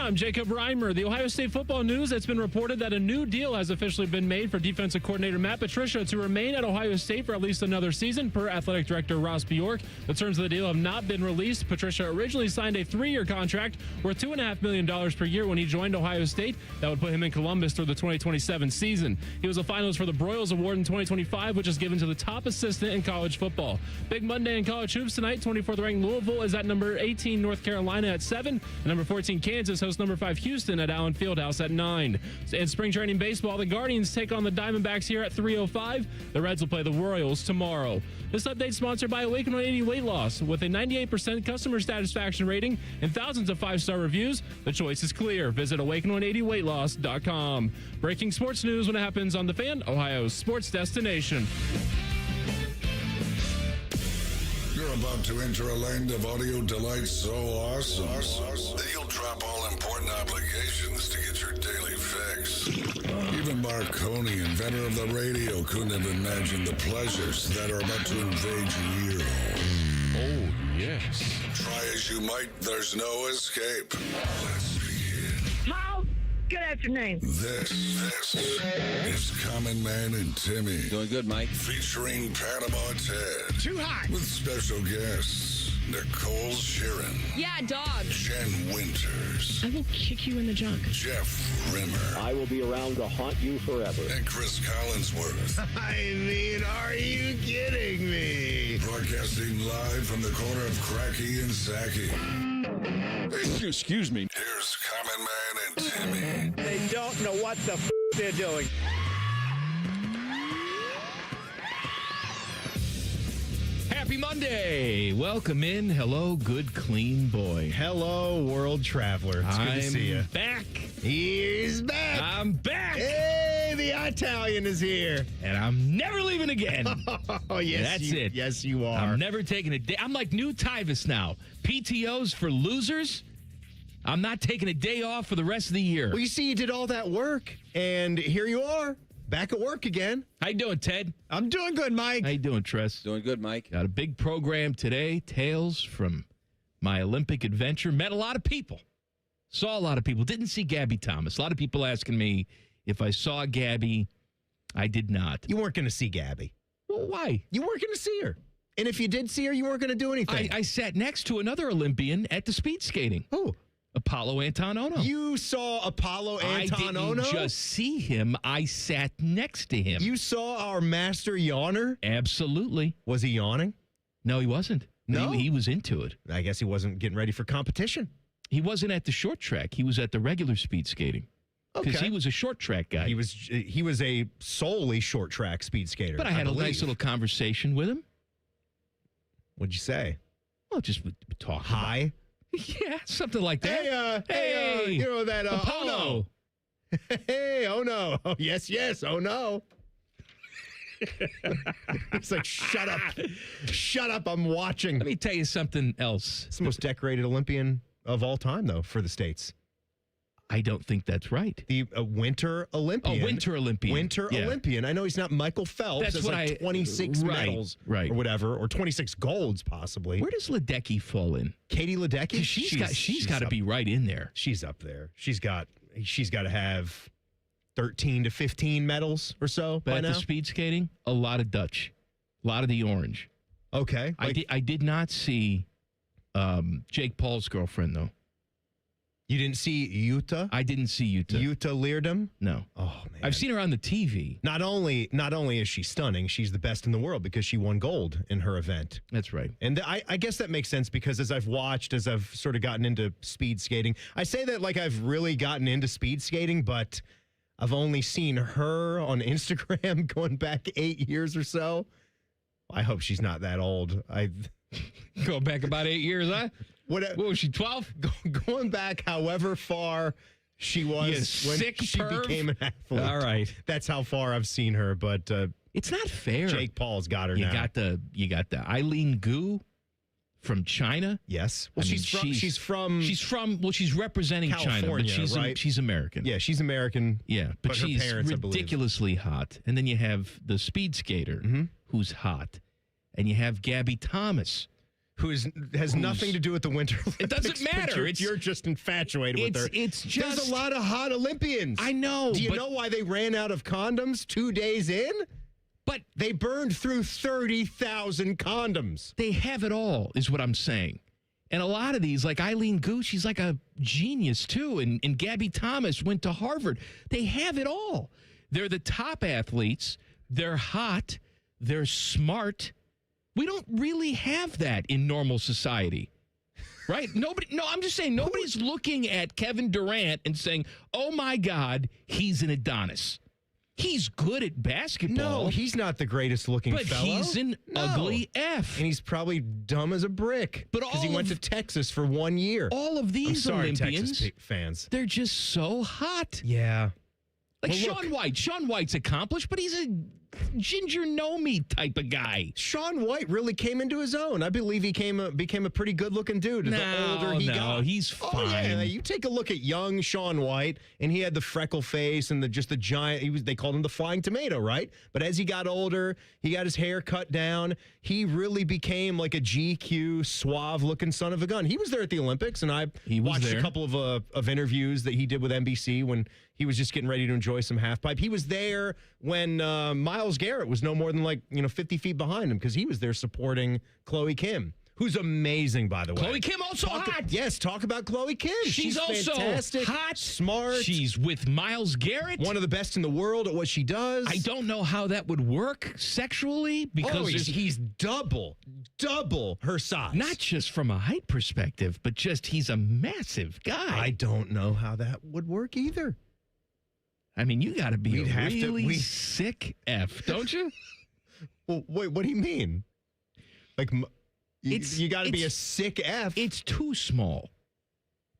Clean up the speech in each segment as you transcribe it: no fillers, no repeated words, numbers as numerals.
I'm Jacob Reimer. The Ohio State football news, it's been reported that a new deal has officially been made for defensive coordinator Matt Patricia to remain at Ohio State for at least another season, per athletic director Ross Bjork. The terms of the deal have not been released. Patricia originally signed a 3-year contract worth $2.5 million per year when he joined Ohio State. That would put him in Columbus through the 2027 season. He was a finalist for the Broyles Award in 2025, which is given to the top assistant in college football. Big Monday in college hoops tonight. 24th ranked Louisville is at number 18 North Carolina at 7. And number 14 Kansas hosts number 5 Houston at Allen Fieldhouse at 9. In spring training baseball, the Guardians take on the Diamondbacks here at 3:05. The Reds will play the Royals tomorrow. This update is sponsored by Awaken 180 Weight Loss. With a 98% customer satisfaction rating and thousands of 5-star reviews, the choice is clear. Visit awaken180weightloss.com. Breaking sports news when it happens on The Fan, Ohio's sports destination. You're about to enter a land of audio delight so awesome that you'll drop all important obligations to get your daily fix. Even Marconi, inventor of the radio, couldn't have imagined the pleasures that are about to invade your ear hole. Oh, yes. Try as you might, there's no escape. Let's begin. How? Good afternoon. This is Common Man and Timmy. Doing good, Mike. Featuring Panama Ted. Too hot. With special guests, Nicole Sheeran. Yeah, dog. Jen Winters. I will kick you in the junk. Jeff Rimmer. I will be around to haunt you forever. And Chris Collinsworth. I mean, are you kidding me? Broadcasting live from the corner of Cracky and Sacky. Excuse me. Here's Common Man and Timmy. They don't know what the they're doing. Happy Monday. Welcome in. Hello, good, clean boy. Hello, world traveler. It's good to see you. Back. He's back. I'm back. Hey, the Italian is here. And I'm never leaving again. Oh, yes. That's it. Yes, you are. I'm never taking a day. I'm like new Tyvus now. PTOs for losers. I'm not taking a day off for the rest of the year. Well, you see, you did all that work, and here you are, back at work again. How you doing, Ted? I'm doing good, Mike. How you doing, Tress? Doing good, Mike. Got a big program today. Tales from my Olympic adventure. Met a lot of people. Saw a lot of people. Didn't see Gabby Thomas. A lot of people asking me if I saw Gabby. I did not. You weren't going to see Gabby. Well, why? You weren't going to see her. And if you did see her, you weren't going to do anything. I sat next to another Olympian at the speed skating. Who? Apollo Antonono. You saw Apollo Antonono? I didn't just see him. I sat next to him. You saw our master yawner? Absolutely. Was he yawning? No, he wasn't. No? He was into it. I guess he wasn't getting ready for competition. He wasn't at the short track. He was at the regular speed skating. Because he was a short track guy. He was a solely short track speed skater. But I had a nice little conversation with him. What'd you say? Well, just we talk. Hi. Yeah, something like that. Hey, you know that Apollo. Oh no. Hey, oh no. Oh yes, oh no. It's like, shut up, I'm watching. Let me tell you something else. It's the most decorated Olympian of all time, though, for the States. I don't think that's right. The Winter Olympian. Oh, Winter Olympian. Olympian. I know he's not Michael Phelps. That's what like 26 medals or whatever, or 26 golds possibly. Where does Ledecky fall in? Katie Ledecky? She's got to be right in there. She's up there. She's got to have 13 to 15 medals or so But by at now. the speed skating, a lot of Dutch, a lot of the orange. Okay. I did not see Jake Paul's girlfriend, though. You didn't see Yuta? I didn't see Yuta. Yuta Leerdam? No. Oh, man. I've seen her on the TV. Not only is she stunning, she's the best in the world because she won gold in her event. That's right. And I guess that makes sense because as I've sort of gotten into speed skating, I say that like I've really gotten into speed skating, but I've only seen her on Instagram going back 8 years or so. I hope she's not that old. Going back about 8 years, huh? What was she, 12? Going back however far she was when she became an athlete. All right. That's how far I've seen her, but it's not fair. Jake Paul's got her now. You got the Eileen Gu from China. Yes. Well, she's representing California, China, but she's American. Yeah, she's American. Yeah, but her she's parents, ridiculously hot. And then you have the speed skater who's hot. And you have Gabby Thomas, has nothing to do with the Winter Olympics. It doesn't matter. You're just infatuated with her. It's just... There's a lot of hot Olympians. I know. Do you know why they ran out of condoms 2 days in? But they burned through 30,000 condoms. They have it all, is what I'm saying. And a lot of these, like Eileen Gu, she's like a genius, too. And Gabby Thomas went to Harvard. They have it all. They're the top athletes. They're hot. They're smart. We don't really have that in normal society, right? I'm just saying nobody's looking at Kevin Durant and saying, oh, my God, he's an Adonis. He's good at basketball. No, he's not the greatest looking but fellow. He's an ugly F. And he's probably dumb as a brick. Because he went to Texas for 1 year. All of these Olympians, Texas fans. They're just so hot. Yeah. Like Shaun White. Shaun White's accomplished, but he's a ginger know-me type of guy. Shaun White really came into his own. I believe he became a pretty good-looking dude the older he got. He's fine. Oh, yeah. You take a look at young Shaun White, and he had the freckle face and the giant. They called him the flying tomato, right? But as he got older, he got his hair cut down. He really became like a GQ, suave-looking son of a gun. He was there at the Olympics, and I watched a couple of interviews that he did with NBC when he was just getting ready to enjoy some halfpipe. He was there when Myles Garrett was no more than 50 feet behind him because he was there supporting Chloe Kim, who's amazing, by the way. Chloe Kim also hot. Yes, talk about Chloe Kim. She's also fantastic, hot, smart. She's with Myles Garrett. One of the best in the world at what she does. I don't know how that would work sexually because he's double her size. Not just from a height perspective, but just he's a massive guy. I don't know how that would work either. I mean, you got to be a really sick F, don't you? Well, wait, what do you mean? Like, you got to be a sick F. It's too small.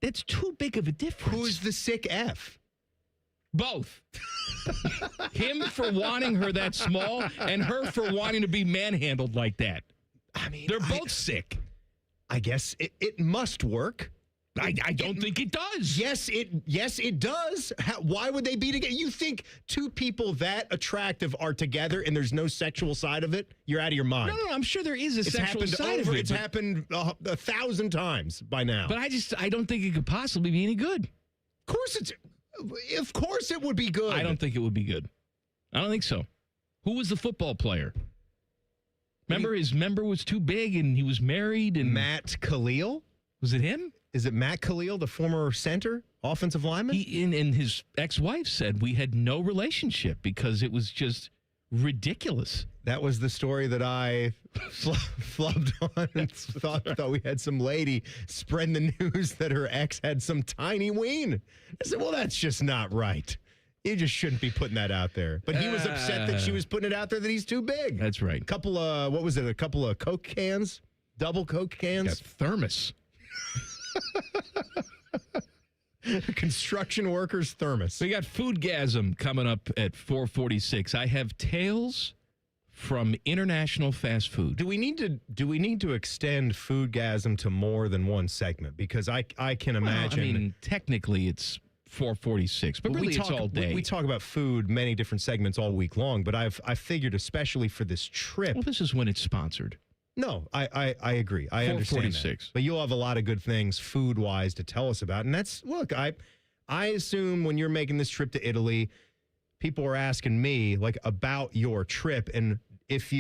That's too big of a difference. Who's the sick F? Both. Him for wanting her that small and her for wanting to be manhandled like that. I mean, they're both sick. I guess it must work. I don't think it does. Yes, it does. Why would they be together? You think two people that attractive are together and there's no sexual side of it? You're out of your mind. No, I'm sure there is a sexual side of it. It's happened 1,000 times by now. But I don't think it could possibly be any good. Of course it would be good. I don't think it would be good. I don't think so. Who was the football player? Remember his member was too big and he was married and Matt Khalil? Was it him? Is it Matt Khalil, the former center, offensive lineman? And his ex-wife said we had no relationship because it was just ridiculous. That was the story that I flubbed on and thought we had some lady spreading the news that her ex had some tiny ween. I said, well, that's just not right. You just shouldn't be putting that out there. But he was upset that she was putting it out there that he's too big. That's right. A couple of Coke cans? Double Coke cans? Got thermos. Construction workers thermos. We got Foodgasm coming up at 4:46. I have tales from international fast food. Do we need to extend Foodgasm to more than one segment? Because I can imagine. I mean, technically it's 4:46, but really it's all day. We talk about food, many different segments all week long. But I figured, especially for this trip. Well, this is when it's sponsored. No, I agree. I understand that. But you'll have a lot of good things food-wise to tell us about. And I assume when you're making this trip to Italy, people are asking me about your trip. And if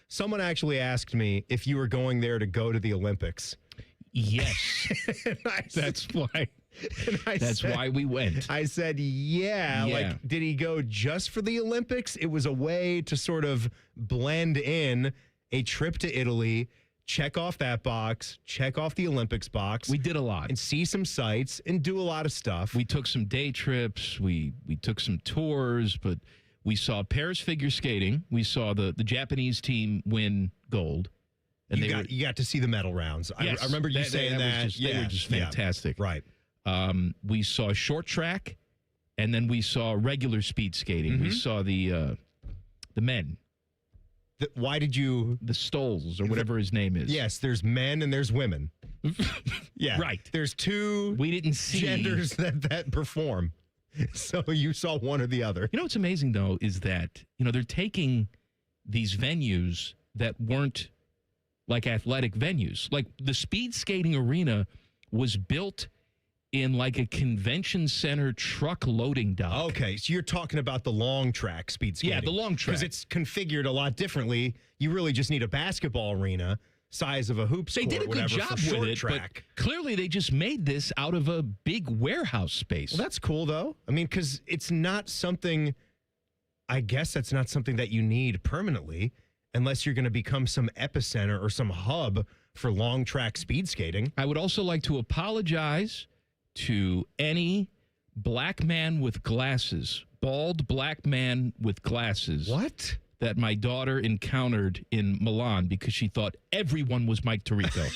someone actually asked me if you were going there to go to the Olympics. Yes. That's why. That's why we went. I said, yeah. Did he go just for the Olympics? It was a way to sort of blend in a trip to Italy, check off that box, check off the Olympics box. We did a lot. And see some sights and do a lot of stuff. We took some day trips. We took some tours, but we saw Paris figure skating. We saw the Japanese team win gold. And you got to see the medal rounds. Yes, I remember you saying that. They were just fantastic. Right. We saw short track, and then we saw regular speed skating. Mm-hmm. We saw the men. Why did you... The Stoles, or whatever his name is. Yes, there's men and there's women. Yeah. Right. There's two we didn't see genders that perform. So you saw one or the other. You know what's amazing, though, is that, they're taking these venues that weren't like athletic venues. Like the speed skating arena was built in like a convention center truck loading dock. Okay, so you're talking about the long track speed skating. Yeah, the long track. Because it's configured a lot differently. You really just need a basketball arena, size of a hoop They court, did a good whatever, job for with short it, track. but clearly they just made this out of a big warehouse space. Well, that's cool, though. I mean, because it's not something, I guess that's not something that you need permanently unless you're going to become some epicenter or some hub for long track speed skating. I would also like to apologize to any black man with glasses, bald black man with glasses. What? That my daughter encountered in Milan because she thought everyone was Mike Tirico.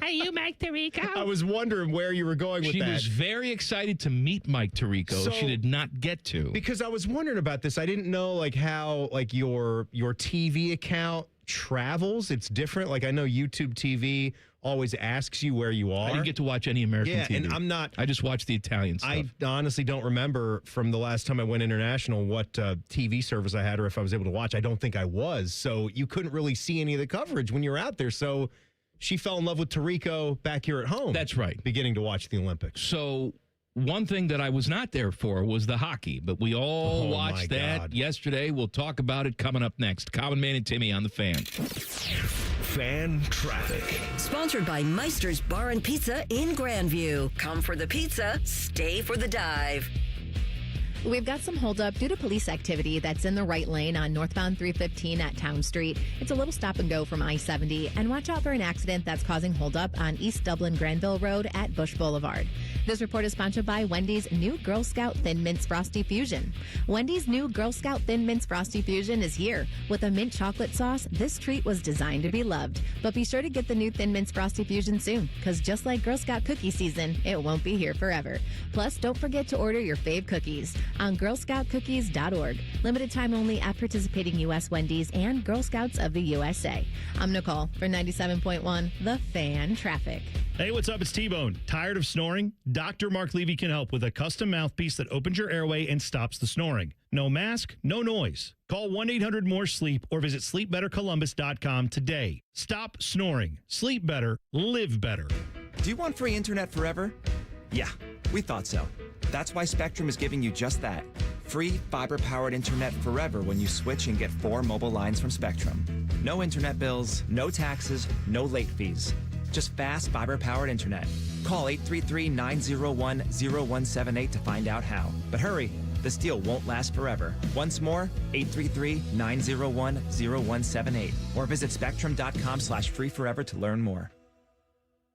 Are you Mike Tirico? I was wondering where you were going with She that. was very excited to meet Mike Tirico. So- She did not get to. Because I was wondering about this. I didn't know like how like your TV account travels. It's different. Like I know YouTube TV always asks you where you are. I didn't get to watch any American Yeah, TV. and I'm not. I just watched the Italian stuff. I honestly don't remember from the last time I went international what TV service I had or if I was able to watch. I don't think I was. So you couldn't really see any of the coverage when you were out there. So she fell in love with Tirico back here at home. That's right. Beginning to watch the Olympics. So one thing that I was not there for was the hockey, but we all Oh, my watched that God. yesterday. We'll talk about it coming up next. Common Man and Timmy on the Fan. Fan traffic. Sponsored by Meister's Bar and Pizza in Grandview. Come for the pizza, stay for the dive. We've got some holdup due to police activity that's in the right lane on northbound 315 at Town Street. It's a little stop and go from I-70, and watch out for an accident that's causing holdup on East Dublin Granville Road at Bush Boulevard. This report is sponsored by Wendy's new Girl Scout Thin Mints Frosty Fusion. Wendy's new Girl Scout Thin Mints Frosty Fusion is here. With a mint chocolate sauce, this treat was designed to be loved. But be sure to get the new Thin Mints Frosty Fusion soon, because just like Girl Scout cookie season, it won't be here forever. Plus, don't forget to order your fave cookies on girlscoutcookies.org. Limited time only at participating U.S. Wendy's and Girl Scouts of the USA. I'm Nicole for 97.1 The Fan Traffic. Hey, what's up? It's T-Bone. Tired of snoring? Dr. Mark Levy can help with a custom mouthpiece that opens your airway and stops the snoring. No mask, no noise. Call 1-800-MORE-SLEEP or visit sleepbettercolumbus.com today. Stop snoring. Sleep better. Live better. Do you want free internet forever? Yeah, we thought so. That's why Spectrum is giving you just that. Free fiber-powered internet forever when you switch and get 4 mobile lines from Spectrum. No internet bills, no taxes, no late fees. Just fast fiber-powered internet. Call 833-901-0178 to find out how. But hurry, this deal won't last forever. Once more, 833-901-0178. Or visit spectrum.com/free forever to learn more.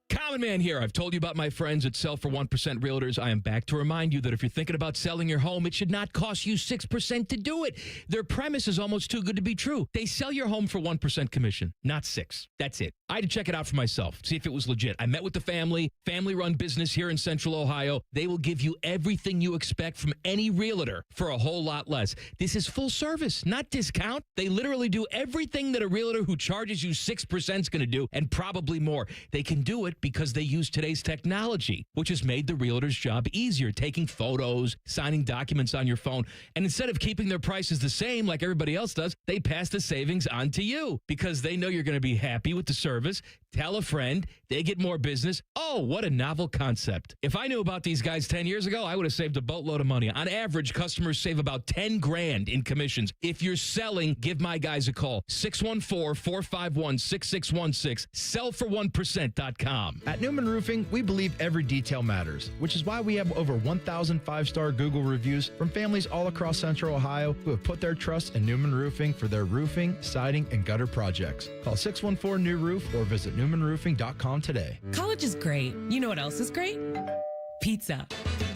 Common Man here. I've told you about my friends at Sell for 1% Realtors. I am back to remind you that if you're thinking about selling your home, it should not cost you 6% to do it. Their premise is almost too good to be true. They sell your home for 1% commission, not 6. That's it. I had to check it out for myself, see if it was legit. I met with the family-run business here in Central Ohio. They will give you everything you expect from any realtor for a whole lot less. This is full service, not discount. They literally do everything that a realtor who charges you 6% is going to do, and probably more. They can do it because they use today's technology, which has made the realtor's job easier, taking photos, signing documents on your phone. And instead of keeping their prices the same like everybody else does, they pass the savings on to you because they know you're going to be happy with the service. Tell a friend, they get more business. Oh, what a novel concept. If I knew about these guys 10 years ago, I would have saved a boatload of money. On average, customers save about 10 grand in commissions. If you're selling, give my guys a call. 614-451-6616. Sellfor1%.com. At Newman Roofing, we believe every detail matters, which is why we have over 1,000 five-star Google reviews from families all across Central Ohio who have put their trust in Newman Roofing for their roofing, siding, and gutter projects. Call 614-NEW-ROOF or visit newmanroofing.com today. College is great. You know what else is great? Pizza,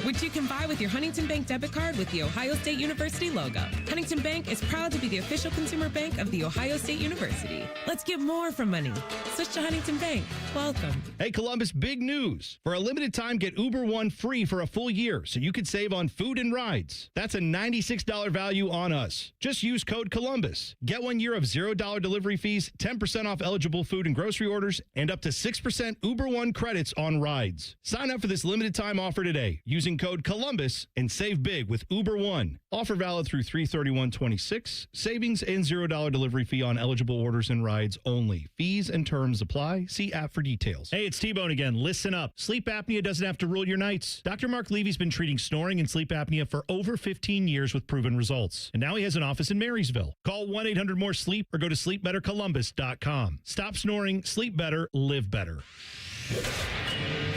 which you can buy with your Huntington Bank debit card with the Ohio State University logo. Huntington Bank is proud to be the official consumer bank of the Ohio State University. Let's get more from money. Switch to Huntington Bank. Welcome. Hey, Columbus, big news. For a limited time, get Uber One free for a full year so you could save on food and rides. That's a $96 value on us. Just use code Columbus. Get 1 year of $0 delivery fees, 10% off eligible food and grocery orders, and up to 6% Uber One credits on rides. Sign up for this limited time time offer today using code Columbus and save big with Uber One. Offer valid through 3/31/26. Savings and $0 delivery fee on eligible orders and rides only. Fees and terms apply. See app for details. Hey, it's T-Bone again. Listen up. Sleep apnea doesn't have to rule your nights. Dr. Mark Levy's been treating snoring and sleep apnea for over 15 years with proven results. And now he has an office in Marysville. Call 1-800-MORE-SLEEP or go to sleepbettercolumbus.com. Stop snoring, sleep better, live better.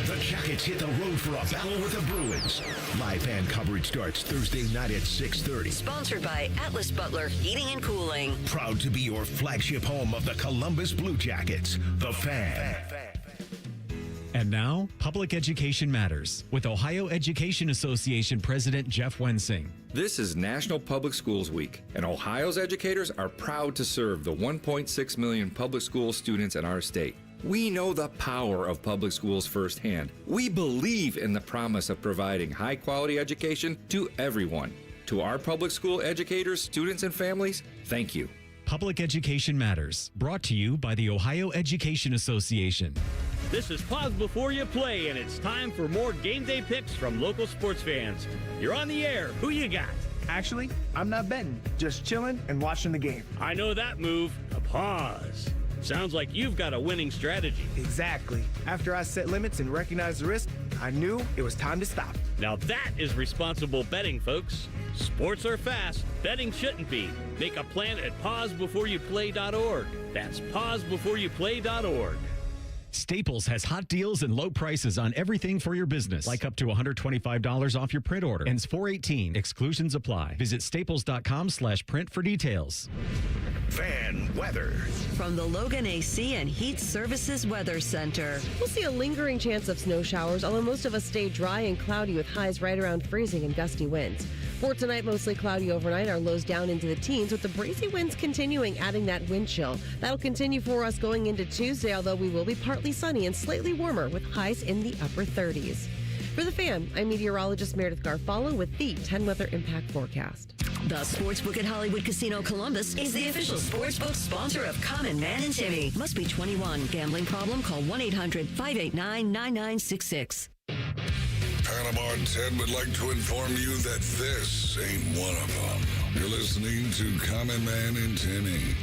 The Jackets hit the road for a battle with the Bruins. Live fan coverage starts Thursday night at 6:30. Sponsored by Atlas Butler Heating and Cooling. Proud to be your flagship home of the Columbus Blue Jackets. The Fan. And now, Public Education Matters with Ohio Education Association President Jeff Wensing. This is National Public Schools Week, and Ohio's educators are proud to serve the 1.6 million public school students in our state. We know the power of public schools firsthand. We believe in the promise of providing high-quality education to everyone. To our public school educators, students, and families, thank you. Public Education Matters, brought to you by the Ohio Education Association. This is Pause Before You Play, and it's time for more game day picks from local sports fans. You're on the air. Who you got? Actually, I'm not betting, just chilling and watching the game. I know that move, a pause. Sounds like you've got a winning strategy. Exactly. After I set limits and recognized the risk, I knew it was time to stop. Now that is responsible betting, folks. Sports are fast. Betting shouldn't be. Make a plan at pausebeforeyouplay.org. That's pausebeforeyouplay.org. Staples has hot deals and low prices on everything for your business, like up to $125 off your print order. Ends 4/18. Exclusions apply. Visit staples.com/print for details. Fan weather. From the Logan AC and Heat Services Weather Center. We'll see a lingering chance of snow showers, although most of us stay dry and cloudy with highs right around freezing and gusty winds. For tonight, mostly cloudy overnight, our lows down into the teens with the breezy winds continuing, adding that wind chill. That'll continue for us going into Tuesday, although we will be partly sunny and slightly warmer with highs in the upper 30s. For the Fan, I'm meteorologist Meredith Garfalo with the 10 Weather Impact Forecast. The Sportsbook at Hollywood Casino Columbus is the official sportsbook sponsor of Common Man and Timmy. Must be 21. Gambling problem? Call 1-800-589-9966. Panama 10 would like to inform you that this ain't one of them. You're listening to Common Man and Timmy.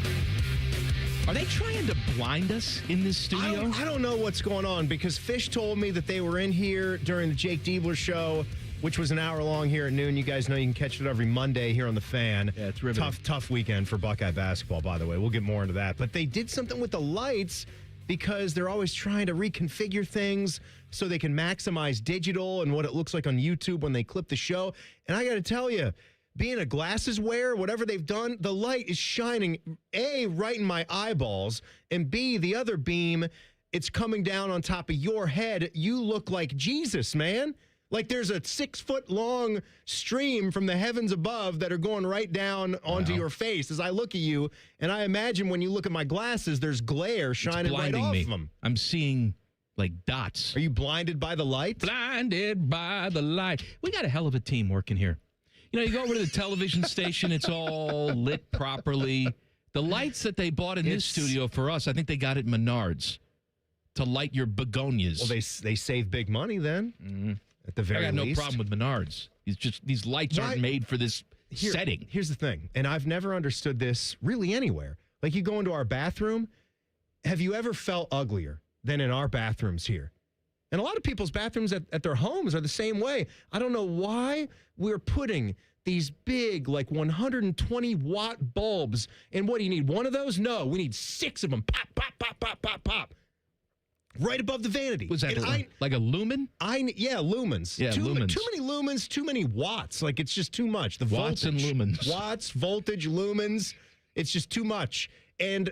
Are they trying to blind us in this studio? I don't know what's going on because Fish told me that they were in here during the Jake Diebler show, which was an hour long here at noon. You guys know you can catch it every Monday here on The Fan. Yeah, it's riveting. Tough weekend for Buckeye basketball, by the way. We'll get more into that. But they did something with the lights because they're always trying to reconfigure things so they can maximize digital and what it looks like on YouTube when they clip the show. And I got to tell you, being a glasses wearer, whatever they've done, the light is shining, A, right in my eyeballs, and B, the other beam, it's coming down on top of your head. You look like Jesus, man. Like there's a 6-foot-long stream from the heavens above that are going right down onto your face as I look at you. And I imagine when you look at my glasses, there's glare shining right off them. I'm seeing like dots. Are you blinded by the light? Blinded by the light. We got a hell of a team working here. You know, you go over to the television station, it's all lit properly. The lights that they bought in this studio for us, I think they got at Menards to light your begonias. Well, they save big money then. Mm-hmm. At the very least. I got no problem with Menards. These lights aren't made for this setting. Here's the thing, and I've never understood this really anywhere. Like you go into our bathroom, have you ever felt uglier than in our bathrooms here? And a lot of people's bathrooms at their homes are the same way. I don't know why we're putting these big, like 120-watt bulbs. And what do you need? One of those? No, we need 6 of them. Pop, pop, pop, pop, pop, pop. Right above the vanity. Was that like a lumen? Yeah, lumens. Yeah, lumens. Too many lumens, too many watts. Like, it's just too much. The watts voltage, and lumens. Watts, voltage, lumens. It's just too much. And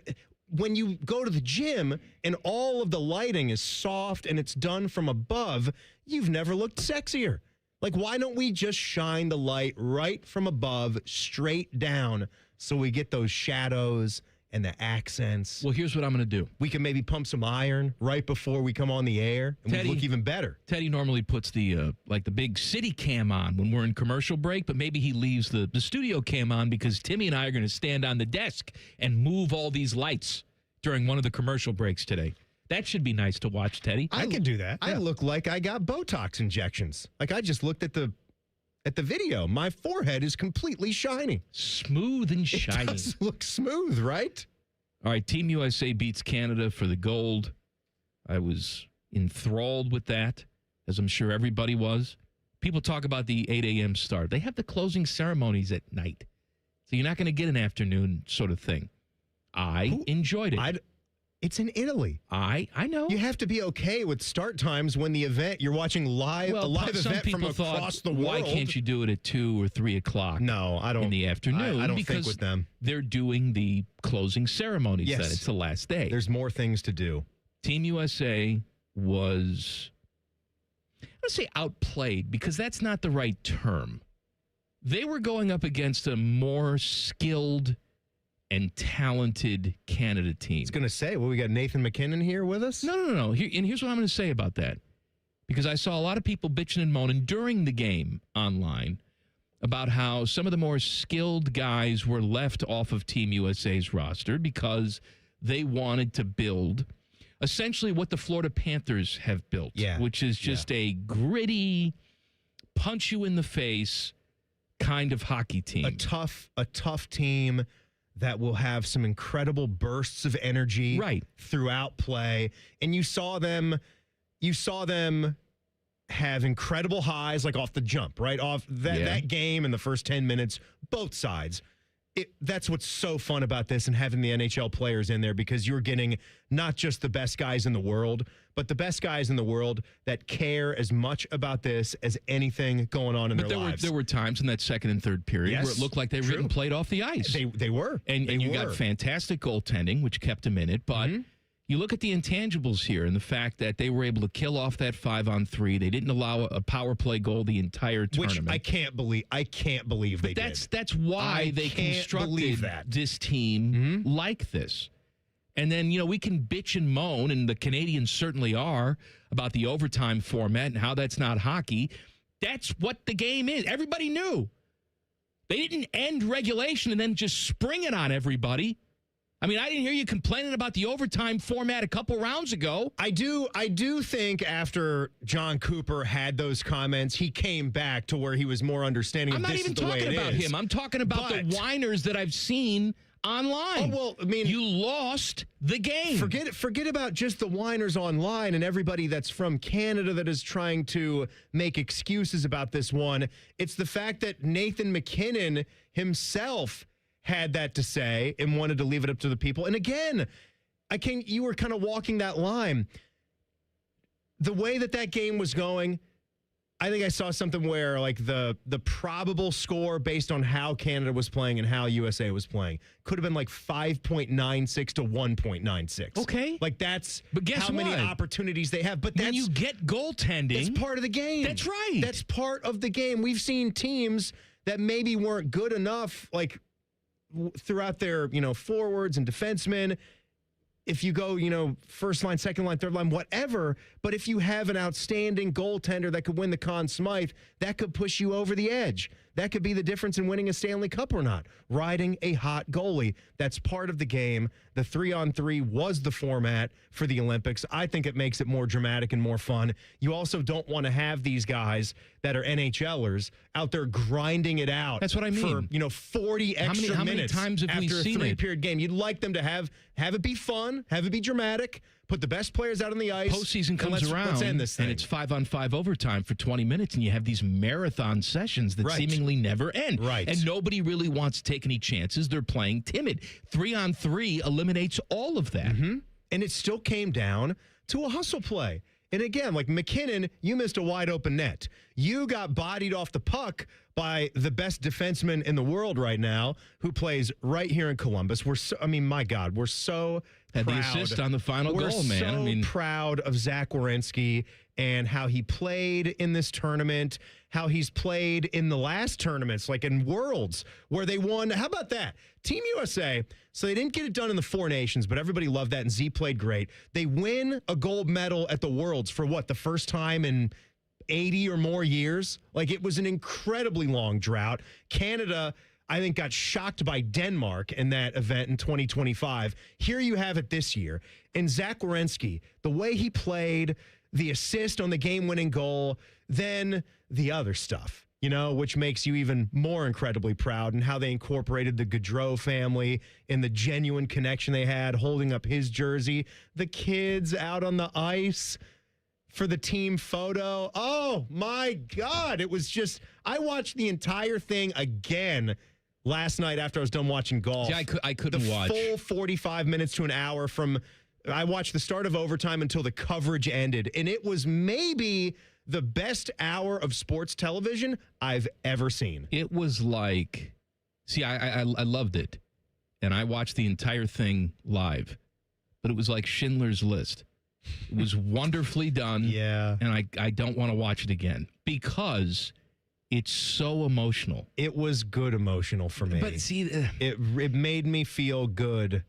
when you go to the gym and all of the lighting is soft and it's done from above, you've never looked sexier. Like, why don't we just shine the light right from above, straight down, so we get those shadows and the accents? Well, here's what I'm going to do. We can maybe pump some iron right before we come on the air, and we look even better. Teddy normally puts the the big city cam on when we're in commercial break, but maybe he leaves the studio cam on because Timmy and I are going to stand on the desk and move all these lights during one of the commercial breaks today. That should be nice to watch, Teddy. I can do that. I look like I got Botox injections. Like I just looked at the video. My forehead is completely shiny. Smooth and shiny. It does look smooth, right? All right, Team USA beats Canada for the gold. I was enthralled with that, as I'm sure everybody was. People talk about the 8 a.m. start. They have the closing ceremonies at night. So you're not going to get an afternoon sort of thing. I enjoyed it. It's in Italy. I know. You have to be okay with start times when the event, you're watching a live event from across the world. Why can't you do it at 2 or 3 o'clock? No, I don't. In the afternoon. I don't because think with them. They're doing the closing ceremonies then. It's the last day. There's more things to do. Team USA was, I don't say outplayed because that's not the right term. They were going up against a more skilled and talented Canada team. I was going to say, we got Nathan McKinnon here with us? No. Here's what I'm going to say about that. Because I saw a lot of people bitching and moaning during the game online about how some of the more skilled guys were left off of Team USA's roster because they wanted to build essentially what the Florida Panthers have built, which is just a gritty, punch you in the face kind of hockey team. A tough team that will have some incredible bursts of energy throughout play. And you saw them have incredible highs like off the jump, right? Off that game in the first 10 minutes, both sides. That's what's so fun about this and having the NHL players in there because you're getting not just the best guys in the world, but the best guys in the world that care as much about this as anything going on in their lives. There were times in that second and third period where it looked like they were getting played off the ice. They were. And you got fantastic goaltending, which kept them in it. But you look at the intangibles here and the fact that they were able to kill off that 5-on-3. They didn't allow a power play goal the entire tournament. Which I can't believe they did. That's why they constructed this team like this. And then, we can bitch and moan, and the Canadians certainly are, about the overtime format and how that's not hockey. That's what the game is. Everybody knew. They didn't end regulation and then just spring it on everybody. I mean, I didn't hear you complaining about the overtime format a couple rounds ago. I do think after John Cooper had those comments, he came back to where he was more understanding of this is the way it is. I'm not even talking about him. I'm talking about the whiners that I've seen online. Oh, well, I mean, you lost the game. Forget about just the whiners online and everybody that's from Canada that is trying to make excuses about this one. It's the fact that Nathan McKinnon himself had that to say and wanted to leave it up to the people. And again, you were kind of walking that line. The way that game was going, I think I saw something where like the probable score based on how Canada was playing and how USA was playing could have been like 5.96 to 1.96. Okay. Like that's how many opportunities they have. But when you get goaltending, it's part of the game. That's right. That's part of the game. We've seen teams that maybe weren't good enough, like throughout their, forwards and defensemen. If you go, first line, second line, third line, whatever. But if you have an outstanding goaltender that could win the Conn Smythe, that could push you over the edge. That could be the difference in winning a Stanley Cup or not. Riding a hot goalie. That's part of the game. The 3-on-3 was the format for the Olympics. I think it makes it more dramatic and more fun. You also don't want to have these guys that are NHLers out there grinding it out. That's what I mean. For, 40 extra how many minutes times have we after a seen it? 3-period game. You'd like them to have it be fun, have it be dramatic, put the best players out on the ice. Postseason comes around, let's end this thing. And it's 5-on-5 overtime for 20 minutes, and you have these marathon sessions that seemingly never end. Right. And nobody really wants to take any chances. They're playing timid. 3-on-3 eliminates all of that. Mm-hmm. And it still came down to a hustle play. And again, like McKinnon, you missed a wide open net. You got bodied off the puck by the best defenseman in the world right now, who plays right here in Columbus. My God, we're so had proud. The assist on the final goal, man. We're so proud of Zach Werenski and how he played in this tournament, how he's played in the last tournaments, like in Worlds, where they won. How about that? Team USA, so they didn't get it done in the Four Nations, but everybody loved that, and Z played great. They win a gold medal at the Worlds for the first time in 80 or more years. Like, it was an incredibly long drought. Canada, I think, got shocked by Denmark in that event in 2025. Here you have it this year. And Zach Werenski, the way he played, the assist on the game-winning goal, then the other stuff, which makes you even more incredibly proud, and how they incorporated the Gaudreau family and the genuine connection they had holding up his jersey. The kids out on the ice for the team photo. Oh, my God. It was just, I watched the entire thing again last night after I was done watching golf. See, I couldn't watch. The full 45 minutes to an hour I watched the start of overtime until the coverage ended. And it was maybe the best hour of sports television I've ever seen. It was like, I loved it. And I watched the entire thing live. But it was like Schindler's List. It was wonderfully done. Yeah. And I don't want to watch it again because it's so emotional. It was good emotional for me. But see, it made me feel good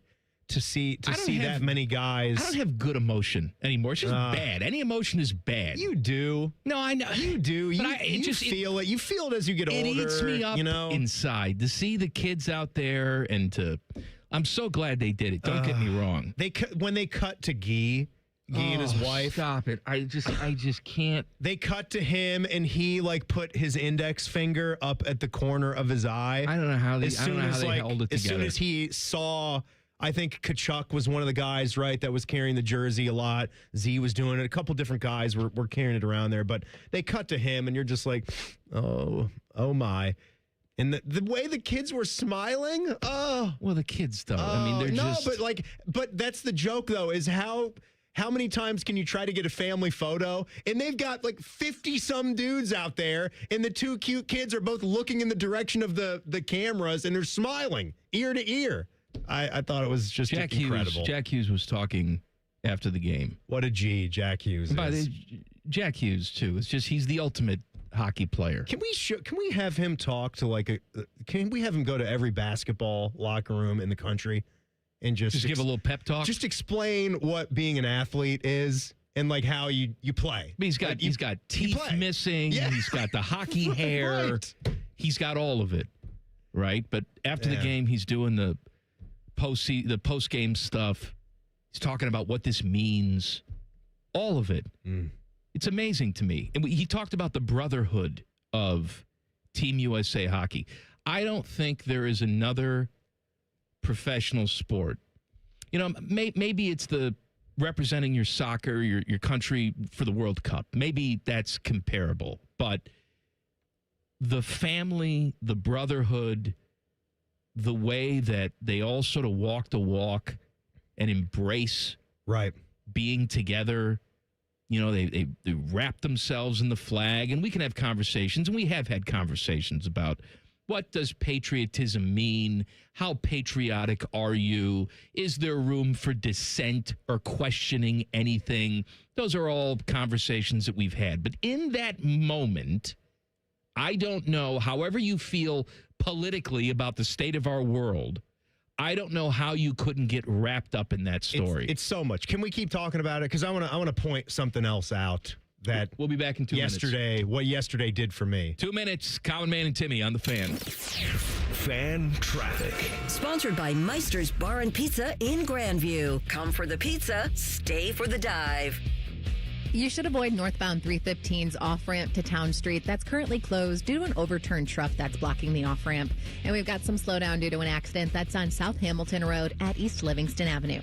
to see that many guys. I don't have good emotion anymore. It's just bad. Any emotion is bad. You do. No, I know. You do. You feel it. You feel it as you get older. It eats me up inside to see the kids out there I'm so glad they did it. Don't get me wrong. When they cut to Guy and his wife. Stop it. I just can't. They cut to him and he put his index finger up at the corner of his eye. I don't know how they held it together. As soon as he saw, I think Kachuk was one of the guys, right, that was carrying the jersey a lot. Z was doing it. A couple different guys were carrying it around there. But they cut to him and you're just like, oh my. And the way the kids were smiling, well, the kids though. I mean, they're just but that's the joke though, is how many times can you try to get a family photo? And they've got 50 some dudes out there, and the two cute kids are both looking in the direction of the cameras, and they're smiling ear to ear. I thought it was just incredible. Jack Hughes was talking after the game. What a G Jack Hughes is. Jack Hughes too. It's just he's the ultimate hockey player. Can we have him talk to can we have him go to every basketball locker room in the country and just give a little pep talk? Just explain what being an athlete is and how you play. He's got teeth missing. Yeah. He's got the hockey hair. Right. He's got all of it, right? But after the game, he's doing the post game stuff. He's talking about what this means. All of it. It's amazing to me. And he talked about the brotherhood of Team USA hockey. I don't think there is another professional sport. Maybe it's the representing your soccer, your country for the World Cup. Maybe that's comparable. But the family, the brotherhood, the way that they all sort of walk the walk and embrace being together. They wrap themselves in the flag, and we can have conversations, and we have had conversations about what does patriotism mean? How patriotic are you? Is there room for dissent or questioning anything? Those are all conversations that we've had. But in that moment, I don't know, however you feel politically about the state of our world, I don't know how you couldn't get wrapped up in that story. It's so much. Can we keep talking about it? Because I want to point something else out that we'll be back in 2 minutes. What yesterday did for me. 2 minutes. Common Man and Timmy on the Fan. Fan traffic. Sponsored by Meister's Bar and Pizza in Grandview. Come for the pizza, stay for the dive. You should avoid northbound 315's off-ramp to Town Street. That's currently closed due to an overturned truck that's blocking the off-ramp. And we've got some slowdown due to an accident that's on South Hamilton Road at East Livingston Avenue.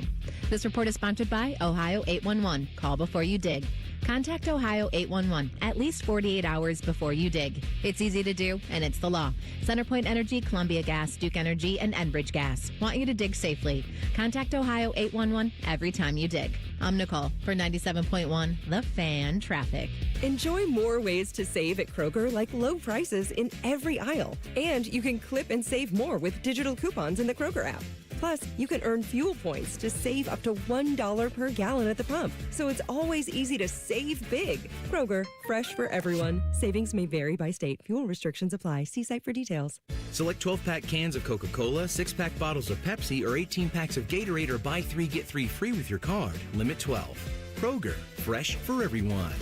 This report is sponsored by Ohio 811. Call before you dig. Contact Ohio 811 at least 48 hours before you dig. It's easy to do, and it's the law. Centerpoint Energy, Columbia Gas, Duke Energy, and Enbridge Gas want you to dig safely. Contact Ohio 811 every time you dig. I'm Nicole for 97.1 The Fan Traffic. Enjoy more ways to save at Kroger, like low prices in every aisle. And you can clip and save more with digital coupons in the Kroger app. Plus, you can earn fuel points to save up to $1 per gallon at the pump. So it's always easy to save big. Kroger, fresh for everyone. Savings may vary by state. Fuel restrictions apply. See site for details. Select 12-pack cans of Coca-Cola, 6-pack bottles of Pepsi, or 18 packs of Gatorade, or buy 3, get 3 free with your card. Limit 12. Kroger, fresh for everyone.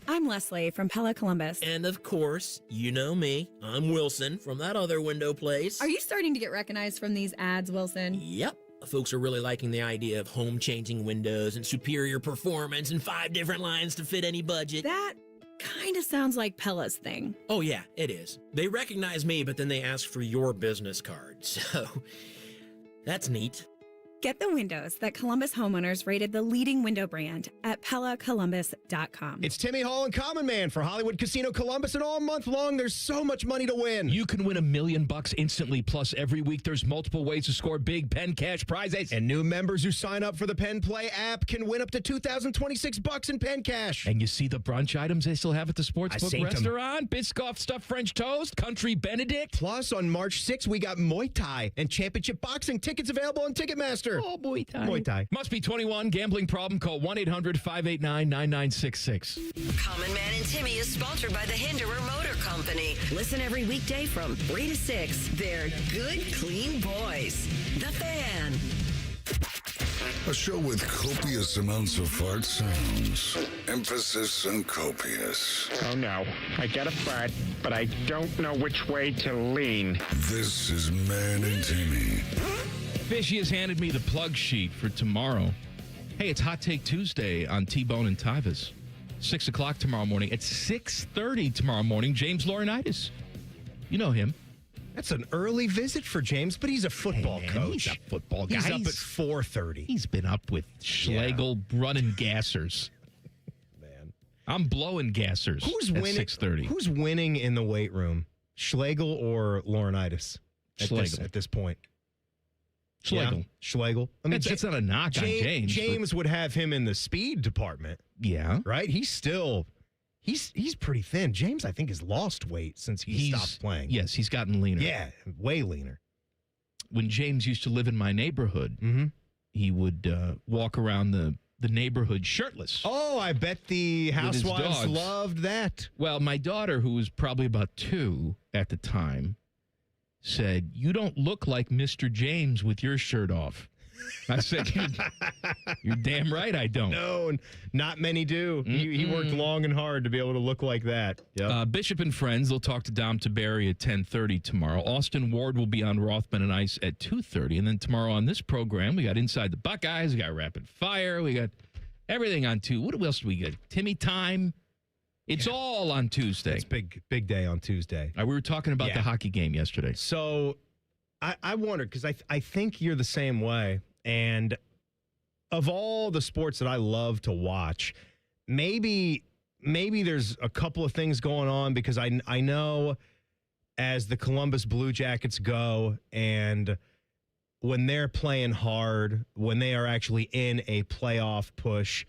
I'm I'm Leslie from Pella Columbus. And of course, you know me. I'm Wilson from that other window place. Are you starting to get recognized from these ads, Wilson? Yep. Folks are really liking the idea of home-changing windows and superior performance and 5 different lines to fit any budget. That kind of sounds like Pella's thing. Oh, yeah, it is. They recognize me, but then they ask for your business card. So, that's neat. Get the windows that Columbus homeowners rated the leading window brand at PellaColumbus.com. It's Timmy Hall and Common Man for Hollywood Casino Columbus, and all month long, there's so much money to win. You can win $1 million instantly, plus every week there's multiple ways to score big Penn Cash prizes. And new members who sign up for the Penn Play app can win up to $2,026 in Penn Cash. And you see the brunch items they still have at the Sportsbook restaurant? Biscoff stuffed French toast, country Benedict. Plus, on March 6th, we got Muay Thai and Championship Boxing tickets available on Ticketmaster. Oh, Muay Thai. Muay Thai. Must be 21. Gambling problem? Call 1-800-589-9966. Common Man and Timmy is sponsored by the Hinderer Motor Company. Listen every weekday from 3 to 6. They're good, clean boys. The Fan. A show with copious amounts of fart sounds. Emphasis on copious. Oh no, I get a fart, but I don't know which way to lean. This is Man and Timmy. Fishy has handed me the plug sheet for tomorrow. Hey, it's Hot Take Tuesday on T-Bone and Tyvis. 6 o'clock tomorrow morning. At 6:30 tomorrow morning, James Laurinaitis. You know him. That's an early visit for James, but he's a football coach. He's a football guy. He's up at 4:30. He's been up with Schlegel running gassers. Man. I'm blowing gassers Who's at winning? 6:30. Who's winning in the weight room? Schlegel or Laurinaitis Schlegel. at this point? Schlegel. Yeah, Schlegel. I mean, that's not a knock on James. James would have him in the speed department. Yeah. Right? He's pretty thin. James, I think, has lost weight since he stopped playing. Yes, he's gotten leaner. Yeah, way leaner. When James used to live in my neighborhood, he would walk around the neighborhood shirtless. Oh, I bet the housewives loved that. Well, my daughter, who was probably about 2 at the time, said, "You don't look like Mr. James with your shirt off." I said, "You're damn right I don't." No, not many do. He worked long and hard to be able to look like that. Yep. Bishop and Friends, they'll talk to Dom Taberi at 10:30 tomorrow. Austin Ward will be on Rothman and Ice at 2:30. And then tomorrow on this program, we got Inside the Buckeyes, we got Rapid Fire, we got everything on Tuesday. What else do we get? Timmy Time. It's all on Tuesday. It's big day on Tuesday. We were talking about the hockey game yesterday. So I wondered, because I think you're the same way. And of all the sports that I love to watch, maybe there's a couple of things going on, because I know as the Columbus Blue Jackets go, and when they're playing hard, when they are actually in a playoff push,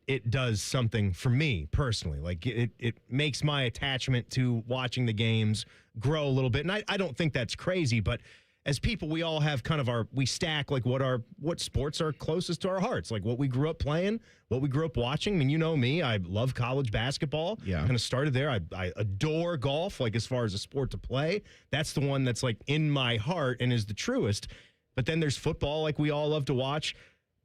it does something for me personally. Like it makes my attachment to watching the games grow a little bit. And I don't think that's crazy, but as people, we all have kind of we stack like what sports are closest to our hearts, like what we grew up playing, what we grew up watching. I mean, you know me, I love college basketball. Yeah. Kind of started there. I adore golf, like as far as a sport to play. That's the one that's like in my heart and is the truest. But then there's football, like we all love to watch.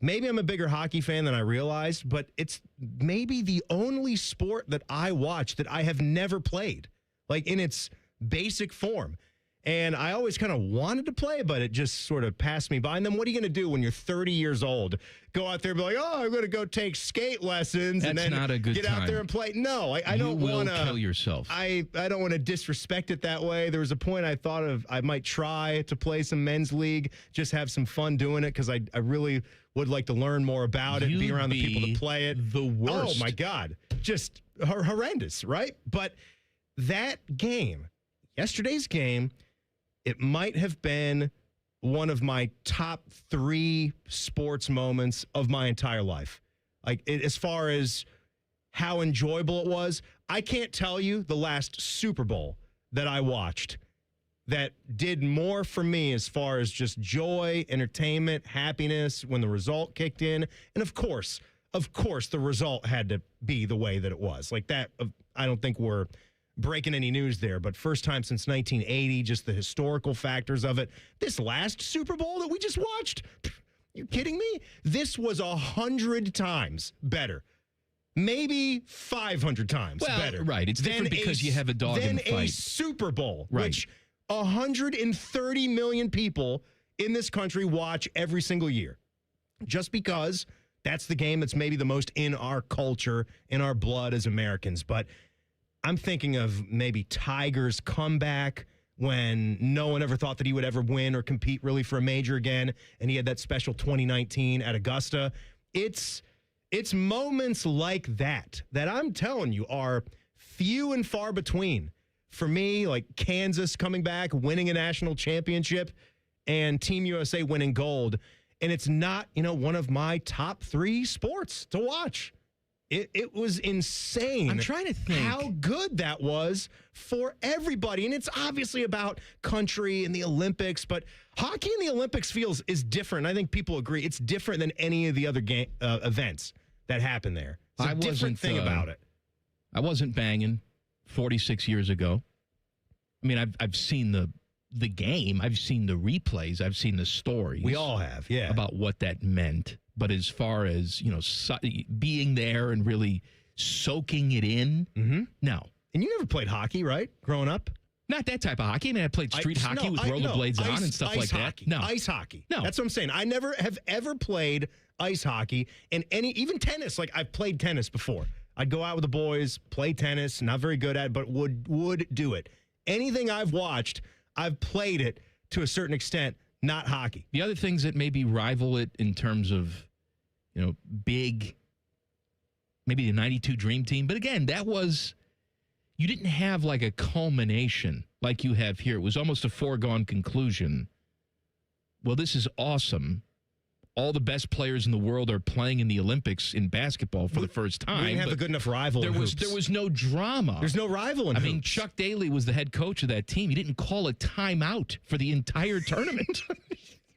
Maybe I'm a bigger hockey fan than I realized, but it's maybe the only sport that I watch that I have never played, like in its basic form. And I always kind of wanted to play, but it just sort of passed me by. And then what are you going to do when you're 30 years old? Go out there and be like, oh, I'm going to go take skate lessons and then not a good get time. out there and play. No, I don't want to. You will kill yourself. I don't want to disrespect it that way. There was a point I thought of I might try to play some men's league, just have some fun doing it, because I really would like to learn more about it, be around the people that play it. The worst. Oh, my God. Just horrendous, right? But that game, yesterday's game, it might have been one of my top 3 sports moments of my entire life. Like, as far as how enjoyable it was, I can't tell you the last Super Bowl that I watched that did more for me as far as just joy, entertainment, happiness when the result kicked in. And of course, the result had to be the way that it was. Like that, I don't think we're breaking any news there, but first time since 1980, just the historical factors of it. This last Super Bowl that we just watched, you kidding me? This was 100 times better maybe 500 times better. Right. It's different because you have a dog in the Than a fight. Super Bowl, Right. which 130 million people in this country watch every single year. Just because that's the game that's maybe the most in our culture, in our blood as Americans. But I'm thinking of maybe Tiger's comeback when no one ever thought that he would ever win or compete really for a major again, and he had that special 2019 at Augusta. It's moments like that I'm telling you are few and far between. For me, like Kansas coming back, winning a national championship, and Team USA winning gold. And it's not, one of my top 3 sports to watch. It was insane. I'm trying to think how good that was for everybody. And it's obviously about country and the Olympics, but hockey in the Olympics is different. I think people agree it's different than any of the other events that happen there. It's a different thing about it. I wasn't banging 46 years ago. I mean, I've seen the game. I've seen the replays. I've seen the stories. We all have, yeah. About what that meant. But as far as, being there and really soaking it in, no. And you never played hockey, right? Growing up? Not that type of hockey. I mean, I played street hockey with rollerblades on and stuff like hockey. that. No. Ice hockey. No. That's what I'm saying. I never have ever played ice hockey and even tennis. Like, I've played tennis before. I'd go out with the boys, play tennis, not very good at it, but would do it. Anything I've watched, I've played it to a certain extent, not hockey. The other things that maybe rival it in terms of, big, maybe the 92 Dream Team. But again, you didn't have like a culmination like you have here. It was almost a foregone conclusion. Well, this is awesome. All the best players in the world are playing in the Olympics in basketball for the first time. We didn't have a good enough rival in hoops. There was no drama. There's no rival in hoops. I mean, Chuck Daly was the head coach of that team. He didn't call a timeout for the entire tournament.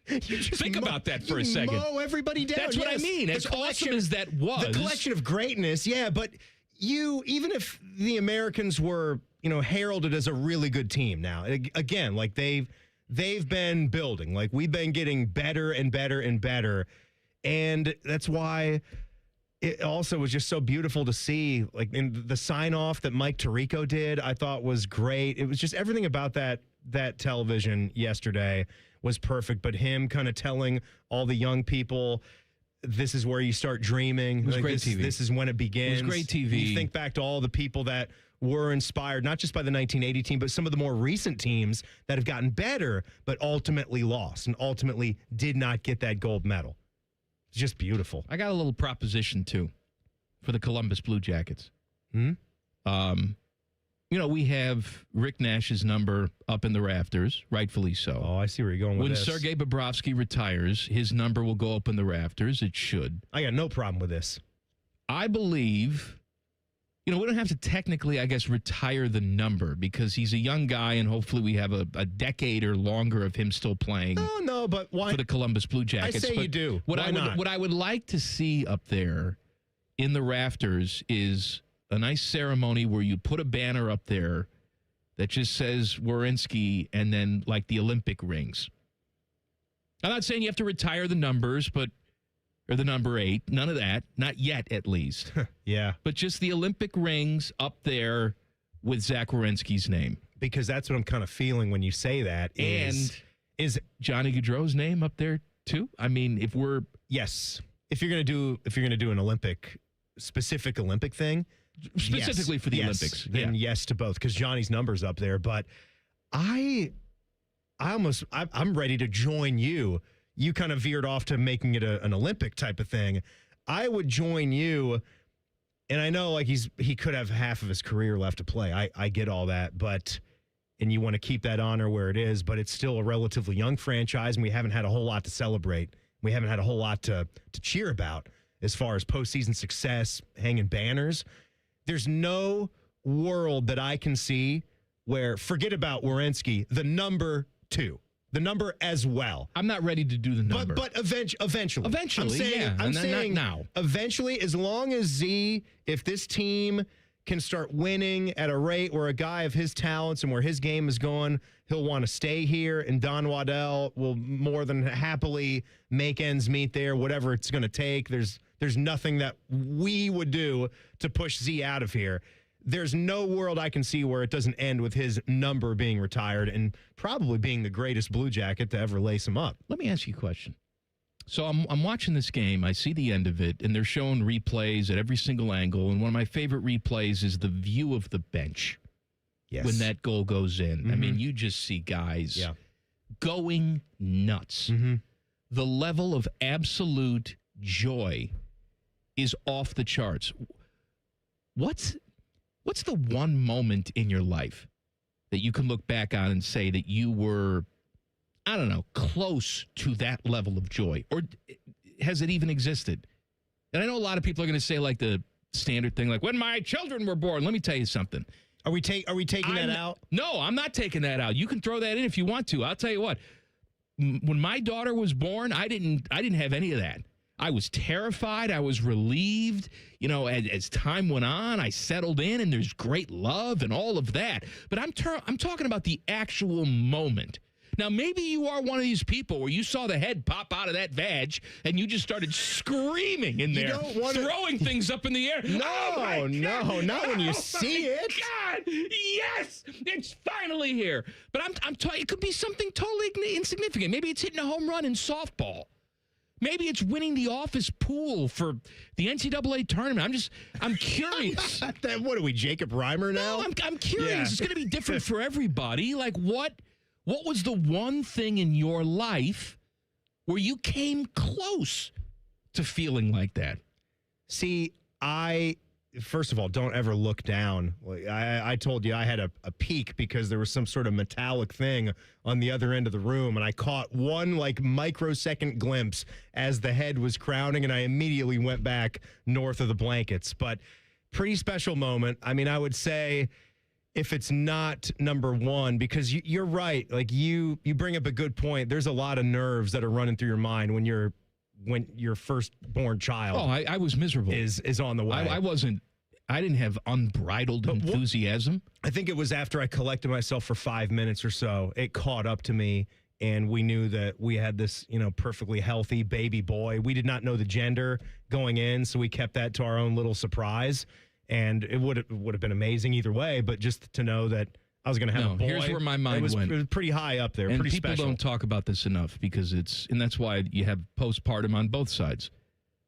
Think about that for a second. Mow everybody down. That's what I mean. As awesome as that was. The collection of greatness, yeah, but even if the Americans were, heralded as a really good team now, again, like they've been building. Like, we've been getting better and better and better. And that's why it also was just so beautiful to see. Like, in the sign-off that Mike Tirico did, I thought was great. It was just everything about that television yesterday was perfect. But him kind of telling all the young people, this is where you start dreaming. It was great TV. This is when it begins. It was great TV. You think back to all the people that were inspired, not just by the 1980 team, but some of the more recent teams that have gotten better, but ultimately lost and ultimately did not get that gold medal. It's just beautiful. I got a little proposition, too, for the Columbus Blue Jackets. We have Rick Nash's number up in the rafters, rightfully so. Oh, I see where you're going with when this. When Sergei Bobrovsky retires, his number will go up in the rafters. It should. I got no problem with this. I believe, we don't have to technically, I guess, retire the number because he's a young guy and hopefully we have a decade or longer of him still playing. No, but why? For the Columbus Blue Jackets. I say you do. What I would like to see up there in the rafters is a nice ceremony where you put a banner up there that just says Werenski and then like the Olympic rings. I'm not saying you have to retire the numbers, or the number 8. None of that. Not yet, at least. Yeah. But just the Olympic rings up there with Zach Werenski's name. Because that's what I'm kind of feeling when you say that. Is Johnny Gaudreau's name up there too? I mean, if you're gonna do an specific Olympic thing, specifically for the Olympics, then yes to both, because Johnny's number's up there. But I'm ready to join you. You kind of veered off to making it an Olympic type of thing. I would join you, and I know like he could have half of his career left to play. I get all that, and you want to keep that honor where it is, but it's still a relatively young franchise, and we haven't had a whole lot to celebrate. We haven't had a whole lot to cheer about as far as postseason success, hanging banners. There's no world that I can see where, forget about Werenski, the number 2. The number as well. I'm not ready to do the number. But eventually. Eventually, I'm saying not now. Eventually, as long as if this team can start winning at a rate where a guy of his talents and where his game is going, he'll want to stay here, and Don Waddell will more than happily make ends meet there, whatever it's going to take. There's There's nothing that we would do to push Z out of here. There's no world I can see where it doesn't end with his number being retired and probably being the greatest Blue Jacket to ever lace him up. Let me ask you a question. So I'm watching this game. I see the end of it, and they're showing replays at every single angle. And one of my favorite replays is the view of the bench when that goal goes in. I mean, you just see guys going nuts. The level of absolute joy is off the charts. What's the one moment in your life that you can look back on and say that you were, I don't know, close to that level of joy? Or has it even existed? And I know a lot of people are going to say like the standard thing, like when my children were born. Let me tell you something. Are we taking that out? No, I'm not taking that out. You can throw that in if you want to. I'll tell you what. When my daughter was born, I didn't have any of that. I was terrified. I was relieved. You know, as time went on, I settled in, and there's great love and all of that. But I'm talking about the actual moment. Now, maybe you are one of these people where you saw the head pop out of that vag and you just started screaming in there, throwing things up in the air. No, not when you see it. God, yes, it's finally here. But I'm telling you, it could be something totally insignificant. Maybe it's hitting a home run in softball. Maybe it's winning the office pool for the NCAA tournament. I'm curious. What are we, Jacob Reimer now? No, I'm curious. Yeah. It's going to be different for everybody. Like what was the one thing in your life where you came close to feeling like that? See, first of all, don't ever look down. I told you I had a peek because there was some sort of metallic thing on the other end of the room, and I caught one microsecond glimpse as the head was crowning, and I immediately went back north of the blankets. But pretty special moment. I mean, I would say if it's not number one, because you're right. Like you bring up a good point. There's a lot of nerves that are running through your mind when your firstborn child I was miserable. Is on the way. I didn't have unbridled enthusiasm. I think it was after I collected myself for 5 minutes or so, it caught up to me, and we knew that we had this, perfectly healthy baby boy. We did not know the gender going in, so we kept that to our own little surprise. And it would have been amazing either way, but just to know that I was going to have a boy. Here's where my mind went. It was pretty high up there, and pretty people special. Don't talk about this enough because and that's why you have postpartum on both sides,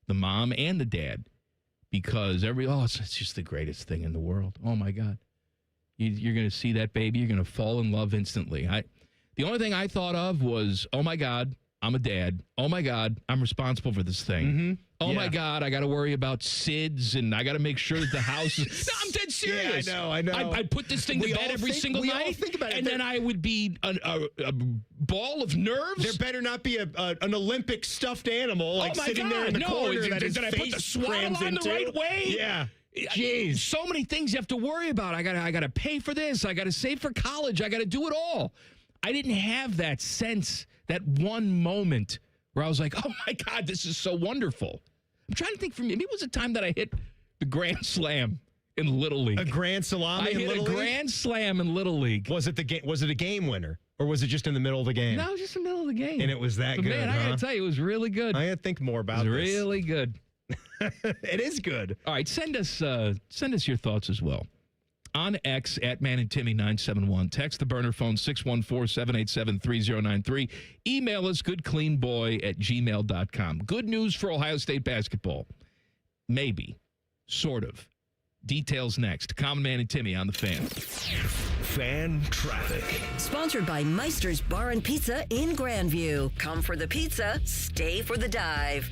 the mom and the dad, because it's just the greatest thing in the world. Oh my God, you're going to see that baby, you're going to fall in love instantly. The only thing I thought of was, oh my God, I'm a dad. Oh my God, I'm responsible for this thing. Mm-hmm. Oh my God, I got to worry about SIDS, and I got to make sure that the house is... No, I'm dead serious. Yeah, I know. I'd put this thing to bed every single night, and then I would be a ball of nerves. There better not be an Olympic stuffed animal sitting there in the corner that his did I put the swaddle on the right way? Yeah. Jeez. So many things you have to worry about. I got to pay for this. I got to save for college. I got to do it all. I didn't have that sense, that one moment where I was like, oh my God, this is so wonderful. I'm trying to think for me. Maybe it was a time that I hit the Grand Slam in Little League. A Grand Salami in Little League? I hit a Grand Slam in Little League. Was it a game winner? Or was it just in the middle of the game? No, it was just in the middle of the game. And it was that good, man, I got to tell you, it was really good. I got to think more about this. It was really good. It is good. All right, send us your thoughts as well. On X at Man and Timmy 971. Text the burner phone 614-787-3093. Email us goodcleanboy@gmail.com. Good news for Ohio State basketball. Maybe. Sort of. Details next. Common Man and Timmy on the Fan. Fan traffic. Sponsored by Meister's Bar and Pizza in Grandview. Come for the pizza, stay for the dive.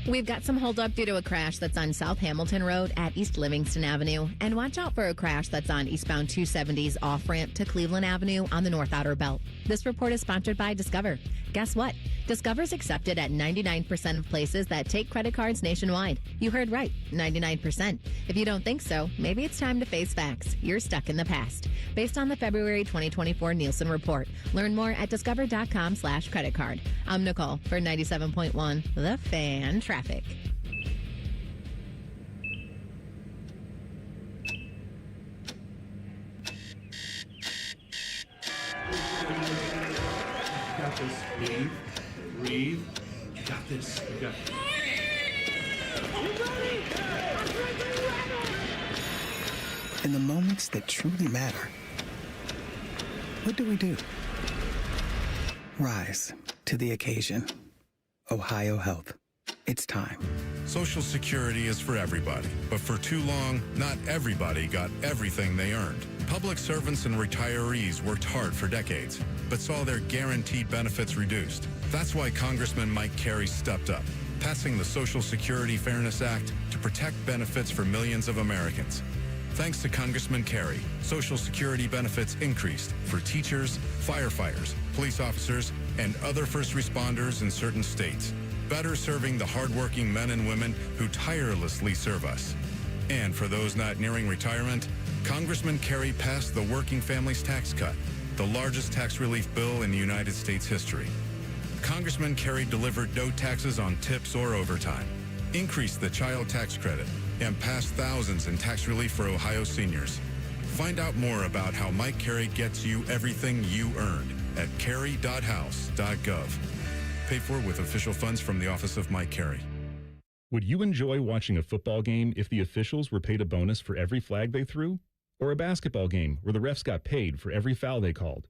We've got some holdup due to a crash that's on South Hamilton Road at East Livingston Avenue. And watch out for a crash that's on eastbound 270's off-ramp to Cleveland Avenue on the North Outer Belt. This report is sponsored by Discover. Guess what? Discover's accepted at 99% of places that take credit cards nationwide. You heard right, 99%. If you don't think so, maybe it's time to face facts. You're stuck in the past. Based on the February 2024 Nielsen report. Learn more at discover.com/credit card. I'm Nicole for 97.1 The Fan Traffic. Got this. Breathe. You got this. You got this. In the moments that truly matter, what do? Rise to the occasion. Ohio Health. It's time. Social Security is for everybody, but for too long, not everybody got everything they earned. Public servants and retirees worked hard for decades, but saw their guaranteed benefits reduced. That's why Congressman Mike Carey stepped up, passing the Social Security Fairness Act to protect benefits for millions of Americans. Thanks to Congressman Carey, Social Security benefits increased for teachers, firefighters, police officers, and other first responders in certain states, better serving the hardworking men and women who tirelessly serve us. And for those not nearing retirement, Congressman Carey passed the Working Families Tax Cut, the largest tax relief bill in United States history. Congressman Carey delivered no taxes on tips or overtime, increased the child tax credit, and passed thousands in tax relief for Ohio seniors. Find out more about how Mike Carey gets you everything you earned at carey.house.gov. Paid for with official funds from the Office of Mike Carey. Would you enjoy watching a football game if the officials were paid a bonus for every flag they threw? Or a basketball game where the refs got paid for every foul they called?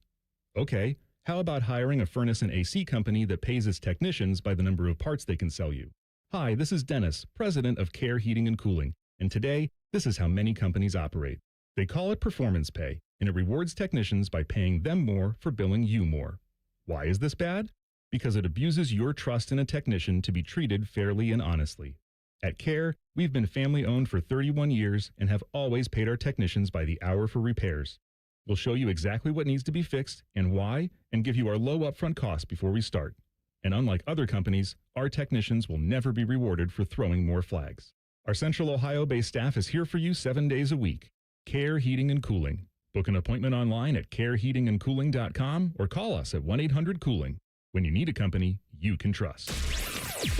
Okay, how about hiring a furnace and AC company that pays its technicians by the number of parts they can sell you? Hi, this is Dennis, president of Care Heating and Cooling, and today, this is how many companies operate. They call it performance pay, and it rewards technicians by paying them more for billing you more. Why is this bad? Because it abuses your trust in a technician to be treated fairly and honestly. At Care, we've been family-owned for 31 years and have always paid our technicians by the hour for repairs. We'll show you exactly what needs to be fixed and why, and give you our low upfront cost before we start. And unlike other companies, our technicians will never be rewarded for throwing more flags. Our Central Ohio-based staff is here for you 7 days a week. Care Heating and Cooling. Book an appointment online at careheatingandcooling.com or call us at 1-800-COOLING. When you need a company you can trust.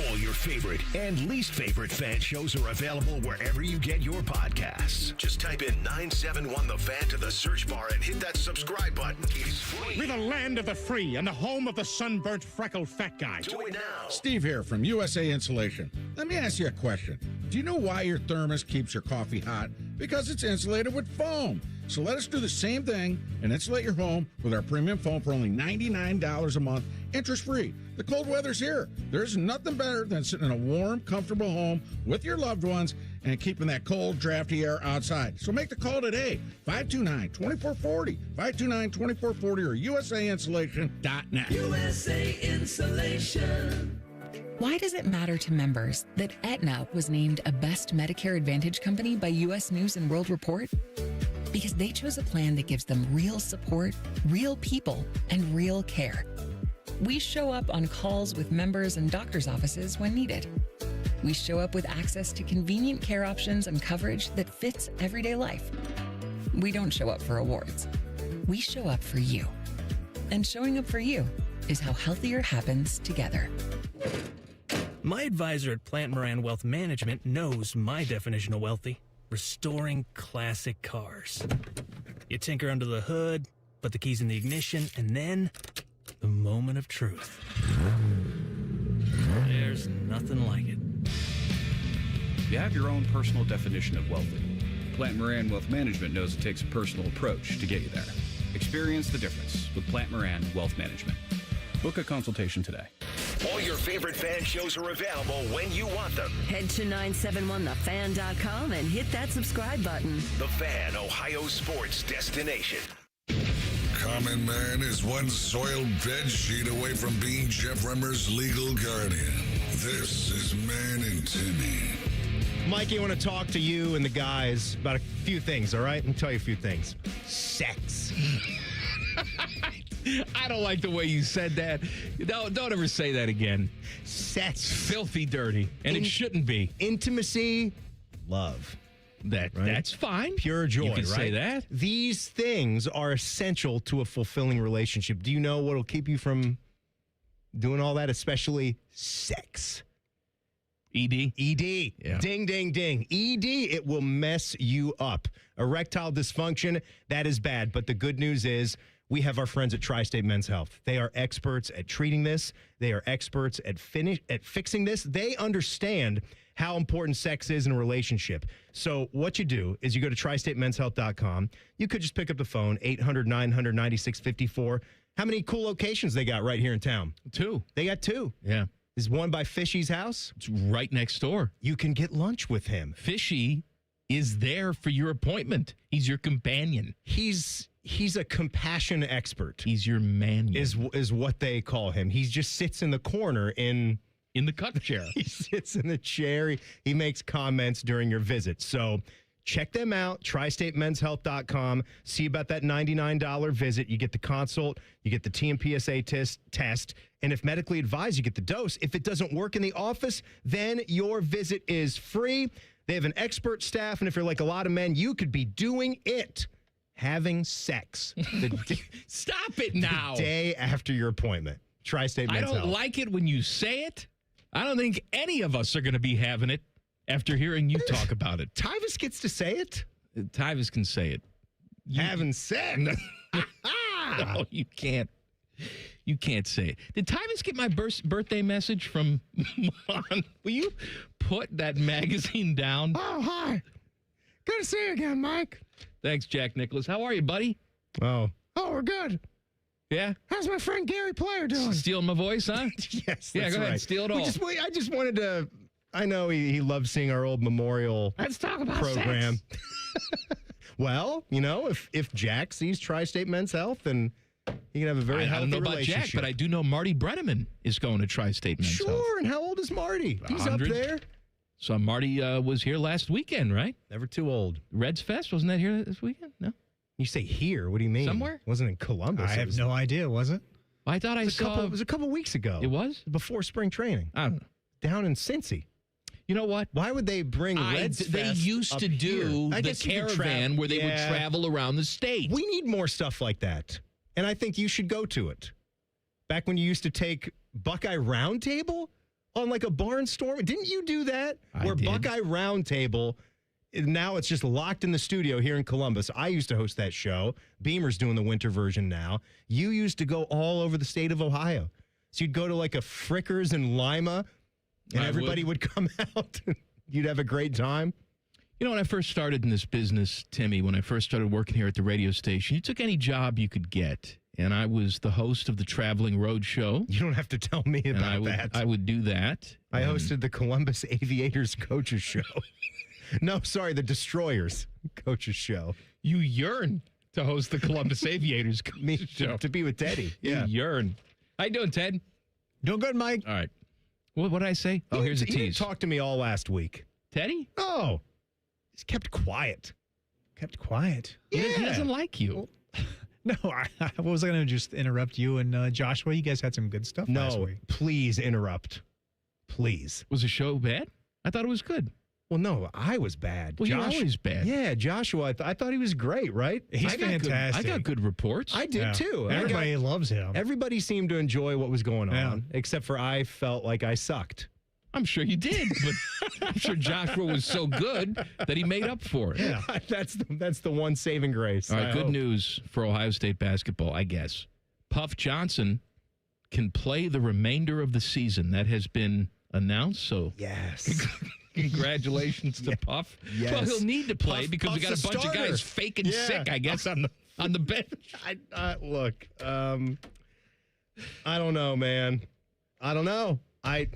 All your favorite and least favorite fan shows are available wherever you get your podcasts. Just type in 971 The Fan to the search bar and hit that subscribe button. It's free. We're the land of the free and the home of the sunburnt, freckled fat guy. Do it now. Steve here from USA Insulation. Let me ask you a question. Do you know why your thermos keeps your coffee hot? Because it's insulated with foam. So let us do the same thing and insulate your home with our premium foam for only $99 a month, interest-free. The cold weather's here. There's nothing better than sitting in a warm, comfortable home with your loved ones and keeping that cold, drafty air outside. So make the call today, 529-2440, 529-2440 or usainsulation.net. USA Insulation. Why does it matter to members that Aetna was named a Best Medicare Advantage company by U.S. News and World Report? Because they chose a plan that gives them real support, real people, and real care. We show up on calls with members and doctors' offices when needed. We show up with access to convenient care options and coverage that fits everyday life. We don't show up for awards. We show up for you. And showing up for you is how healthier happens together. My advisor at Plant Moran Wealth Management knows my definition of wealthy. Restoring classic cars. You tinker under the hood, put the keys in the ignition, and then the moment of truth. There's nothing like it. You have your own personal definition of wealthy. Plant Moran Wealth Management knows it takes a personal approach to get you there. Experience the difference with Plant Moran Wealth Management. Book a consultation today. All your favorite fan shows are available when you want them. Head to 971thefan.com and hit that subscribe button. The Fan, Ohio sports destination. Common Man is one soiled bed sheet away from being Jeff Remmer's legal guardian. This is Man and Timmy. Mikey, I want to talk to you and the guys about a few things, all right? Let me tell you a few things. Sex. I don't like the way you said that. Don't ever say that again. Sex. Filthy dirty. And it shouldn't be. Intimacy. Love. That's fine. Pure joy, You can right? say that. These things are essential to a fulfilling relationship. Do you know what will keep you from doing all that, especially sex? ED? ED. Yeah. Ding, ding, ding. ED, it will mess you up. Erectile dysfunction, that is bad. But the good news is we have our friends at Tri-State Men's Health. They are experts at treating this. They are experts at fixing this. They understand how important sex is in a relationship. So what you do is you go to tristatemenshealth.com. You could just pick up the phone, 800-900-9654. How many cool locations they got right here in town? 2. They got 2. Yeah. There's one by Fishy's house. It's right next door. You can get lunch with him. Fishy is there for your appointment. He's your companion. He's a compassion expert. He's your man. Is what they call him. He just sits in the corner in the cut chair. He sits in the chair. He makes comments during your visit. So check them out, tristatemenshealth.com. See about that $99 visit. You get the consult, you get the TMPSA test, and if medically advised, you get the dose. If it doesn't work in the office, then your visit is free. They have an expert staff, and if you're like a lot of men, you could be doing it, having sex. Stop it now. The day after your appointment. Tri-State Men's Health. I don't like it when you say it. I don't think any of us are going to be having it after hearing you talk about it. Tyvus gets to say it? Tyvus can say it. Having sex? No, you can't. You can't say it. Did Tyvus get my birthday message from Mon? Will you put that magazine down? Oh, hi. Good to see you again, Mike. Thanks, Jack Nicholas. How are you, buddy? Oh, we're good. Yeah? How's my friend Gary Player doing? Stealing my voice, huh? Yes, Yeah, that's go ahead. right. Steal it all. I just wanted to... I know he loves seeing our old memorial Let's talk about program. sex. Well, if Jack sees Tri-State Men's Health, then he can have a very healthy I don't know about relationship. Jack, but I do know Marty Brenneman is going to Tri-State Men's Health. Sure, and how old is Marty? He's 100. up there. So Marty was here last weekend, right? Never too old. Reds Fest, wasn't that here this weekend? No? You say here? What do you mean? Somewhere? Wasn't in Columbus. I have no idea, was it? I thought I saw... It was a couple weeks ago. It was? Before spring training. I don't know. Down in Cincy. You know what? Why would they bring Reds They Fest used up to do here? I the guess you could caravan where they would Yeah. travel around the state. We need more stuff like that. And I think you should go to it. Back when you used to take Buckeye Roundtable on like a barnstorm. Didn't you do that? I Where did. Buckeye Roundtable, now it's just locked in the studio here in Columbus. I used to host that show. Beamer's doing the winter version now. You used to go all over the state of Ohio. So you'd go to like a Frickers in Lima, and I everybody would come out. You'd have a great time. You know, when I first started in this business, Timmy, when I first started working here at the radio station, you took any job you could get. And I was the host of the Traveling Road Show. You don't have to tell me about that. I would do that. I hosted the Columbus Aviators Coaches Show. No, sorry, the Destroyers Coaches Show. You yearn to host the Columbus Aviators Coaches Show. To be with Teddy. Yeah. You yearn. How you doing, Ted? Doing good, Mike. All right. What did I say? Oh, here's a He didn't tease. talk to me all last week. Teddy? Oh, he's kept quiet. Kept quiet. He doesn't like you. No, I was going to just interrupt you and Joshua. You guys had some good stuff last No, week. please interrupt. Please. Was the show bad? I thought it was good. Well, no, I was bad. Well, you're always bad. Yeah, Joshua, I thought he was great, right? He's I got fantastic. good reports. I did too. Everybody loves him. Everybody seemed to enjoy what was going Yeah. on, except for I felt like I sucked. I'm sure you did, but I'm sure Joshua was so good that he made up for it. Yeah, that's the one saving grace. All right, I good hope. news for Ohio State basketball, I guess. Puff Johnson can play the remainder of the season. That has been announced, so yes. Congratulations to Puff. Yes. Well, he'll need to play Puff- because we got Puff's a a bunch of starter. guys faking Yeah. sick, I guess, on the bench. Look, I don't know, man. I don't know. I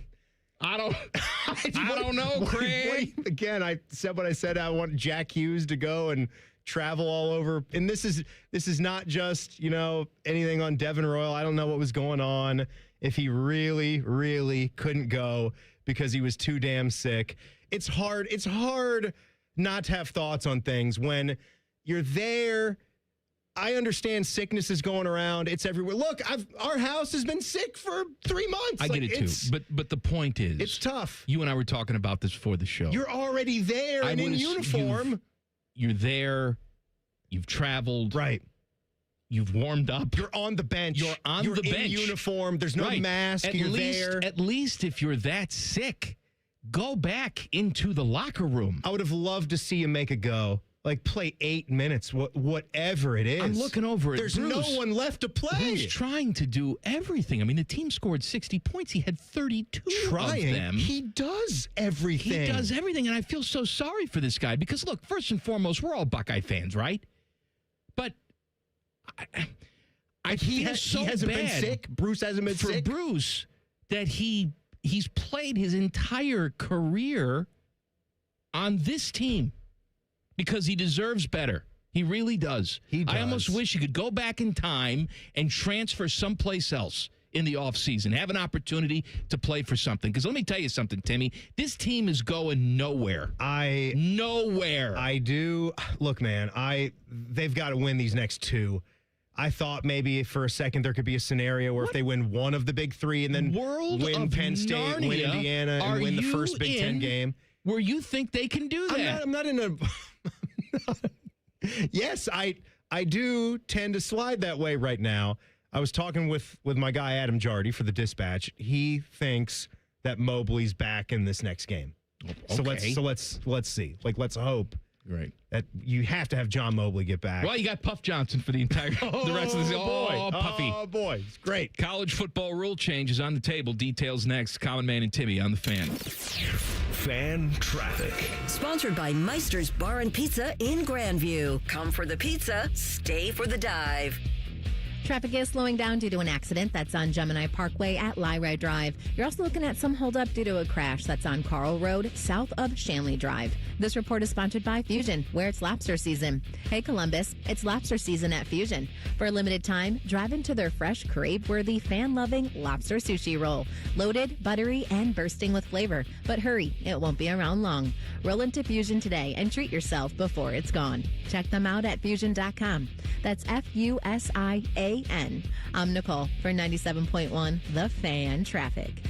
don't know, Craig. Again, I said what I said. I want Jack Hughes to go and travel all over. And this is not just, anything on Devin Royal. I don't know what was going on, if he really, really couldn't go because he was too damn sick. It's hard not to have thoughts on things when you're there. I understand sickness is going around. It's everywhere. Look, our house has been sick for 3 months. I get it too. But the point is, it's tough. You and I were talking about this before the show. You're already there and in uniform. You're there. You've traveled. Right. You've warmed up. You're on the bench. You're on the in bench. uniform. There's no mask. You're there. At least if you're that sick, go back into the locker room. I would have loved to see him make a go. Like, play 8 minutes, whatever it is. I'm looking over it. There's Bruce, no one left to play. Who's trying to do everything? I mean, the team scored 60 points. He had 32 Trying. of them. He does everything. He does everything, and I feel so sorry for this guy because, look, first and foremost, we're all Buckeye fans, right? But I feel so he hasn't bad been sick. Bruce hasn't been sick. For Bruce, that he's played his entire career on this team because he deserves better. He really does. He does. I almost wish he could go back in time and transfer someplace else in the offseason, have an opportunity to play for something. Because let me tell you something, Timmy. This team is going nowhere. Nowhere. I do. Look, man, they've got to win these next 2. I thought maybe for a second there could be a scenario where if they win one of the big 3 and then win Penn State, Narnia, win Indiana, and win the first Big Ten game. Where you think they can do that? I'm not in a... Yes, I do tend to slide that way right now. I was talking with my guy Adam Jardy for the Dispatch. He thinks that Mobley's back in this next game. Okay. So let's see. Like, let's hope. Right. That you have to have John Mobley get back. Well, you got Puff Johnson for the entire the rest of the season. Boy. Puffy. Oh, boy. It's great. College football rule changes on the table. Details next. Common Man and Timmy on the Fan. Fan traffic. Sponsored by Meister's Bar and Pizza in Grandview. Come for the pizza, stay for the dive. Traffic is slowing down due to an accident that's on Gemini Parkway at Lyra Drive. You're also looking at some holdup due to a crash that's on Carl Road, south of Shanley Drive. This report is sponsored by Fusion, where it's lobster season. Hey, Columbus, it's lobster season at Fusion. For a limited time, drive into their fresh, crave-worthy, fan-loving lobster sushi roll. Loaded, buttery, and bursting with flavor. But hurry, it won't be around long. Roll into Fusion today and treat yourself before it's gone. Check them out at fusion.com. That's Fusin. I'm Nicole for 97.1 The Fan Traffic.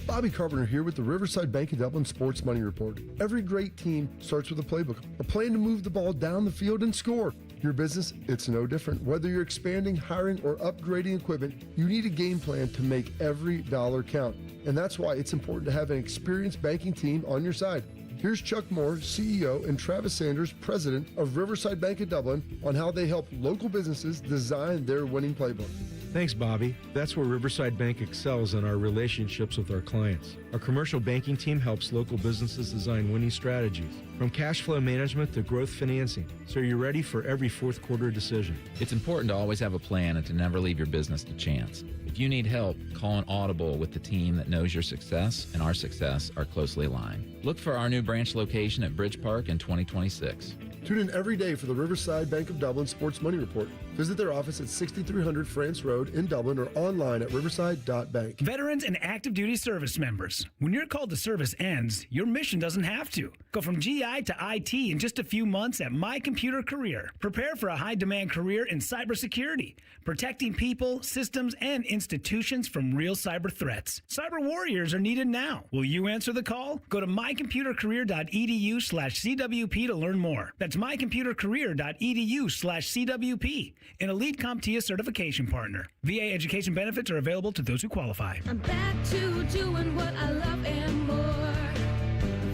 Bobby Carpenter here with the Riverside Bank of Dublin Sports Money Report. Every great team starts with a playbook, a plan to move the ball down the field and score. Your business, it's no different. Whether you're expanding, hiring, or upgrading equipment, you need a game plan to make every dollar count. And that's why it's important to have an experienced banking team on your side. Here's Chuck Moore, CEO, and Travis Sanders, President of Riverside Bank of Dublin, on how they help local businesses design their winning playbook. Thanks, Bobby. That's where Riverside Bank excels in our relationships with our clients. Our commercial banking team helps local businesses design winning strategies, from cash flow management to growth financing, so you're ready for every fourth quarter decision. It's important to always have a plan and to never leave your business to chance. If you need help, call an audible with the team that knows your success and our success are closely aligned. Look for our new branch location at Bridge Park in 2026. Tune in every day for the Riverside Bank of Dublin Sports Money Report. Visit their office at 6300 France Road in Dublin or online at riverside.bank. Veterans and active duty service members. When your call to service ends, your mission doesn't have to. Go from GI to IT in just a few months at My Computer Career. Prepare for a high-demand career in cybersecurity, protecting people, systems, and institutions from real cyber threats. Cyber warriors are needed now. Will you answer the call? Go to mycomputercareer.edu/CWP to learn more. That's mycomputercareer.edu/CWP. An elite CompTIA certification partner. VA education benefits are available to those who qualify. I'm back to doing what I love and more.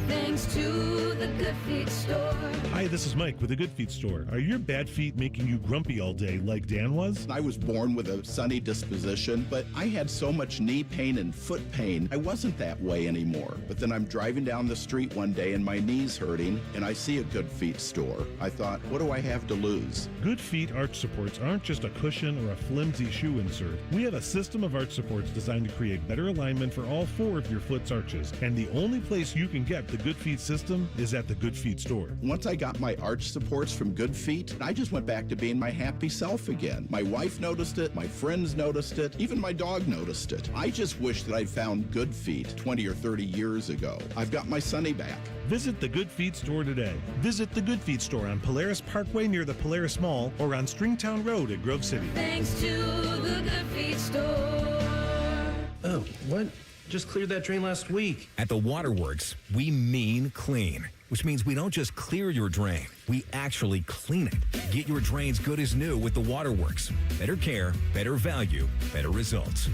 Thanks to the Good Feet store. Hi, this is Mike with the Good Feet store. Are your bad feet making you grumpy all day like Dan was? I was born with a sunny disposition, but I had so much knee pain and foot pain, I wasn't that way anymore. But then I'm driving down the street one day and my knee's hurting, and I see a Good Feet store. I thought, what do I have to lose? Good Feet arch supports aren't just a cushion or a flimsy shoe insert. We have a system of arch supports designed to create better alignment for all 4 of your foot's arches. And the only place you can get the Good Feet system is at the Good Feet store. Once I got my arch supports from Good Feet, I just went back to being my happy self again. My wife noticed it, my friends noticed it, even my dog noticed it. I just wish that I'd found Good Feet 20 or 30 years ago. I've got my Sonny back. Visit the Good Feet store today. Visit the Good Feet store on Polaris Parkway near the Polaris Mall or on Stringtown Road at Grove City. Thanks to the Good Feet store. Oh, what? Just cleared that drain last week. At the Waterworks, we mean clean, which means we don't just clear your drain, we actually clean it. Get your drains good as new with the Waterworks. Better care, better value, better results.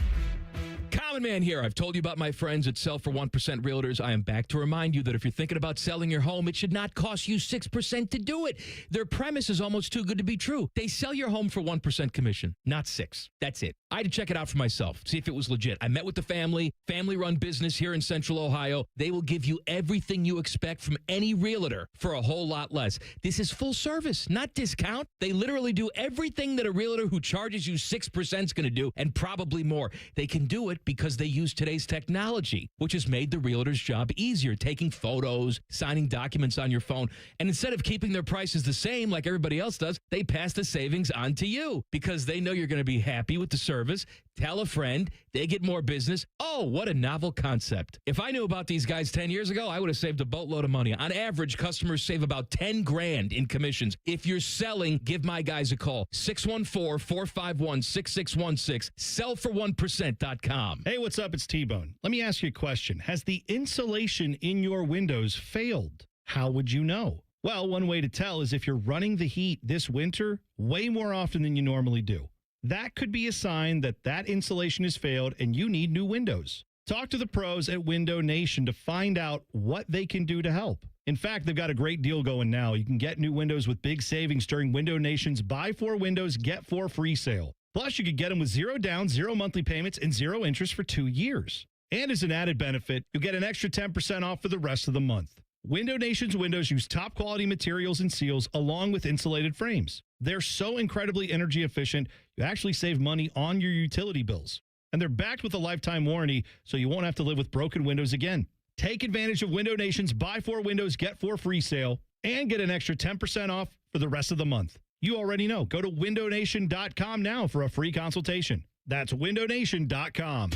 Common Common Man here. I've told you about my friends at Sell for 1% Realtors. I am back to remind you that if you're thinking about selling your home, it should not cost you 6% to do it. Their premise is almost too good to be true. They sell your home for 1% commission, not 6. That's it. I had to check it out for myself, see if it was legit. I met with the family-run business here in Central Ohio. They will give you everything you expect from any realtor for a whole lot less. This is full service, not discount. They literally do everything that a realtor who charges you 6% is going to do, and probably more. They can do it because they use today's technology, which has made the realtor's job easier, taking photos, signing documents on your phone. And instead of keeping their prices the same like everybody else does, they pass the savings on to you because they know you're going to be happy with the service. Tell a friend, they get more business. Oh, what a novel concept. If I knew about these guys 10 years ago, I would have saved a boatload of money. On average, customers save about 10 grand in commissions. If you're selling, give my guys a call. 614-451-6616. Sellfor1%.com. Hey, what's up? It's T-Bone. Let me ask you a question. Has the insulation in your windows failed? How would you know? Well, one way to tell is if you're running the heat this winter way more often than you normally do. That could be a sign that that insulation has failed and you need new windows. Talk to the pros at Window Nation to find out what they can do to help. In fact, they've got a great deal going now. You can get new windows with big savings during Window Nation's Buy 4 Windows, Get 4 free sale. Plus, you could get them with 0 down, 0 monthly payments, and 0 interest for 2 years. And as an added benefit, you'll get an extra 10% off for the rest of the month. Window Nation's windows use top quality materials and seals along with insulated frames. They're so incredibly energy efficient, you actually save money on your utility bills. And they're backed with a lifetime warranty, so you won't have to live with broken windows again. Take advantage of Window Nation's Buy 4 Windows, Get 4 free sale and get an extra 10% off for the rest of the month. You already know. Go to windownation.com now for a free consultation. That's windownation.com.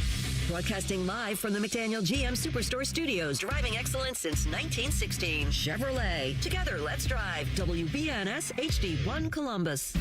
Broadcasting live from the McDaniel GM Superstore Studios. Driving excellence since 1916. Chevrolet. Together, let's drive. WBNS HD1 Columbus.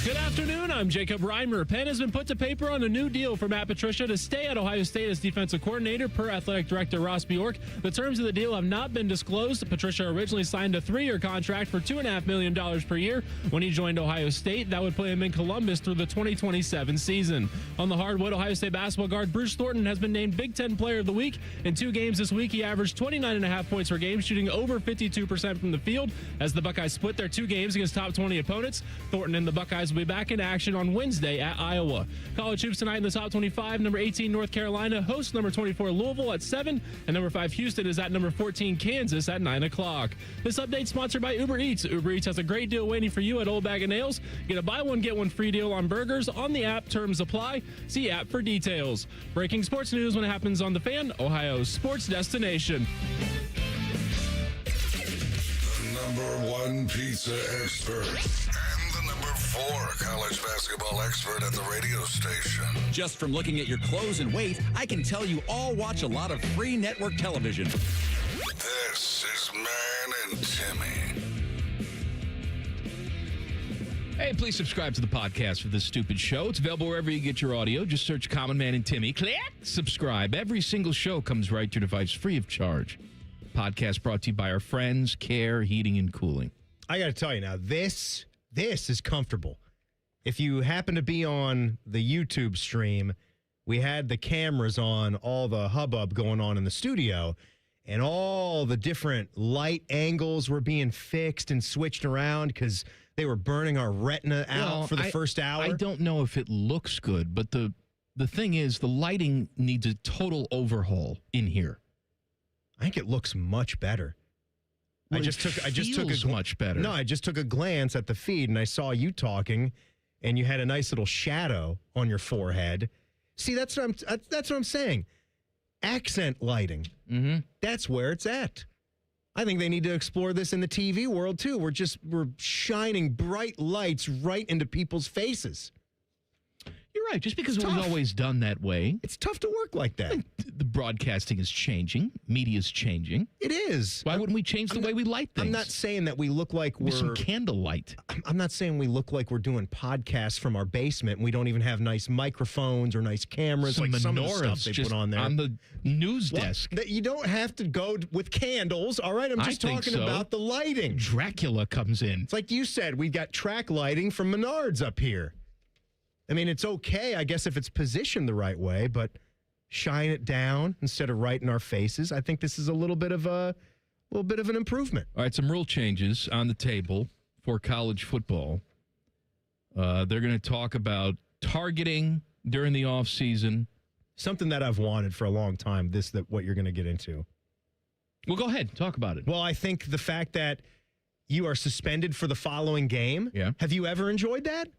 Good afternoon. I'm Jacob Reimer. Penn has been put to paper on a new deal for Matt Patricia to stay at Ohio State as defensive coordinator per athletic director Ross Bjork. The terms of the deal have not been disclosed. Patricia originally signed a 3-year contract for $2.5 million per year. When he joined Ohio State, that would play him in Columbus through the 2027 season. On the hardwood, Ohio State basketball guard Bruce Thornton has been named Big Ten Player of the Week. In 2 games this week, he averaged 29.5 points per game, shooting over 52% from the field. As the Buckeyes split their 2 games against top 20 opponents, Thornton and the Buckeyes will be back in action on Wednesday at Iowa. College hoops tonight in the top 25. Number 18, North Carolina hosts number 24, Louisville at 7. And number 5, Houston is at number 14, Kansas at 9 o'clock. This update sponsored by Uber Eats. Uber Eats has a great deal waiting for you at Old Bag of Nails. Get a buy one, get one free deal on burgers on the app. Terms apply. See app for details. Breaking sports news when it happens on The Fan, Ohio's sports destination. Number 1 pizza expert and the number 4 college basketball expert at the radio station. Just from looking at your clothes and weight, I can tell you all watch a lot of free network television. This is Man and Timmy. Hey, please subscribe to the podcast for this stupid show. It's available wherever you get your audio. Just search Common Man and Timmy. Click subscribe. Every single show comes right to your device free of charge. Podcast brought to you by our friends, Care Heating and Cooling. I got to tell you now, this is comfortable. If you happen to be on the YouTube stream, we had the cameras on, all the hubbub going on in the studio, and all the different light angles were being fixed and switched around because they were burning our retina out for the first hour. I don't know if it looks good, but the thing is, the lighting needs a total overhaul in here. I think it looks much better. Well, I just took much better. No, I just took a glance at the feed and I saw you talking, and you had a nice little shadow on your forehead. See, that's what I'm saying. Accent lighting. Mm-hmm. That's where it's at. I think they need to explore this in the TV world too. We're shining bright lights right into people's faces. You're right. Just because it was always done that way. It's tough to work like that. The broadcasting is changing. Media's changing. It is. Why wouldn't we change the way we light things? I'm not saying that we look like we're... some candlelight. I'm not saying we look like we're doing podcasts from our basement and we don't even have nice microphones or nice cameras Some like some of the menorahs stuff they just put on there. on the news desk. That you don't have to go with candles, all right? I'm just talking about the lighting. Dracula comes in. It's like you said, we got track lighting from Menards up here. I mean, it's okay, I guess, if it's positioned the right way, but shine it down instead of right in our faces. I think this is a little bit of an improvement. All right, some rule changes on the table for college football. They're going to talk about targeting during the offseason. Something that I've wanted for a long time, what you're going to get into. Well, go ahead. Talk about it. Well, I think the fact that you are suspended for the following game. Yeah. Have you ever enjoyed that?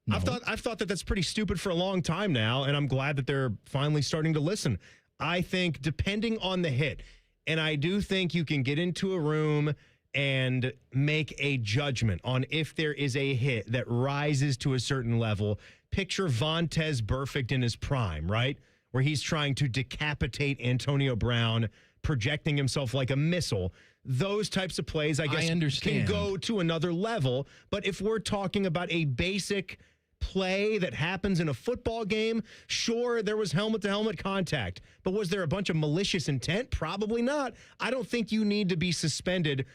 No. I've thought that that's pretty stupid for a long time now, and I'm glad that they're finally starting to listen. I think depending on the hit, and I do think you can get into a room and make a judgment on if there is a hit that rises to a certain level. Picture Vontez Burfict in his prime, right? Where he's trying to decapitate Antonio Brown, projecting himself like a missile. Those types of plays, I guess, can go to another level. But if we're talking about a basic play that happens in a football game, sure, there was helmet-to-helmet contact. But was there a bunch of malicious intent? Probably not. I don't think you need to be suspended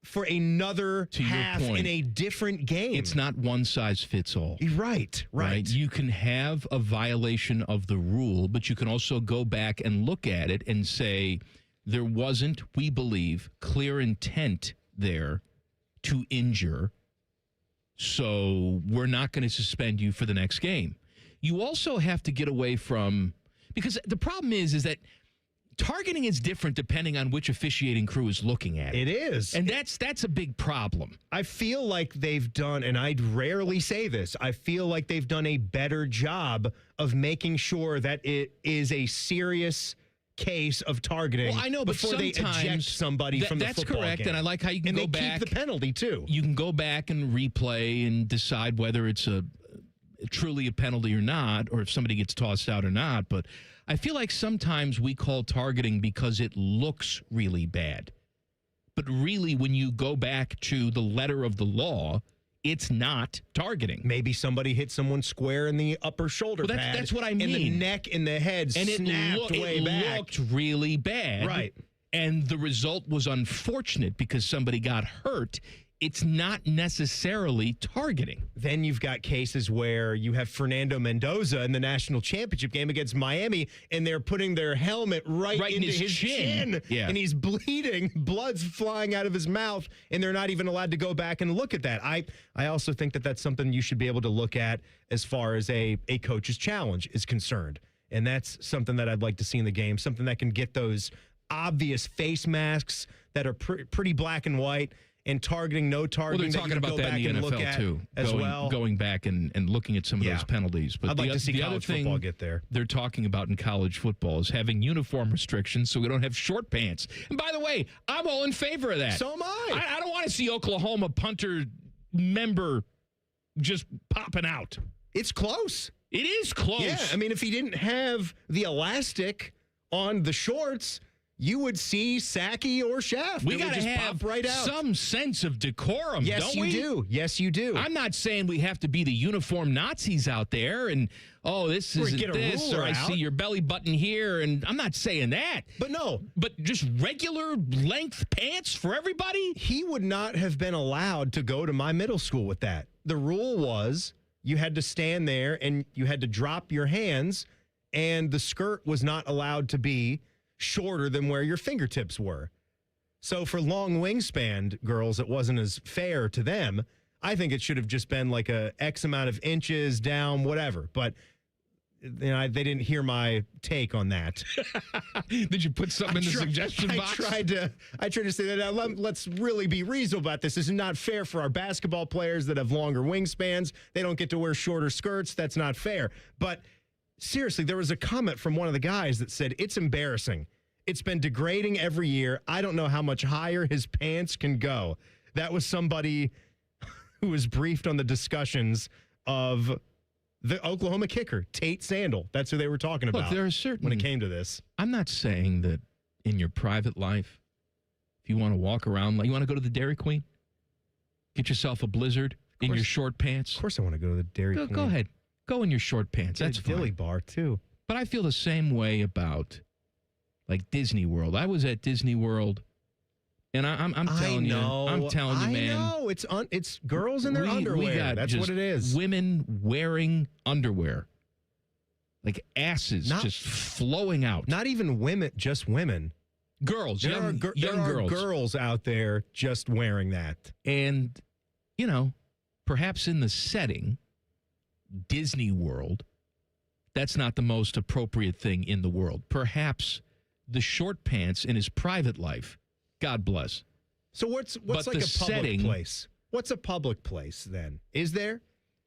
for another half in a different game. It's not one size fits all. Right. You can have a violation of the rule, but you can also go back and look at it and say there wasn't, we believe, clear intent there to injure, so we're not going to suspend you for the next game. You also have to get away from, because the problem is that targeting is different depending on which officiating crew is looking at it. It is. And that's a big problem. I feel like they've done, and I'd rarely say this, I feel like they've done a better job of making sure that it is a serious case of targeting. Well, I know, but before they eject somebody from the football correct, game. and I like how you can go back. And they keep the penalty, too. You can go back and replay and decide whether it's truly a penalty or not, or if somebody gets tossed out or not, but I feel like sometimes we call targeting because it looks really bad. But really, when you go back to the letter of the law, it's not targeting. Maybe somebody hit someone square in the upper shoulder pad. That's what I mean. And the neck and the head and snapped way back. It looked really bad. Right. And the result was unfortunate because somebody got hurt. It's not necessarily targeting. Then you've got cases where you have Fernando Mendoza in the national championship game against Miami, and they're putting their helmet right into his chin. Yeah. And he's bleeding, blood's flying out of his mouth, and they're not even allowed to go back and look at that. I also think that that's something you should be able to look at as far as a coach's challenge is concerned. And that's something that I'd like to see in the game, something that can get those obvious face masks that are pretty black and white, and targeting, no targeting. Well, they're talking about that in the NFL too, going back and looking at some of those penalties. But I'd like to see college football get there. They're talking about in college football is having uniform restrictions so we don't have short pants. And by the way, I'm all in favor of that. So am I. I don't want to see Oklahoma punter member just popping out. It's close. It is close. Yeah, I mean, if he didn't have the elastic on the shorts, you would see Sacky or Shaft. We got to have some sense of decorum, yes, don't we? Yes, you do. Yes, you do. I'm not saying we have to be the uniform Nazis out there and, this isn't this, or I see your belly button here, and I'm not saying that. But no. But just regular length pants for everybody? He would not have been allowed to go to my middle school with that. The rule was you had to stand there and you had to drop your hands, and the skirt was not allowed to be shorter than where your fingertips were. So for long wingspan girls, it wasn't as fair to them. I think it should have just been like a X amount of inches down, whatever. But they didn't hear my take on that. Did you put something in the suggestion box? I tried to say that. Now, let's really be reasonable about this. This is not fair for our basketball players that have longer wingspans. They don't get to wear shorter skirts. That's not fair. But seriously, there was a comment from one of the guys that said, it's embarrassing. It's been degrading every year. I don't know how much higher his pants can go. That was somebody who was briefed on the discussions of the Oklahoma kicker, Tate Sandel. That's who they were talking about. Look, there are certain, when it came to this. I'm not saying that in your private life, if you want to walk around, like you want to go to the Dairy Queen, get yourself a Blizzard in your short pants. Of course I want to go to the Dairy Queen. Go ahead. Go in your short pants. That's fine. Dilly bar, too. But I feel the same way about, like, Disney World. I was at Disney World And I'm telling you, man. I know it's girls in their underwear. We got That's what it is. Women wearing underwear, like asses just flowing out. Not even women, just women. Girls, There young are girls. girls out there just wearing that. And perhaps in the setting, Disney World, that's not the most appropriate thing in the world. Perhaps the short pants in his private life. God bless. So what's like a public place? What's a public place then? Is there?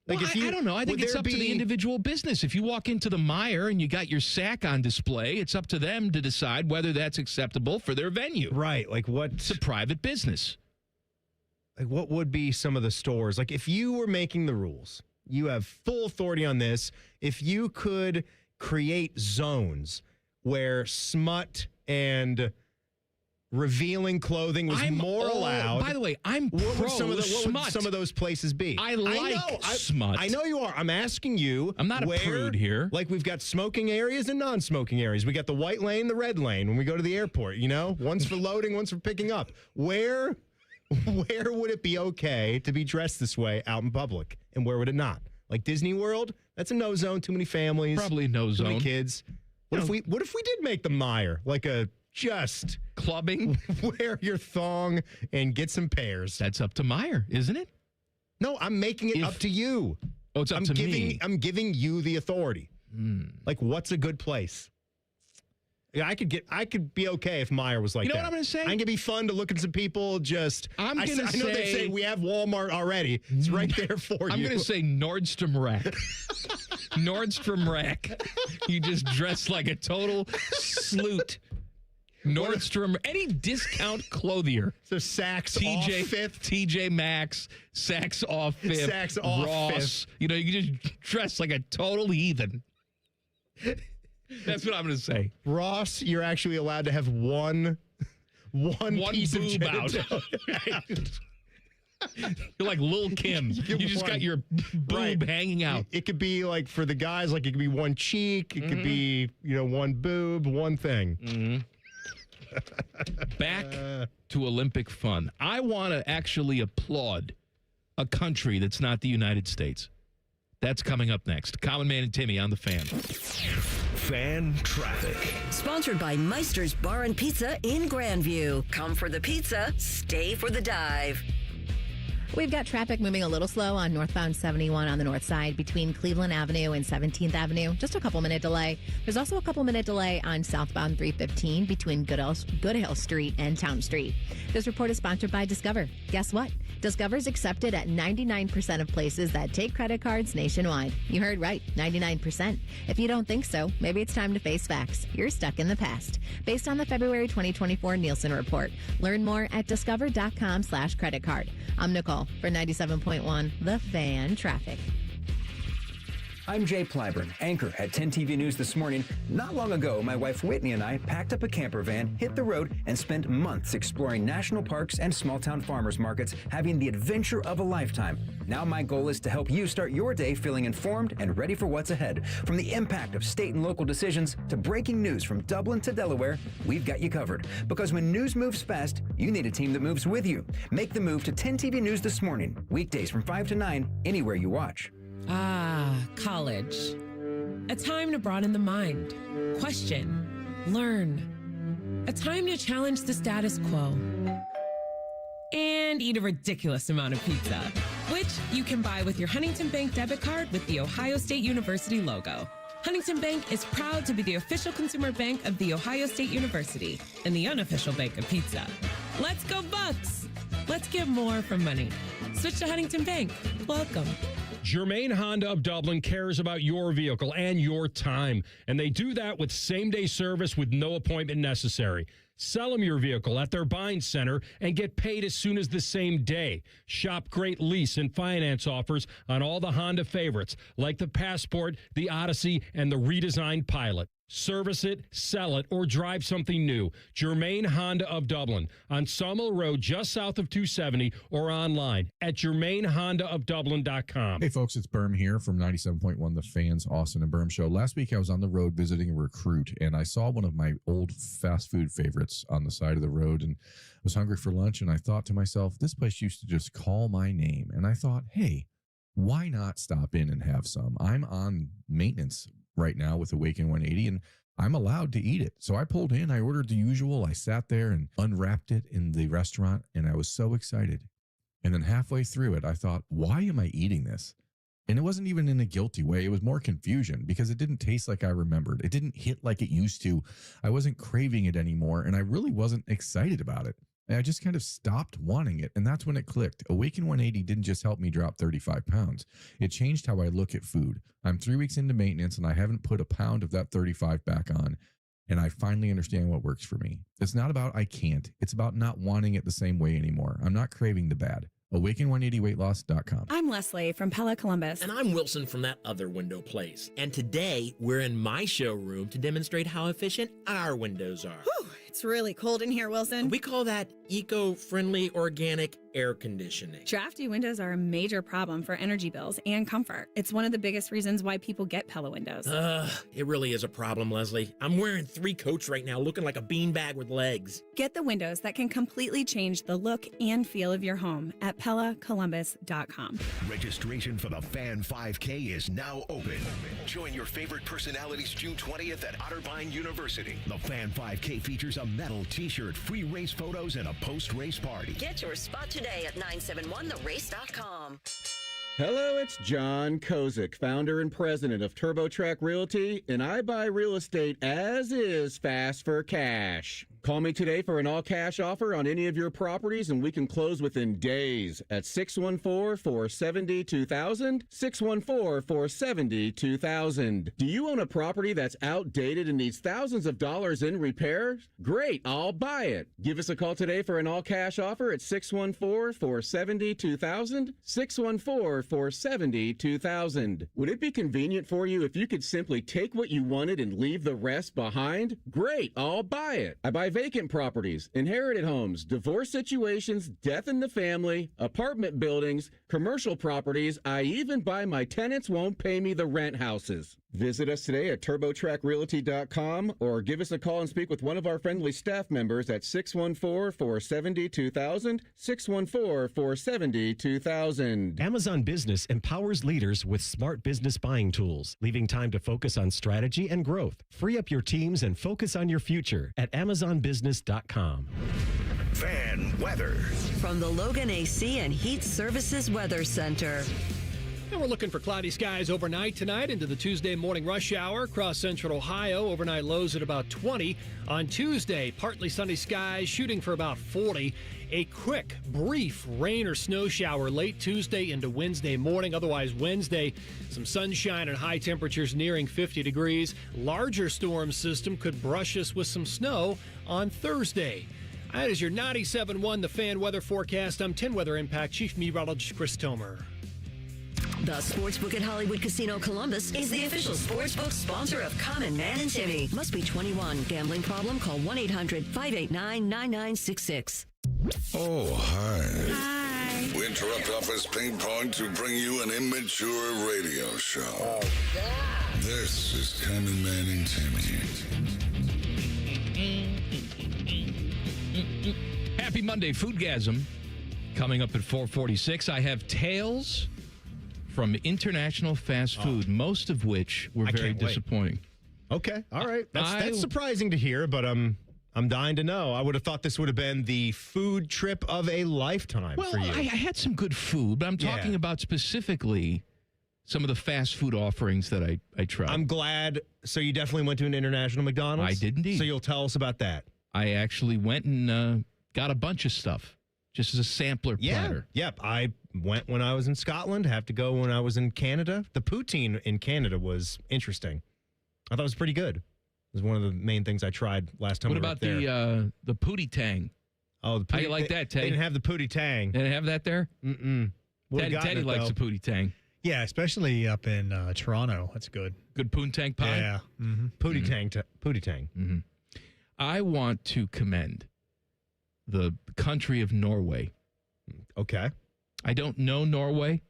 Like I don't know. I think it's up to the individual business. If you walk into the Meijer and you got your sack on display, it's up to them to decide whether that's acceptable for their venue. Right. Like what? It's a private business. Like what would be some of the stores? Like if you were making the rules, you have full authority on this. If you could create zones where smut and revealing clothing was more allowed. By the way, I'm pro what would some smut. of those places be? I like smut. I know you are. I'm asking you. I'm not a prude here. Like we've got smoking areas and non-smoking areas. We got the white lane, the red lane when we go to the airport, One's for loading, one's for picking up. Where would it be okay to be dressed this way out in public? And where would it not? Like Disney World? That's a no zone. Too many families. Probably no zone. Too many kids. What if we did make the Meijer like a just clubbing? Wear your thong and get some pears. That's up to Meijer, isn't it? No, I'm making it up to you. Oh, it's up to me. I'm giving you the authority. Like, what's a good place? Yeah, I could be okay if Meijer was like that. You know what I'm going to say? I think it'd be fun to look at some people just. I know they say we have Walmart already. It's right there for you. I'm going to say Nordstrom Rack. Nordstrom Rack. You just dress like a total sleut. Nordstrom, any discount clothier. So Saks off Fifth. TJ Maxx, Saks off Fifth. Saks off Ross. Fifth. You can just dress like a total heathen. That's what I'm going to say. Ross, you're actually allowed to have one piece boob of out. You're like Lil' Kim. You just got your boob hanging out. It could be like for the guys, like it could be one cheek. It could be, one boob, one thing. Mm-hmm. Back to Olympic fun. I want to actually applaud a country that's not the United States. That's coming up next. Common Man and Timmy on the Fan. Fan traffic. Sponsored by Meister's Bar and Pizza in Grandview. Come for the pizza, stay for the dive. We've got traffic moving a little slow on northbound 71 on the north side between Cleveland Avenue and 17th Avenue. Just a couple-minute delay. There's also a couple-minute delay on southbound 315 between Goodhill Street and Town Street. This report is sponsored by Discover. Guess what? Discover's accepted at 99% of places that take credit cards nationwide. You heard right, 99%. If you don't think so, maybe it's time to face facts. You're stuck in the past. Based on the February 2024 Nielsen report. Learn more at discover.com/credit card. I'm Nicole for 97.1 The Fan Traffic. I'm Jay Plyburn, anchor at 10 TV News This Morning. Not long ago, my wife Whitney and I packed up a camper van, hit the road, and spent months exploring national parks and small-town farmers markets, having the adventure of a lifetime. Now my goal is to help you start your day feeling informed and ready for what's ahead. From the impact of state and local decisions to breaking news from Dublin to Delaware, we've got you covered. Because when news moves fast, you need a team that moves with you. Make the move to 10 TV News This Morning, weekdays from 5 to 9, anywhere you watch. Ah, college. A time to broaden the mind, question, learn. A time to challenge the status quo. And eat a ridiculous amount of pizza, which you can buy with your Huntington Bank debit card with the Ohio State University logo. Huntington Bank is proud to be the official consumer bank of the Ohio State University and the unofficial bank of pizza. Let's go Bucks! Let's get more from money. Switch to Huntington Bank. Welcome. Germain Honda of Dublin cares about your vehicle and your time, and they do that with same-day service with no appointment necessary. Sell them your vehicle at their buying center and get paid as soon as the same day. Shop great lease and finance offers on all the Honda favorites, like the Passport, the Odyssey, and the redesigned Pilot. Service it, sell it, or drive something new. Germain Honda of Dublin on Sawmill Road, just south of 270, or online at GermainHondaofDublin.com. Hey, folks, it's Berm here from 97.1 The Fans, Austin and Berm Show. Last week, I was on the road visiting a recruit, and I saw one of my old fast food favorites on the side of the road, and was hungry for lunch, and I thought to myself, this place used to just call my name. And I thought, hey, why not stop in and have some? I'm on maintenance right now with Awaken 180, and I'm allowed to eat it. So I pulled in, I ordered the usual, I sat there and unwrapped it in the restaurant, and I was so excited. And then halfway through it, I thought, why am I eating this? And it wasn't even in a guilty way. It was more confusion because it didn't taste like I remembered. It didn't hit like it used to. I wasn't craving it anymore, and I really wasn't excited about it. And I just kind of stopped wanting it, and that's when it clicked. Awaken 180 didn't just help me drop 35 pounds. It changed how I look at food. I'm 3 weeks into maintenance, and I haven't put a pound of that 35 back on, and I finally understand what works for me. It's not about I can't. It's about not wanting it the same way anymore. I'm not craving the bad. Awaken180weightloss.com. I'm Leslie from Pella Columbus. And I'm Wilson from that other window place. And today, we're in my showroom to demonstrate how efficient our windows are. Whew, it's really cold in here, Wilson. We call that eco-friendly organic air conditioning. Drafty windows are a major problem for energy bills and comfort. It's one of the biggest reasons why people get Pella windows. It really is a problem, Leslie. I'm wearing 3 coats right now, looking like a beanbag with legs. Get the windows that can completely change the look and feel of your home at PellaColumbus.com. Registration for the Fan 5K is now open. Join your favorite personalities June 20th at Otterbein University. The Fan 5K features a medal, t-shirt, free race photos, and a post-race party. Get your spot today at 971therace.com. Hello, it's John Kozik, founder and president of TurboTrack Realty, and I buy real estate as is, fast for cash. Call me today for an all-cash offer on any of your properties, and we can close within days at 614-470-2000, 614-470-2000. Do you own a property that's outdated and needs thousands of dollars in repairs? Great, I'll buy it. Give us a call today for an all-cash offer at 614-470-2000, 614-470-2000. Would it be convenient for you if you could simply take what you wanted and leave the rest behind? Great, I'll buy it. I buy vacant properties, inherited homes, divorce situations, death in the family, apartment buildings, commercial properties. I even buy my tenants won't pay me the rent houses. Visit us today at TurboTrackRealty.com or give us a call and speak with one of our friendly staff members at 614-470-2000, 614-470-2000. Amazon Business empowers leaders with smart business buying tools, leaving time to focus on strategy and growth. Free up your teams and focus on your future at AmazonBusiness.com. Fan weather. From the Logan AC and Heat Services Weather Center. And we're looking for cloudy skies overnight tonight into the Tuesday morning rush hour across central Ohio. Overnight lows at about 20. On Tuesday, partly sunny skies shooting for about 40. A quick, brief rain or snow shower late Tuesday into Wednesday morning. Otherwise, Wednesday, some sunshine and high temperatures nearing 50 degrees. Larger storm system could brush us with some snow on Thursday. That is your 97.1 The Fan weather forecast. I'm 10 Weather Impact Chief Meteorologist Chris Tomer. The Sportsbook at Hollywood Casino Columbus is the official sportsbook sponsor of Common Man and Timmy. Must be 21. Gambling problem? Call 1-800-589-9966. Oh, hi. Hi. We interrupt office ping pong to bring you an immature radio show. Oh, God. This is Common Man and Timmy. Happy Monday, Foodgasm. Coming up at 4:46, I have tales from international fast food, most of which were very disappointing. Okay, all right. That's surprising to hear, but I'm dying to know. I would have thought this would have been the food trip of a lifetime for you. I had some good food, but I'm talking about specifically some of the fast food offerings that I tried. I'm glad. So you definitely went to an international McDonald's? I did indeed. So you'll tell us about that. I actually went and got a bunch of stuff. Just as a sampler platter. Yep. I went when I was in Scotland. Have to go when I was in Canada. The poutine in Canada was interesting. I thought it was pretty good. It was one of the main things I tried last time. What about the pootie tang? Oh, how you like that, Tay? They didn't have the pootie tang. They didn't have that there? Mm-mm. Teddy likes the pootie tang. Yeah, especially up in Toronto. That's good. Good poontang pie? Yeah. Mm-hmm. Pootie tang. Mm-hmm. I want to commend the country of Norway. Okay. I don't know Norway.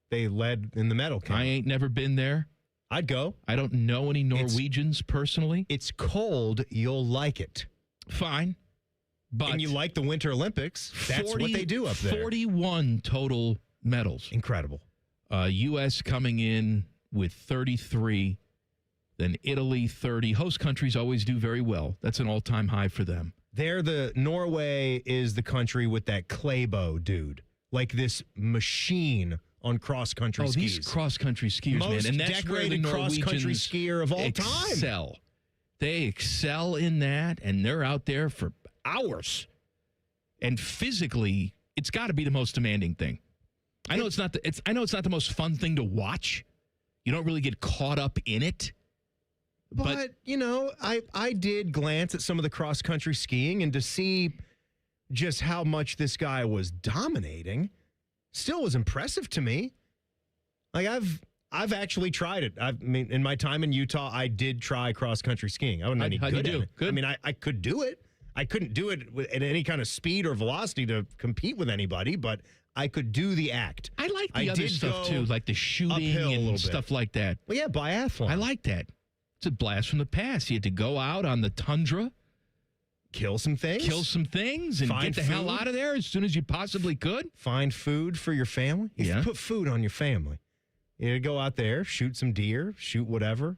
They led in the medal count. I ain't never been there. I'd go. I don't know any Norwegians personally. It's cold. You'll like it. Fine. But and you like the Winter Olympics. That's what they do up there. 41 total medals. Incredible. U.S. coming in with 33. Then Italy, 30. Host countries always do very well. That's an all-time high for them. Norway is the country with that Klæbo dude. Like this machine on cross-country skis. These cross-country skiers, Most man. And that's where the cross-country Norwegians skier of all excel. time. They excel in that, and they're out there for hours. And physically, it's got to be the most demanding thing. I know it's not the most fun thing to watch. You don't really get caught up in it. But you know, I did glance at some of the cross-country skiing, and to see just how much this guy was dominating still was impressive to me. Like I've actually tried it. I mean, in my time in Utah, I did try cross-country skiing. I wasn't any good at it. Good. I mean, I could do it. I couldn't do it at any kind of speed or velocity to compete with anybody, but I could do the act. I like the other stuff too, like the shooting and stuff like that. Well, yeah, biathlon. I like that. It's a blast from the past. You had to go out on the tundra, kill some things, and find get the hell out of there as soon as you possibly could. Find food for your family. You have to put food on your family. You had to go out there, shoot some deer, shoot whatever.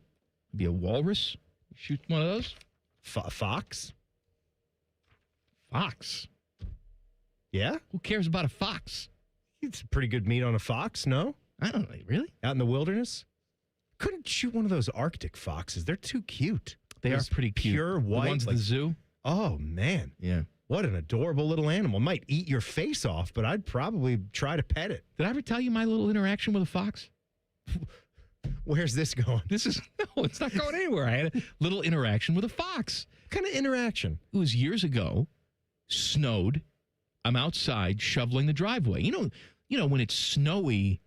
Be a walrus. Shoot one of those. Fox. Fox. Yeah? Who cares about a fox? It's pretty good meat on a fox, no? I don't know. Really? Out in the wilderness? Couldn't shoot one of those Arctic foxes. They're too cute. They are pretty cute. Pure white. The ones at the zoo? Oh, man. Yeah. What an adorable little animal. Might eat your face off, but I'd probably try to pet it. Did I ever tell you my little interaction with a fox? Where's this going? No, it's not going anywhere. I had a little interaction with a fox. What kind of interaction? It was years ago. Snowed. I'm outside shoveling the driveway. You know when it's snowy,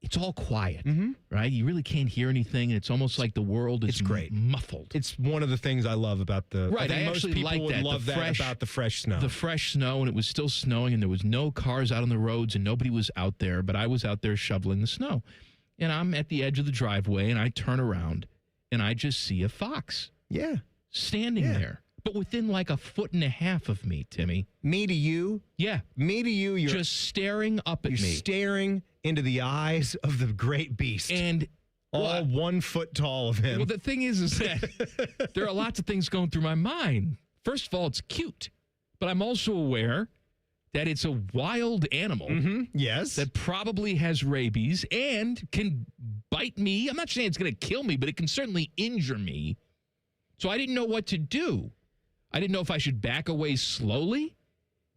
it's all quiet, right? You really can't hear anything, and it's almost like the world is muffled. It's one of the things I love about the. Right, I actually most people like would that. love that about the fresh snow. The fresh snow, and it was still snowing, and there was no cars out on the roads, and nobody was out there, but I was out there shoveling the snow. And I'm at the edge of the driveway, and I turn around, and I just see a fox. Yeah. Standing there. But within like a foot and a half of me, Timmy. Me to you? Yeah. Me to you. You're just staring up at me. You're staring into the eyes of the great beast. And all 1 foot tall of him. Well, the thing is that there are lots of things going through my mind. First of all, it's cute. But I'm also aware that it's a wild animal. Yes. That probably has rabies and can bite me. I'm not saying it's going to kill me, but it can certainly injure me. So I didn't know what to do. I didn't know if I should back away slowly,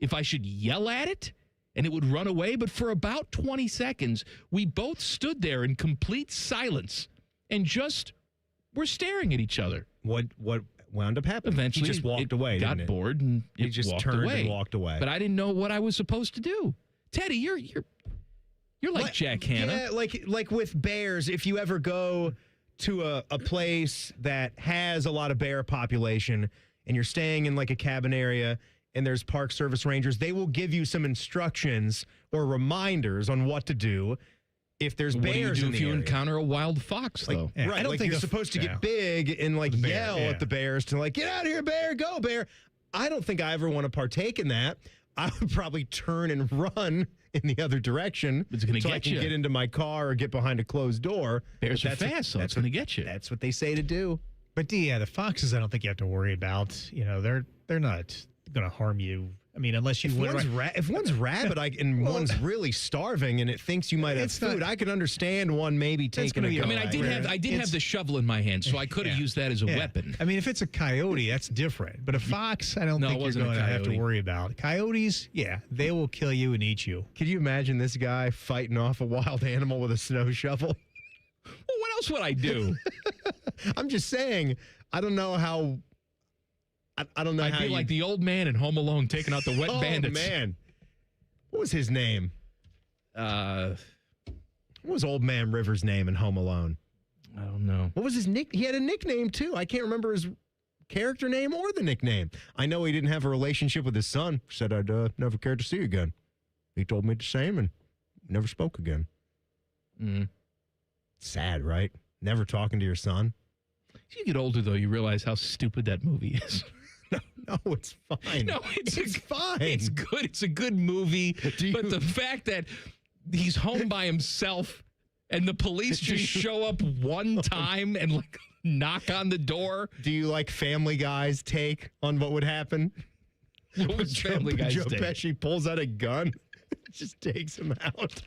if I should yell at it, and it would run away. But for about 20 seconds, we both stood there in complete silence and just were staring at each other. What wound up happening? Eventually, he just walked away. Got bored and he just turned away. and walked away. But I didn't know what I was supposed to do. Teddy, you're like Jack Hanna. Yeah, like with bears. If you ever go to a place that has a lot of bear population, and you're staying in like a cabin area, and there's Park Service rangers, they will give you some instructions or reminders on what to do if there's bears in the if you area. encounter a wild fox, though? Right, I don't think you're supposed to get big and like yell at the bears to like, get out of here, bear, go, bear. I don't think I ever want to partake in that. I would probably turn and run in the other direction It's gonna so I get can you. get into my car or get behind a closed door. Bears But are fast, so that's it's going to get you. That's what they say to do. But the foxes, I don't think you have to worry about. You know, they're not going to harm you. I mean, unless you if one's rabid and one's really starving and it thinks you might have food, I could understand one maybe taking a go. I mean, I did have the shovel in my hand, so I could have used that as a weapon. I mean, if it's a coyote, that's different. But a fox, I don't think you're going to have to worry about. Coyotes, they will kill you and eat you. Could you imagine this guy fighting off a wild animal with a snow shovel? Well, what else would I do? I'm just saying, I don't know how. I don't know I'd how be like the old man in Home Alone taking out the wet bandits. Oh, man. What was his name? What What was Old Man Rivers' name in Home Alone? I don't know. What was his nick? He had a nickname, too. I can't remember his character name or the nickname. I know he didn't have a relationship with his son. Said, I'd never care to see you again. He told me the same and never spoke again. Sad, right? Never talking to your son. As you get older, though, you realize how stupid that movie is. No, it's fine. No, it's fine. It's good. It's a good movie. But the fact that he's home by himself and the police just show up one time and like knock on the door. Do you like Family Guy's take on what would happen? What was Family Guy's Joe take? Pesci pulls out a gun, just takes him out.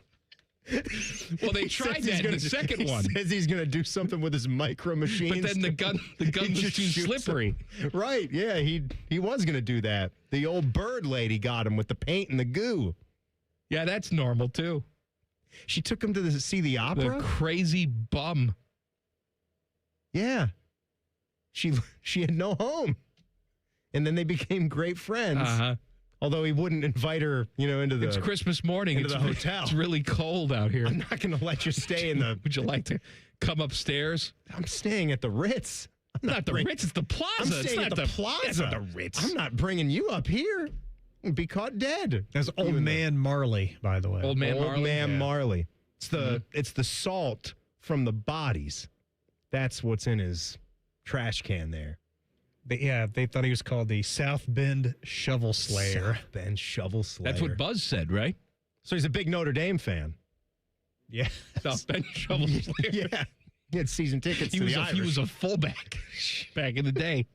Well, they tried that in the second one. He says he's going to do something with his micro machines. But then the gun was too slippery. Right, yeah, he was going to do that. The old bird lady got him with the paint and the goo. Yeah, that's normal, too. She took him to see the opera? The crazy bum. Yeah. She had no home. And then they became great friends. Uh-huh. Although he wouldn't invite her, into the... It's Christmas morning. Into the hotel. It's really cold out here. I'm not going to let you stay in the... Would you like to come upstairs? I'm staying at the Ritz. Not the Ritz, it's the Plaza. I'm staying at the Plaza. It's not the Ritz. I'm not bringing you up here. You'd be caught dead. That's Old Man Marley, by the way. Old Man Marley. It's the salt from the bodies. That's what's in his trash can there. They thought he was called the South Bend Shovel Slayer. South Bend Shovel Slayer. That's what Buzz said, right? So he's a big Notre Dame fan. Yeah. South Bend Shovel Slayer. Yeah. He had season tickets to the Irish. He was a fullback back in the day.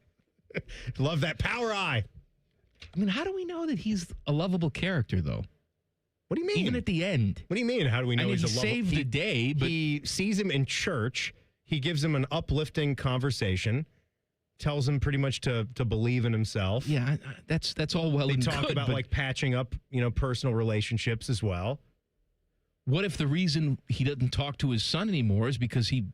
Love that power eye. I mean, how do we know that he's a lovable character, though? What do you mean? Even at the end. What do you mean? How do we know he's he's a lovable? Saved the day, but he sees him in church. He gives him an uplifting conversation. Tells him pretty much to believe in himself. Yeah, that's all well and good. They talk about like patching up, personal relationships as well. What if the reason he doesn't talk to his son anymore is because he,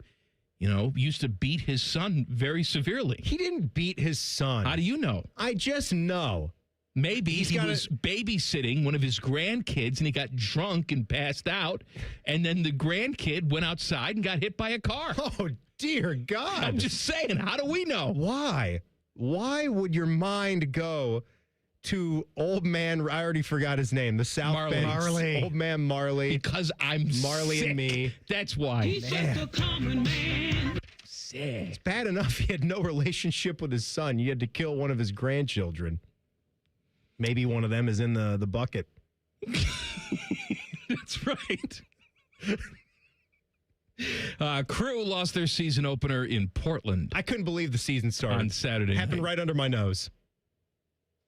used to beat his son very severely? He didn't beat his son. How do you know? I just know. Maybe he was babysitting one of his grandkids and he got drunk and passed out, and then the grandkid went outside and got hit by a car. Oh, dear God. I'm just saying, how do we know? Why? Why would your mind go to Old Man, I already forgot his name, the South Bend. Marley. Old Man Marley. Because I'm Marley sick. and me. That's why. He's just a common man. Sick. It's bad enough he had no relationship with his son. You had to kill one of his grandchildren. Maybe one of them is in the bucket. That's right. Crew lost their season opener in Portland. I couldn't believe the season started. On Saturday. Happened right under my nose.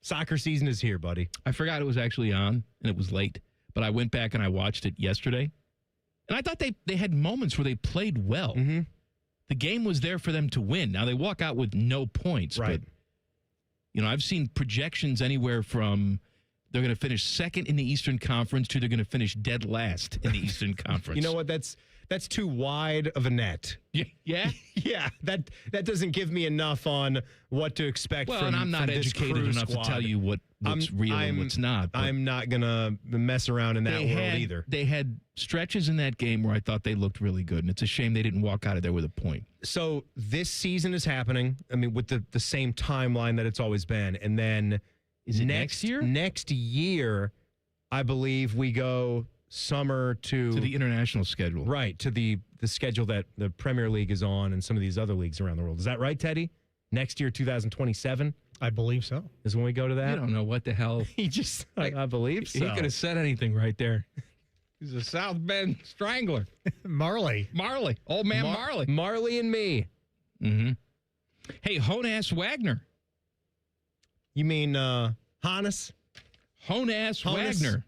Soccer season is here, buddy. I forgot it was actually on, and it was late. But I went back and I watched it yesterday. And I thought they had moments where they played well. Mm-hmm. The game was there for them to win. Now, they walk out with no points. Right. But, I've seen projections anywhere from they're going to finish second in the Eastern Conference to they're going to finish dead last in the Eastern Conference. You know what? That's too wide of a net. Yeah? Yeah, that doesn't give me enough on what to expect from and I'm not educated enough to tell you what's real and what's not. I'm not going to mess around in that world either. They had stretches in that game where I thought they looked really good, and it's a shame they didn't walk out of there with a point. So this season is happening, with the same timeline that it's always been. And then is it next year? Next year, I believe we go summer to the international schedule. Right, to the schedule that the Premier League is on and some of these other leagues around the world. Is that right, Teddy? Next year, 2027? I believe so. Is when we go to that? You don't know what the hell. He just, I believe so. He could have said anything right there. He's a South Bend Strangler. Marley. Old Man Marley. Marley and me. Mm-hmm. Hey, Honass Wagner. You mean Hannes? Honass Wagner.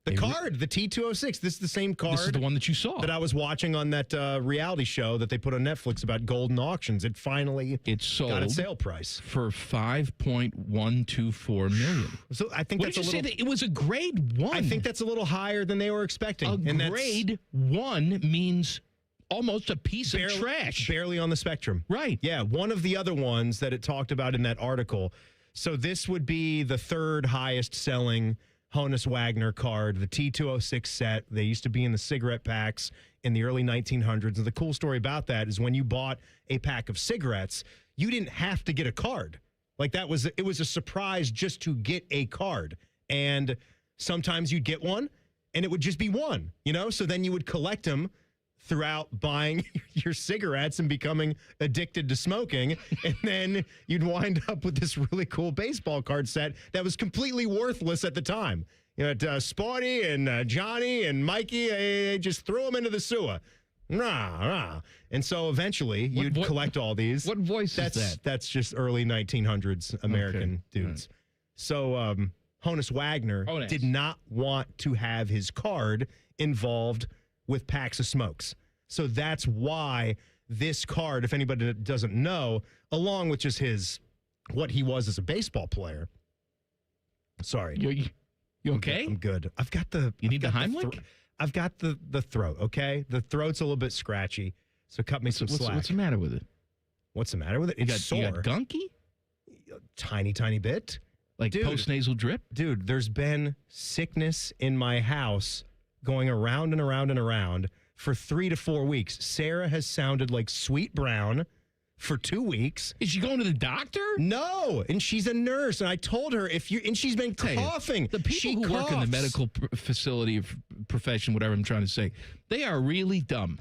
The card, the T206. This is the same card. This is the one that you saw. That I was watching on that reality show that they put on Netflix about golden auctions. It finally sold got its sale price. For $5.124 million. So I think that's a little... Say that it was a grade 1? I think that's a little higher than they were expecting. A grade 1 means almost a piece of trash. Barely on the spectrum. Right. Yeah, one of the other ones that it talked about in that article. So this would be the third highest selling Honus Wagner card, the T206 set. They used to be in the cigarette packs in the early 1900s. And the cool story about that is when you bought a pack of cigarettes, you didn't have to get a card. Like it was a surprise just to get a card. And sometimes you'd get one and it would just be one, So then you would collect them throughout buying your cigarettes and becoming addicted to smoking. And then you'd wind up with this really cool baseball card set that was completely worthless at the time. Sporty and Johnny and Mikey, they just threw them into the sewer. Nah. And so eventually you'd collect all these. What voice is that? That's just early 1900s American dudes. Right. So Honus Wagner did not want to have his card involved with packs of smokes. So that's why this card, if anybody doesn't know, along with just what he was as a baseball player. Sorry. You okay? I'm good. I've got the... You need the Heimlich? I've got the throat, okay? The throat's a little bit scratchy, so cut me some slack. What's the matter with it? What's the matter with it? It's sore. You got gunky? Tiny bit. Like post-nasal drip? Dude, there's been sickness in my house going around and around and around for 3 to 4 weeks. Sarah has sounded like Sweet Brown for 2 weeks. Is she going to the doctor? No, and she's a nurse, and I told her and she's been coughing. The people who work in the medical facility profession, whatever I'm trying to say, they are really dumb.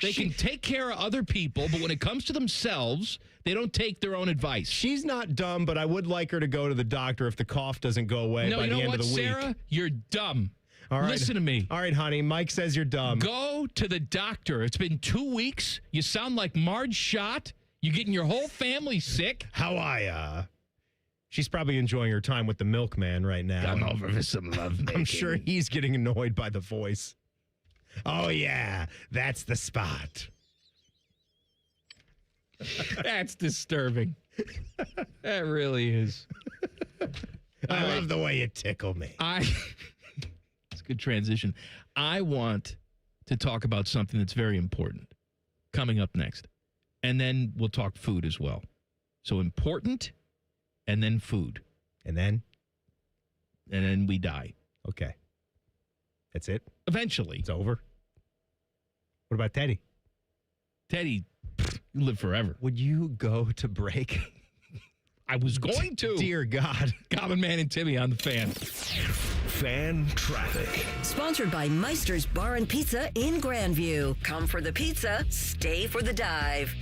They can take care of other people, but when it comes to themselves, they don't take their own advice. She's not dumb, but I would like her to go to the doctor if the cough doesn't go away by the end of the week. Sarah? You're dumb. All right. Listen to me. All right, honey. Mike says you're dumb. Go to the doctor. It's been 2 weeks. You sound like Marge Schott. You're getting your whole family sick. How are ya? She's probably enjoying her time with the milkman right now. Come over for some love making. I'm sure he's getting annoyed by the voice. Oh, yeah. That's the spot. That's disturbing. That really is. I love the way you tickle me. It's a good transition. I want to talk about something that's very important coming up next. And then we'll talk food as well. So important, and then food. And then we die. Okay. That's it? Eventually. It's over? What about Teddy? Teddy, you live forever. Would you go to break? I was going to. Dear God. Common Man and Timmy on the Fan. Fan traffic. Sponsored by Meister's Bar and Pizza in Grandview. Come for the pizza, stay for the dive.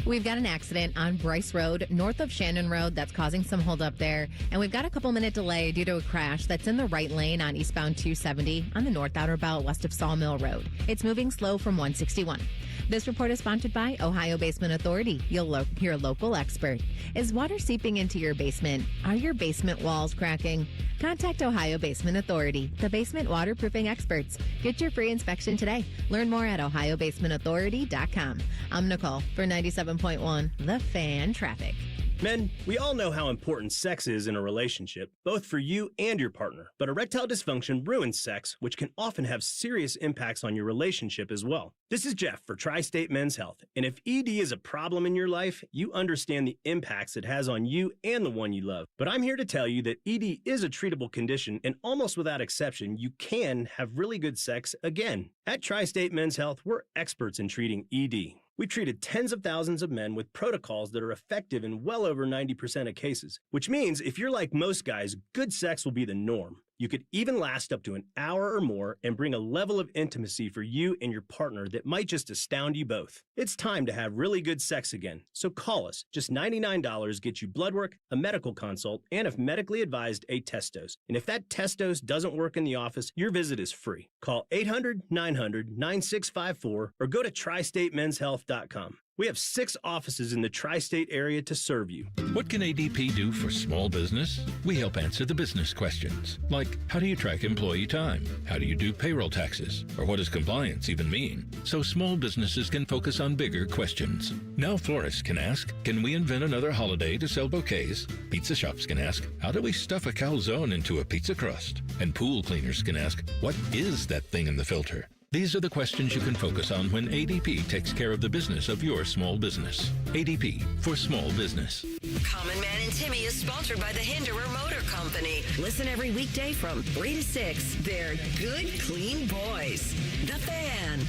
We've got an accident on Bryce Road, north of Shannon Road, that's causing some holdup there. And we've got a couple-minute delay due to a crash that's in the right lane on eastbound 270 on the North Outer Belt west of Sawmill Road. It's moving slow from 161. This report is sponsored by Ohio Basement Authority. You'll hear a local expert. Is water seeping into your basement? Are your basement walls cracking? Contact Ohio Basement Authority, the basement waterproofing experts. Get your free inspection today. Learn more at ohiobasementauthority.com. I'm Nicole for 97.1 The Fan Traffic. Men, we all know how important sex is in a relationship, both for you and your partner. But erectile dysfunction ruins sex, which can often have serious impacts on your relationship as well. This is Jeff for Tri-State Men's Health. And if ED is a problem in your life, you understand the impacts it has on you and the one you love. But I'm here to tell you that ED is a treatable condition, and almost without exception, you can have really good sex again. At Tri-State Men's Health, we're experts in treating ED. We've treated tens of thousands of men with protocols that are effective in well over 90% of cases, which means if you're like most guys, good sex will be the norm. You could even last up to an hour or more and bring a level of intimacy for you and your partner that might just astound you both. It's time to have really good sex again, so call us. Just $99 gets you blood work, a medical consult, and if medically advised, a test dose. And if that test dose doesn't work in the office, your visit is free. Call 800-900-9654 or go to tristatemenshealth.com. We have 6 offices in the tri-state area to serve you. What can ADP do for small business? We help answer the business questions, like how do you track employee time? How do you do payroll taxes? Or what does compliance even mean? So small businesses can focus on bigger questions. Now florists can ask, can we invent another holiday to sell bouquets? Pizza shops can ask, how do we stuff a calzone into a pizza crust? And pool cleaners can ask, what is that thing in the filter? These are the questions you can focus on when ADP takes care of the business of your small business. ADP for small business. Common Man and Timmy is sponsored by the Hinderer Motor Company. Listen every weekday from 3 to 6. They're good, clean boys. The Fan.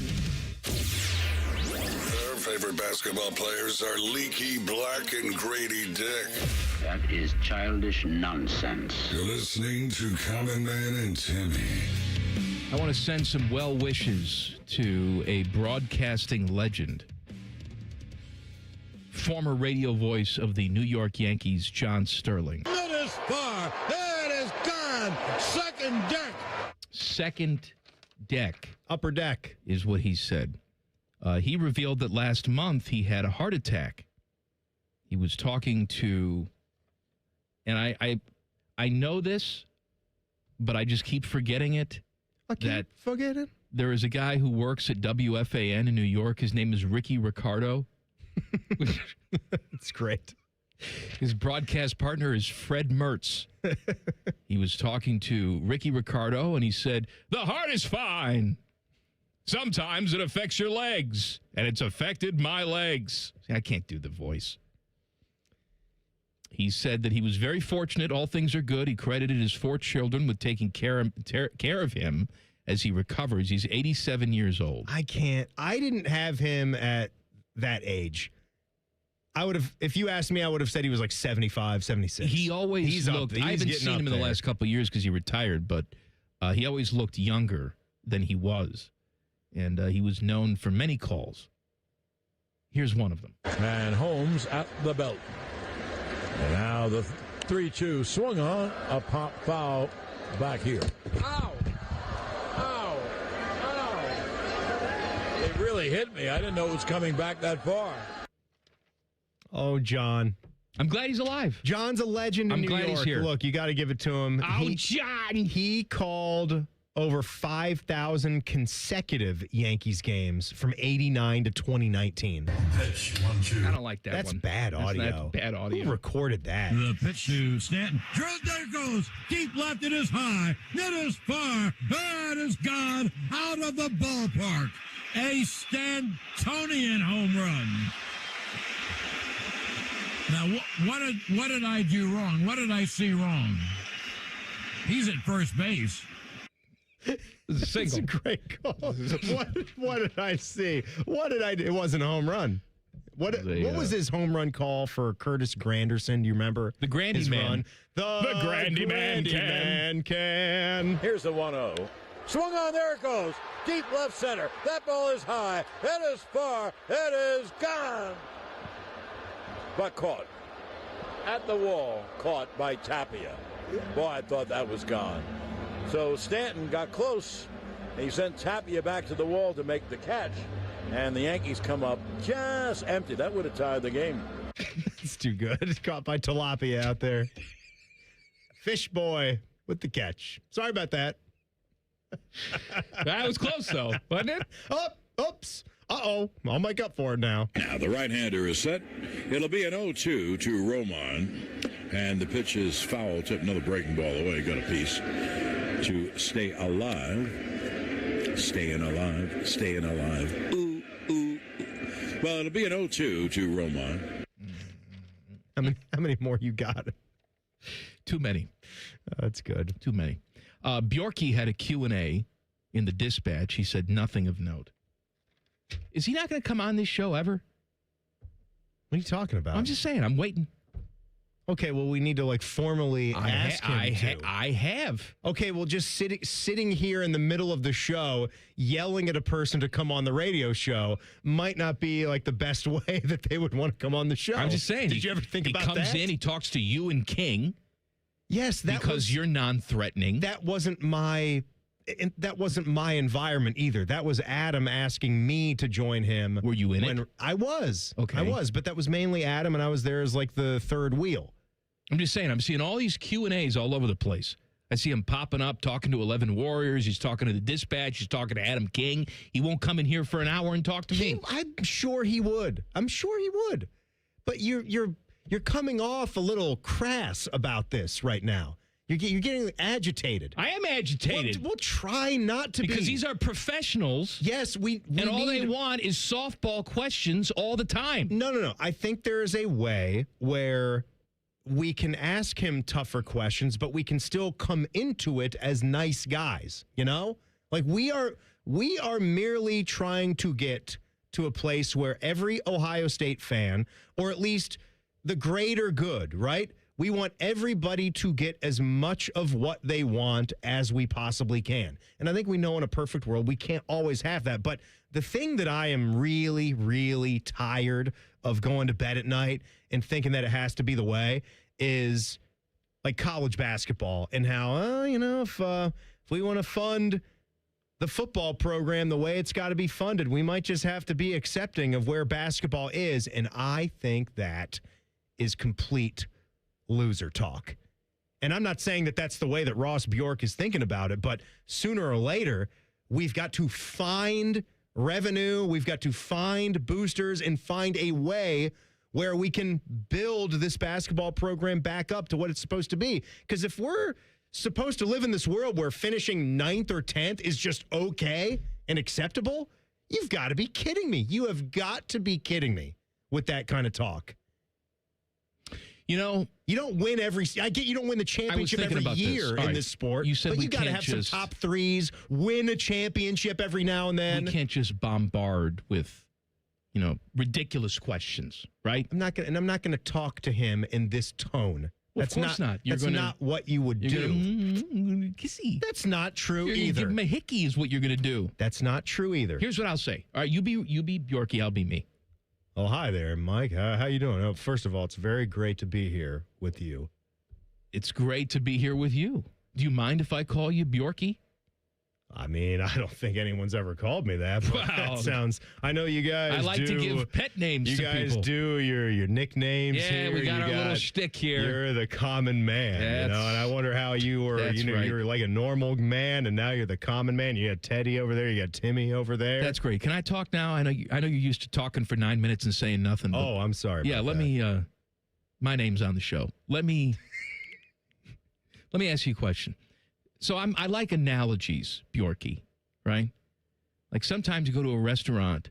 Their favorite basketball players are Leaky Black and Grady Dick. That is childish nonsense. You're listening to Common Man and Timmy. I want to send some well wishes to a broadcasting legend, former radio voice of the New York Yankees, John Sterling. It is far. It is gone. Second deck. Second deck. Upper deck. Is what he said. He revealed that last month he had a heart attack. He was talking to, and I know this, but I just keep forgetting it. Forget it. There is a guy who works at WFAN in New York. His name is Ricky Ricardo. It's great. His broadcast partner is Fred Mertz. He was talking to Ricky Ricardo, and he said, "The heart is fine. Sometimes it affects your legs, and it's affected my legs." See, I can't do the voice. He said that he was very fortunate. All things are good. He credited his 4 children with taking care of him as he recovers. He's 87 years old. I didn't have him at that age. I would have, if you asked me, I would have said he was like 75, 76. He always looked, I haven't seen him in the last couple of years because he retired, but he always looked younger than he was. And he was known for many calls. Here's one of them. And Holmes at the belt. And now the 3-2 swung on, a pop foul back here. Ow! Ow! Ow! It really hit me. I didn't know it was coming back that far. Oh, John. I'm glad he's alive. John's a legend in New York. He's here. Look, you got to give it to him. Oh, John! He called over 5,000 consecutive Yankees games from 89 to 2019. Pitch, 1-2. I don't like that That's one. bad audio. That's bad audio. Who recorded that? The pitch to Stanton. There goes. Deep left. It is high. It is far. It is gone out of the ballpark. A Stantonian home run. Now, what did I do wrong? What did I see wrong? He's at first base. It's a great call. What did I see? What did I do? It wasn't a home run. What was his home run call for Curtis Granderson? Do you remember? The Grandy Man. Run? The Grandy Man can. Here's the 1-0. Swung on, there it goes. Deep left center. That ball is high. It is far. It is gone. But caught. At the wall. Caught by Tapia. Boy, I thought that was gone. So Stanton got close. He sent Tapia back to the wall to make the catch. And the Yankees come up just empty. That would have tied the game. It's too good. It's caught by Tilapia out there. Fish boy with the catch. Sorry about that. That was close, though, wasn't it? Oops. Uh-oh. I'll make up for it now. Now the right-hander is set. It'll be an 0-2 to Roman. And the pitch is foul. Took another breaking ball away. Got a piece to stay alive. Staying alive. Staying alive. Ooh, ooh, ooh. Well, it'll be an 0-2 to Roman. How many more you got? Too many. That's good. Too many. Bjorky had a Q&A in the Dispatch. He said nothing of note. Is he not going to come on this show ever? What are you talking about? I'm just saying. I'm waiting. Okay, well, we need to formally ask him to. I have. Okay, well, just sitting here in the middle of the show, yelling at a person to come on the radio show might not be the best way that they would want to come on the show. I'm just saying. Did you ever think about that? He comes in, he talks to you and King. Yes, because you're non-threatening. That wasn't my environment either. That was Adam asking me to join him. Were you in it? I was. Okay. I was, but that was mainly Adam, and I was there as the third wheel. I'm just saying, I'm seeing all these Q&As all over the place. I see him popping up, talking to 11 Warriors. He's talking to the Dispatch. He's talking to Adam King. He won't come in here for an hour and talk to me. I'm sure he would. But you're coming off a little crass about this right now. You're getting agitated. I am agitated. We'll try not to be. Because these are professionals. Yes, we and all they want is softball questions all the time. No. I think there is a way where we can ask him tougher questions, but we can still come into it as nice guys, you know? Like we are merely trying to get to a place where every Ohio State fan, or at least the greater good, right? We want everybody to get as much of what they want as we possibly can. And I think we know in a perfect world we can't always have that. But the thing that I am really, really tired of going to bed at night and thinking that it has to be the way is like college basketball and how, if we want to fund the football program the way it's got to be funded, we might just have to be accepting of where basketball is. And I think that is complete loser talk. And I'm not saying that that's the way that Ross Bjork is thinking about it, but sooner or later, we've got to find revenue, we've got to find boosters and find a way where we can build this basketball program back up to what it's supposed to be. Because if we're supposed to live in this world where finishing 9th or 10th is just okay and acceptable, you've got to be kidding me. You have got to be kidding me with that kind of talk. You don't win I get you don't win the championship every year in this sport. You said but we you got to have some top threes, win a championship every now and then. We can't just bombard with, ridiculous questions, right? I'm not going to talk to him in this tone. Well, of course not. That's not what you would do. Kissy. That's not true You're either. Give him a hickey is what you're going to do. That's not true either. Here's what I'll say. All right, you be Bjorky, I'll be me. Oh, hi there, Mike. How you doing? Oh, first of all, it's very great to be here with you. It's great to be here with you. Do you mind if I call you Bjorky? I mean, I don't think anyone's ever called me that, but that sounds... I know you guys I like to give pet names to people. You guys do your nicknames here. Yeah, we got our little shtick here. You're the common man, and I wonder how you were, you're like a normal man, and now you're the common man. You got Teddy over there, you got Timmy over there. That's great. Can I talk now? I know you're used to talking for 9 minutes and saying nothing. Oh, I'm sorry about let that. me... my name's on the show. Let me ask you a question. So I like analogies, Bjorky. Right? Like sometimes you go to a restaurant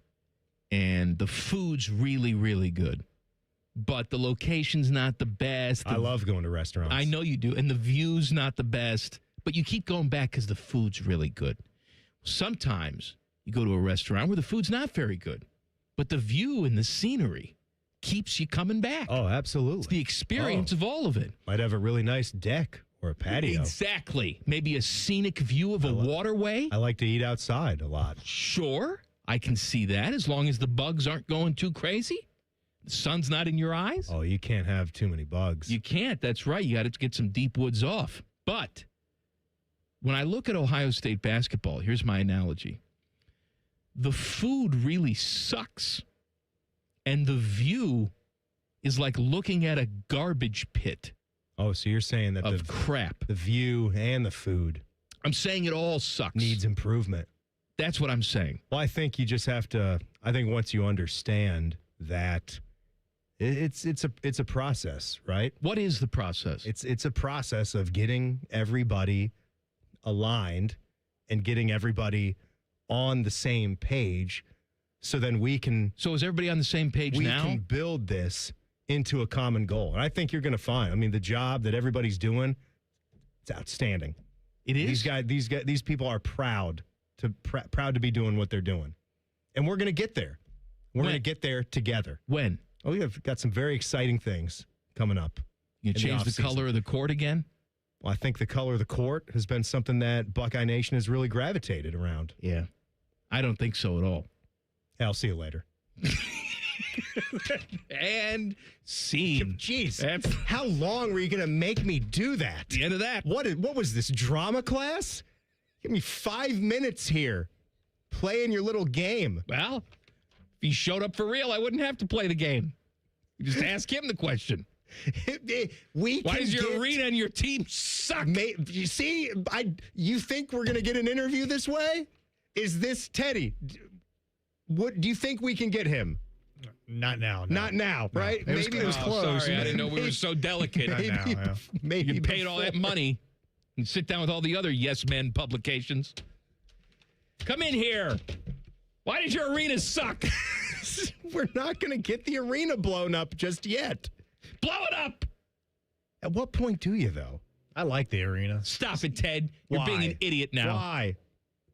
and the food's really, really good, but the location's not the best. I love going to restaurants. I know you do. And the view's not the best, but you keep going back because the food's really good. Sometimes you go to a restaurant where the food's not very good, but the view and the scenery keeps you coming back. Oh, absolutely. It's the experience of all of it. Might have a really nice deck. Or a patio. Exactly. Maybe a scenic view of a waterway. I like to eat outside a lot. Sure. I can see that as long as the bugs aren't going too crazy. The sun's not in your eyes. Oh, you can't have too many bugs. You can't. That's right. You got to get some deep woods off. But when I look at Ohio State basketball, here's my analogy. The food really sucks. And the view is like looking at a garbage pit. Oh, so you're saying that of crap. The view and the food. I'm saying it all sucks. Needs improvement. That's what I'm saying. Well, I think you just have to, I think once you understand that it's a process, right? What is the process? It's a process of getting everybody aligned and getting everybody on the same page so then we can... So is everybody on the same page now? We can build this into a common goal. And I think you're going to find, I mean, the job that everybody's doing, it's outstanding. It is? These people are proud to be doing what they're doing. And we're going to get there. We're going to get there together. When? Oh, we have got some very exciting things coming up. You change the color of the court again? Well, I think the color of the court has been something that Buckeye Nation has really gravitated around. Yeah. I don't think so at all. I'll see you later. And scene. Jeez. How long were you going to make me do that? The end of that. What was this, drama class? Give me 5 minutes here playing your little game. Well, if he showed up for real, I wouldn't have to play the game. You just ask him the question. Why does your arena and your team suck? You see, you think we're going to get an interview this way? Is this Teddy? What do you think we can get him? Not now. Not now, right? No. It was close. Sorry, I didn't know we were so delicate. Maybe you paid all that money and sit down with all the other yes men publications. Come in here. Why did your arena suck? We're not going to get the arena blown up just yet. Blow it up. At what point do you, though? I like the arena. Stop it, Ted. You're Why? being an idiot now. Why?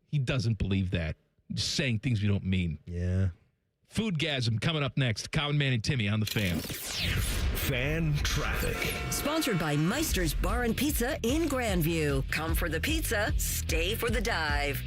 He doesn't believe that. Just saying things we don't mean. Yeah. Foodgasm coming up next. Common Man and Timmy on the Fan. Fan traffic. Sponsored by Meister's Bar and Pizza in Grandview. Come for the pizza, stay for the dive.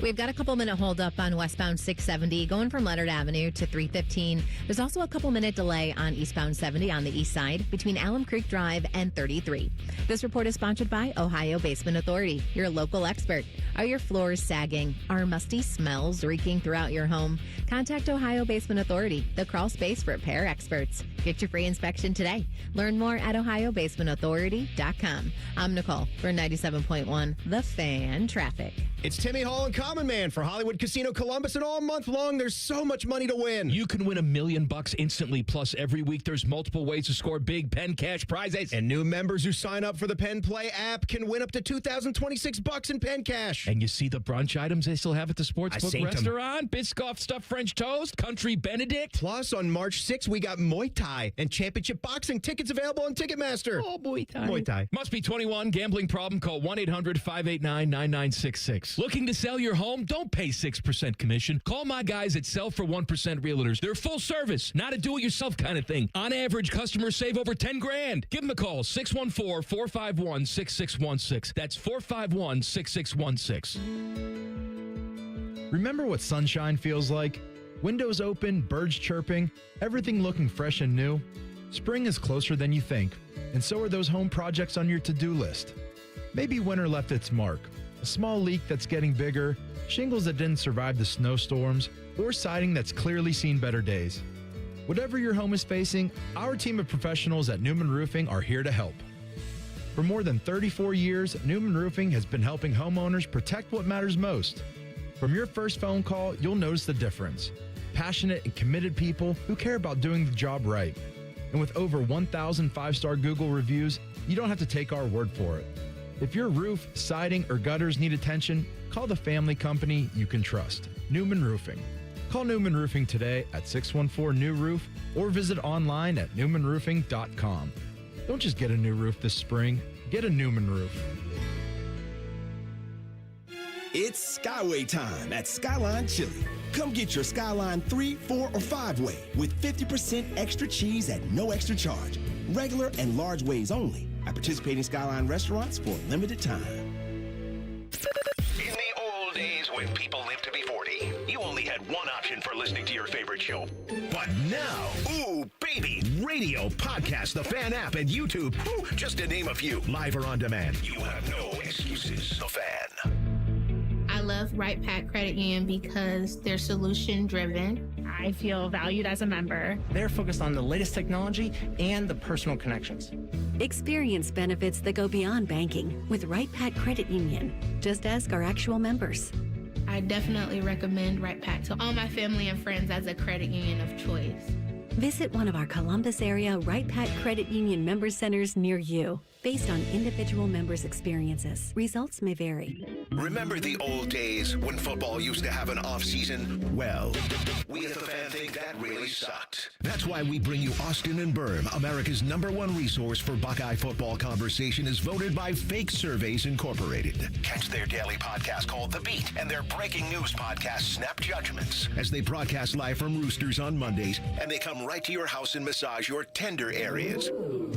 We've got a couple-minute holdup on westbound 670 going from Leonard Avenue to 315. There's also a couple-minute delay on eastbound 70 on the east side between Alum Creek Drive and 33. This report is sponsored by Ohio Basement Authority, your local expert. Are your floors sagging? Are musty smells reeking throughout your home? Contact Ohio Basement Authority, the crawl space repair experts. Get your free inspection today. Learn more at ohiobasementauthority.com. I'm Nicole for 97.1 The Fan Traffic. It's Timmy Hall and Common Man for Hollywood Casino Columbus, and all month long, there's so much money to win. You can win $1 million instantly, plus every week there's multiple ways to score big Penn Cash prizes. And new members who sign up for the Penn Play app can win up to $2,026 in Penn Cash. And you see the brunch items they still have at the Sportsbook restaurant? Biscoff stuffed French toast, Country Benedict. Plus, on March 6th, we got Muay Thai and Championship Boxing tickets available on Ticketmaster. Oh, Muay Thai. Muay Thai. Must be 21. Gambling problem? Call 1-800-589-9966. Looking to sell your home? Don't pay 6% commission. Call my guys at Sell for 1% Realtors. They're full service, not a do-it-yourself kind of thing. On average, customers save over $10,000. Give them a call, 614-451-6616. That's 451-6616. Remember what sunshine feels like? Windows open, birds chirping, everything looking fresh and new. Spring is closer than you think, and so are those home projects on your to-do list. Maybe winter left its mark. A small leak that's getting bigger, shingles that didn't survive the snowstorms, or siding that's clearly seen better days. Whatever your home is facing, our team of professionals at Newman Roofing are here to help. For more than 34 years, Newman Roofing has been helping homeowners protect what matters most. From your first phone call, you'll notice the difference. Passionate and committed people who care about doing the job right. And with over 1,000 five-star Google reviews, you don't have to take our word for it. If your roof, siding, or gutters need attention, call the family company you can trust, Newman Roofing. Call Newman Roofing today at 614-NEW-ROOF or visit online at newmanroofing.com. Don't just get a new roof this spring, get a Newman roof. It's Skyway time at Skyline Chili. Come get your Skyline 3, 4, or 5-way with 50% extra cheese at no extra charge. Regular and large ways only at participating Skyline restaurants for a limited time. In the old days when people lived to be 40, you only had one option for listening to your favorite show. But now, ooh, baby, radio, podcast, the Fan app, and YouTube, ooh, just to name a few, live or on demand. You have no excuses. The Fan. I love Right Pack Credit Union because they're solution driven. I feel valued as a member. They're focused on the latest technology and the personal connections. Experience benefits that go beyond banking with Right Pack Credit Union. Just ask our actual members. I definitely recommend Right Pack to all my family and friends as a credit union of choice. Visit one of our Columbus area Right Pack Credit Union member centers near you. Based on individual members' experiences, results may vary. Remember the old days when football used to have an off-season? Well, we at the Fan think that really sucked. That's why we bring you Austin and Berm, America's #1 resource for Buckeye football conversation, is voted by Fake Surveys Incorporated. Catch their daily podcast called The Beat and their breaking news podcast, Snap Judgments, as they broadcast live from Roosters on Mondays, and they come right to your house and massage your tender areas.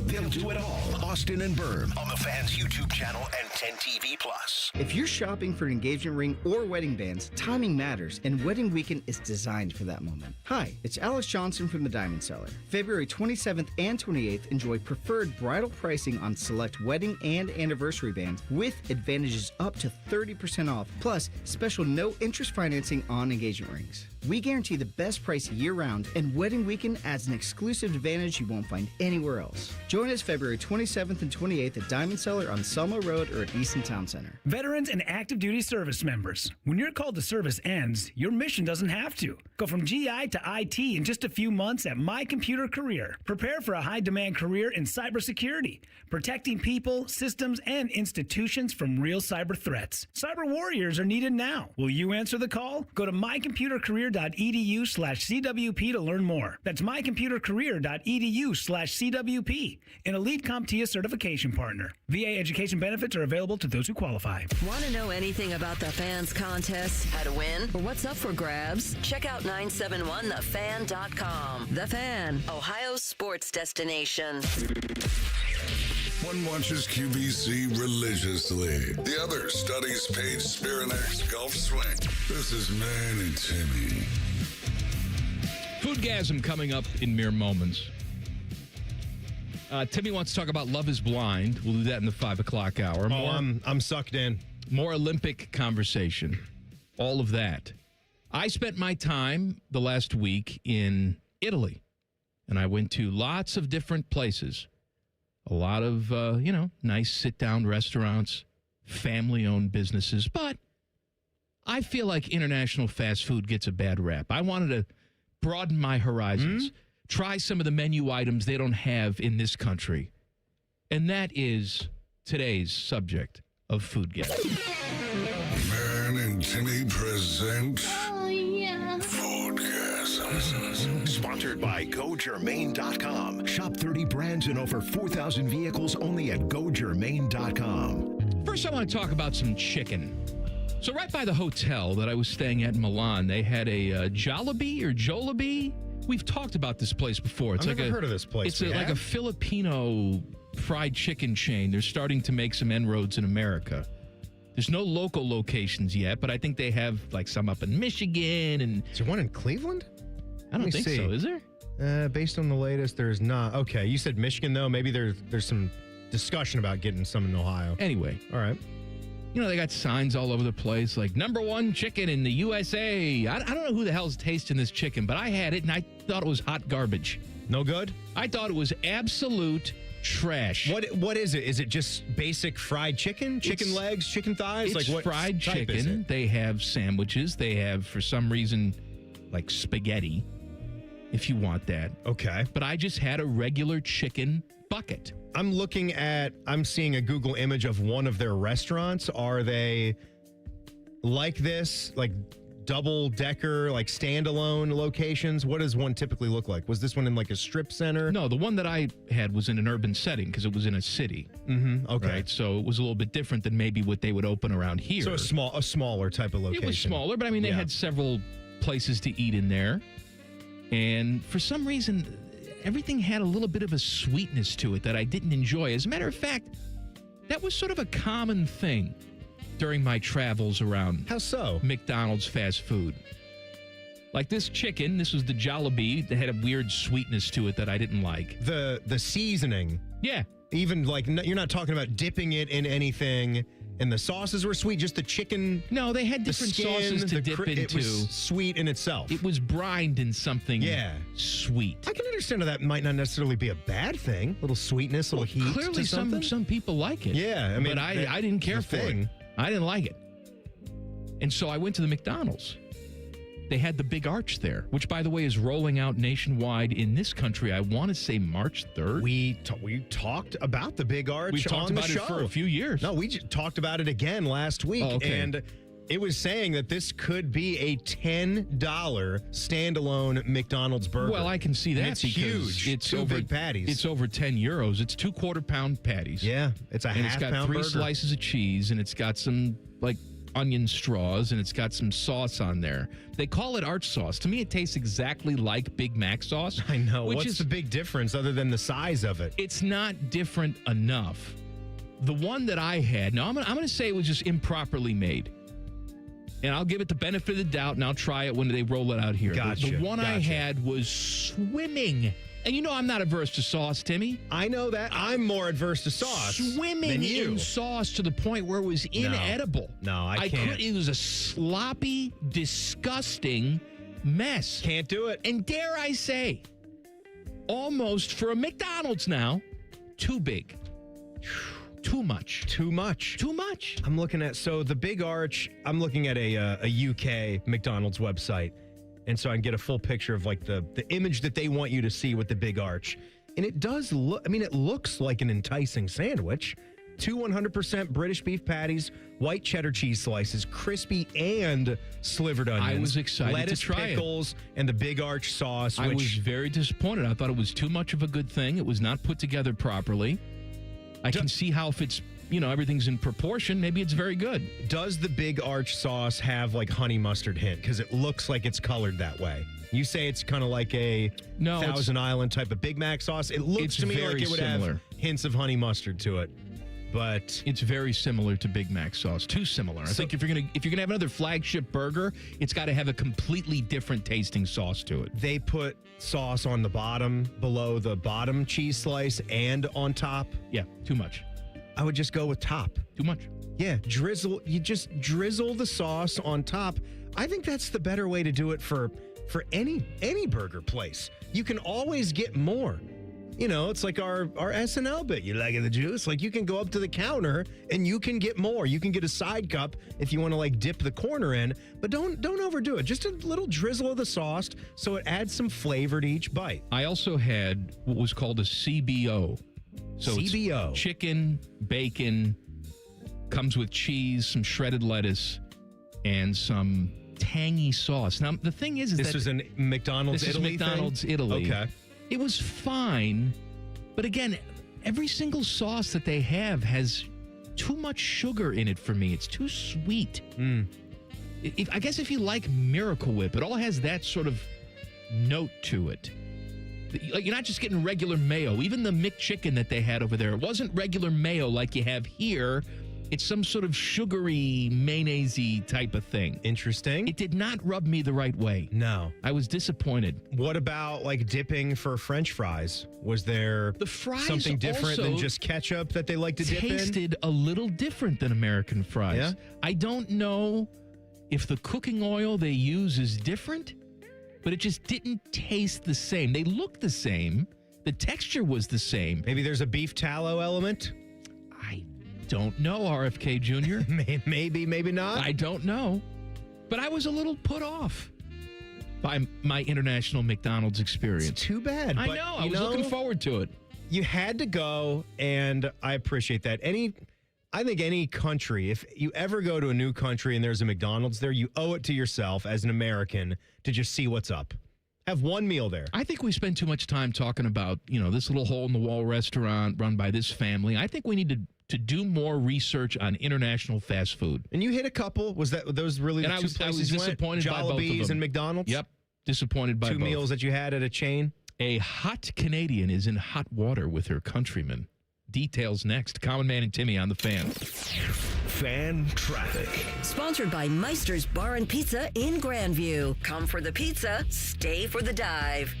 They'll do it all. Austin and Berm on the Fan's YouTube channel and 10 TV Plus. If you're shopping for an engagement ring or wedding bands, timing matters, and Wedding Weekend is designed for that moment. Hi, it's Alex Johnson from the Diamond Seller. February 27th and 28th, enjoy preferred bridal pricing on select wedding and anniversary bands with advantages up to 30% off, plus special no-interest financing on engagement rings. We guarantee the best price year-round, and Wedding Weekend adds an exclusive advantage you won't find anywhere else. Join us February 27th and 28th at Diamond Cellar on Selma Road or at Easton Town Center. Veterans and active duty service members, when your call to service ends, your mission doesn't have to. Go from GI to IT in just a few months at My Computer Career. Prepare for a high-demand career in cybersecurity, protecting people, systems, and institutions from real cyber threats. Cyber warriors are needed now. Will you answer the call? Go to mycomputercareer.edu/CWP to learn more. That's mycomputercareer.edu/CWP, an elite CompTIA certification partner. VA education benefits are available to those who qualify. Want to know anything about the Fans contest, how to win, or what's up for grabs? Check out 971thefan.com. The Fan, Ohio's sports destination. One watches QVC religiously. The other studies Paige Spirinak's golf swing. This is Man and Timmy. Foodgasm coming up in mere moments. Timmy wants to talk about Love is Blind. We'll do that in the 5 o'clock hour. I'm sucked in. More Olympic conversation. All of that. I spent my time the last week in Italy, and I went to lots of different places. A lot of, nice sit-down restaurants, family-owned businesses. But I feel like international fast food gets a bad rap. I wanted to broaden my horizons, try some of the menu items they don't have in this country. And that is today's subject of Foodgasm. Man and Timmy present Foodgasm. Sponsored by GoGermain.com. Shop 30 brands and over 4,000 vehicles only at GoGermain.com. First, I want to talk about some chicken. So right by the hotel that I was staying at in Milan, they had a Jollibee. We've talked about this place before. I've never heard of this place. It's like a Filipino fried chicken chain. They're starting to make some inroads in America. There's no local locations yet, but I think they have like some up in Michigan. And is there one in Cleveland? I don't think so. Is there? Based on the latest, there's not. Okay, you said Michigan though. Maybe there's some discussion about getting some in Ohio. Anyway, all right. You know, they got signs all over the place like #1 chicken in the USA. I don't know who the hell's tasting this chicken, but I had it and I thought it was hot garbage. No good? I thought it was absolute trash. What is it? Is it just basic fried chicken? Chicken legs, chicken thighs? It's like what fried type chicken. is it? They have sandwiches. They have, for some reason, like spaghetti, if you want that. Okay. But I just had a regular chicken bucket. I'm seeing a Google image of one of their restaurants. Are they like this, like double-decker, like standalone locations? What does one typically look like? Was this one in like a strip center? No, the one that I had was in an urban setting because it was in a city. Mm-hmm. Okay. Right? So it was a little bit different than maybe what they would open around here. So a smaller type of location. It was smaller, but I mean, they had several places to eat in there. And for some reason, everything had a little bit of a sweetness to it that I didn't enjoy. As a matter of fact, that was sort of a common thing during my travels around. How so? McDonald's fast food. Like this chicken, this was the Jollibee, that had a weird sweetness to it that I didn't like. The seasoning. Yeah. Even like, you're not talking about dipping it in anything. And the sauces were sweet, just the chicken. No, they had different sauces to dip into. It was sweet in itself. It was brined in something sweet. I can understand that might not necessarily be a bad thing. A little sweetness, a little heat. Clearly, some people like it. Yeah, I mean, but I didn't care for it. I didn't like it. And so I went to the McDonald's. They had the big arch there, which, by the way, is rolling out nationwide in this country. I want to say March 3rd. We talked about the big arch. We've talked about it for a few years. No, we just talked about it again last week. Oh, okay. And it was saying that this could be a $10 standalone McDonald's burger. Well, I can see that. And it's huge. It's two big patties. It's over 10 euros. It's 2 quarter-pound patties. Yeah, it's a half-pound burger. And it's got 3 slices of cheese, and it's got some, like, onion straws, and it's got some sauce on there. They call it arch sauce. To me, it tastes exactly like Big Mac sauce. I know. What's the big difference other than the size of it? It's not different enough. The one that I had, now I'm going to say it was just improperly made. And I'll give it the benefit of the doubt, and I'll try it when they roll it out here. Gotcha. The one I had was swimming. And you know I'm not averse to sauce, Timmy. I know that. I'm more adverse to sauce. Swimming in sauce to the point where it was inedible. No, I can't. It was a sloppy, disgusting mess. Can't do it. And dare I say, almost for a McDonald's now, too big. Too much. Too much. Too much. I'm looking at, so the Big Arch, I'm looking at a UK McDonald's website. And so I can get a full picture of like the image that they want you to see with the Big Arch. And it does look, I mean, it looks like an enticing sandwich. 2 100% British beef patties, white cheddar cheese slices, crispy and slivered onions. I was excited lettuce, to try pickles, and the Big Arch sauce. I was very disappointed. I thought it was too much of a good thing. It was not put together properly. I can see how if it's, everything's in proportion, maybe it's very good. Does the Big Arch sauce have like honey mustard hint? Because it looks like it's colored that way. You say it's kind of like a Thousand Island type of Big Mac sauce. It looks to me like it would have hints of honey mustard to it. But it's very similar to Big Mac sauce. Too similar. I think if you're gonna have another flagship burger, it's got to have a completely different tasting sauce to it. They put sauce on the bottom, below the bottom cheese slice, and on top. Yeah, too much. I would just go with top. Too much. Yeah, drizzle. You just drizzle the sauce on top. I think that's the better way to do it for any burger place. You can always get more. It's like our SNL bit. You like the juice? Like you can go up to the counter and you can get more. You can get a side cup if you want to like dip the corner in, but don't overdo it. Just a little drizzle of the sauce so it adds some flavor to each bite. I also had what was called a CBO. So CBO. It's chicken, bacon, comes with cheese, some shredded lettuce, and some tangy sauce. Now the thing is this was in McDonald's Italy. This is McDonald's Italy. Okay. It was fine, but again, every single sauce that they have has too much sugar in it for me. It's too sweet. I guess if you like Miracle Whip, it all has that sort of note to it. You're not just getting regular mayo. Even the McChicken that they had over there, it wasn't regular mayo like you have here. It's some sort of sugary, mayonnaise-y type of thing. Interesting. It did not rub me the right way. No. I was disappointed. What about like dipping for French fries? Was there something different than just ketchup that they like to dip in? Tasted a little different than American fries. Yeah? I don't know if the cooking oil they use is different, but it just didn't taste the same. They looked the same. The texture was the same. Maybe there's a beef tallow element? I don't know, RFK Jr. Maybe, maybe not. I don't know. But I was a little put off by my international McDonald's experience. It's too bad. I know. I was looking forward to it. You had to go, and I appreciate that. I think any country, if you ever go to a new country and there's a McDonald's there, you owe it to yourself as an American to just see what's up. Have one meal there. I think we spend too much time talking about, this little hole-in-the-wall restaurant run by this family. I think we need to do more research on international fast food. And you hit a couple. Was those really the two places I was disappointed by both of them. Jollibee's and McDonald's? Yep. Disappointed by both. 2 meals that you had at a chain? A hot Canadian is in hot water with her countrymen. Details next. Common Man and Timmy on the Fan. Fan Traffic. Sponsored by Meister's Bar and Pizza in Grandview. Come for the pizza, stay for the dive.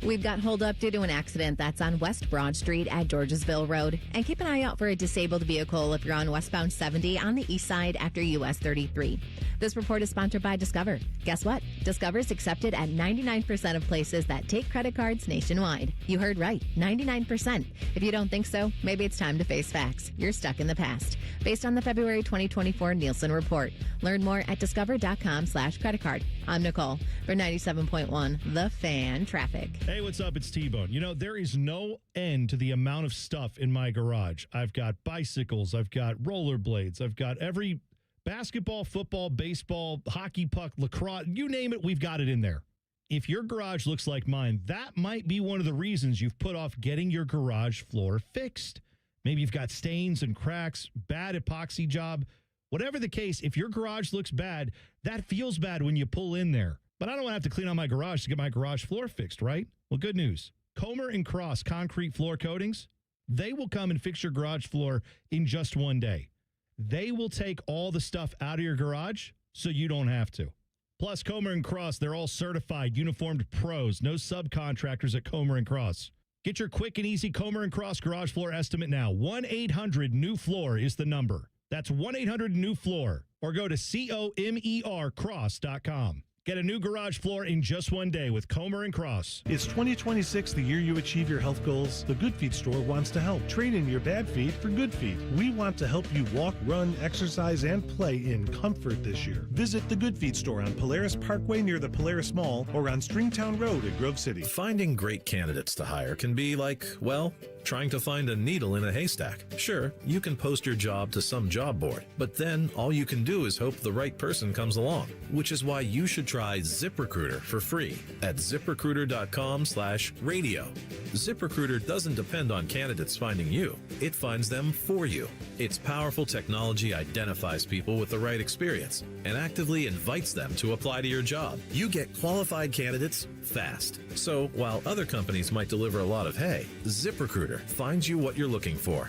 We've got hold up due to an accident that's on West Broad Street at Georgesville Road. And keep an eye out for a disabled vehicle if you're on westbound 70 on the east side after US 33. This report is sponsored by Discover. Guess what? Discover is accepted at 99% of places that take credit cards nationwide. You heard right, 99%. If you don't think so, maybe it's time to face facts. You're stuck in the past. Based on the February 2024 Nielsen report. Learn more at discover.com/credit card. I'm Nicole for 97.1 The Fan Traffic. Hey, what's up? It's T-Bone. There is no end to the amount of stuff in my garage. I've got bicycles. I've got rollerblades. I've got every basketball, football, baseball, hockey puck, lacrosse, you name it, we've got it in there. If your garage looks like mine, that might be one of the reasons you've put off getting your garage floor fixed. Maybe you've got stains and cracks, bad epoxy job. Whatever the case, if your garage looks bad, that feels bad when you pull in there. But I don't want to have to clean out my garage to get my garage floor fixed, right? Well, good news. Comer & Cross concrete floor coatings, they will come and fix your garage floor in just one day. They will take all the stuff out of your garage so you don't have to. Plus, Comer & Cross, they're all certified, uniformed pros, no subcontractors at Comer & Cross. Get your quick and easy Comer & Cross garage floor estimate now. 1-800-NEW-FLOOR is the number. That's 1-800-NEW-FLOOR. Or go to COMERcross.com. Get a new garage floor in just one day with Comer & Cross. Is 2026 the year you achieve your health goals? The Good Feet store wants to help. Trade in your bad feet for good feet. We want to help you walk, run, exercise, and play in comfort this year. Visit the Good Feet store on Polaris Parkway near the Polaris Mall or on Stringtown Road at Grove City. Finding great candidates to hire can be like, well, trying to find a needle in a haystack. Sure, you can post your job to some job board, but then all you can do is hope the right person comes along, which is why you should try ZipRecruiter for free at ZipRecruiter.com/radio. ZipRecruiter doesn't depend on candidates finding you. It finds them for you. Its powerful technology identifies people with the right experience and actively invites them to apply to your job. You get qualified candidates fast. So while other companies might deliver a lot of hay, ZipRecruiter finds you what you're looking for.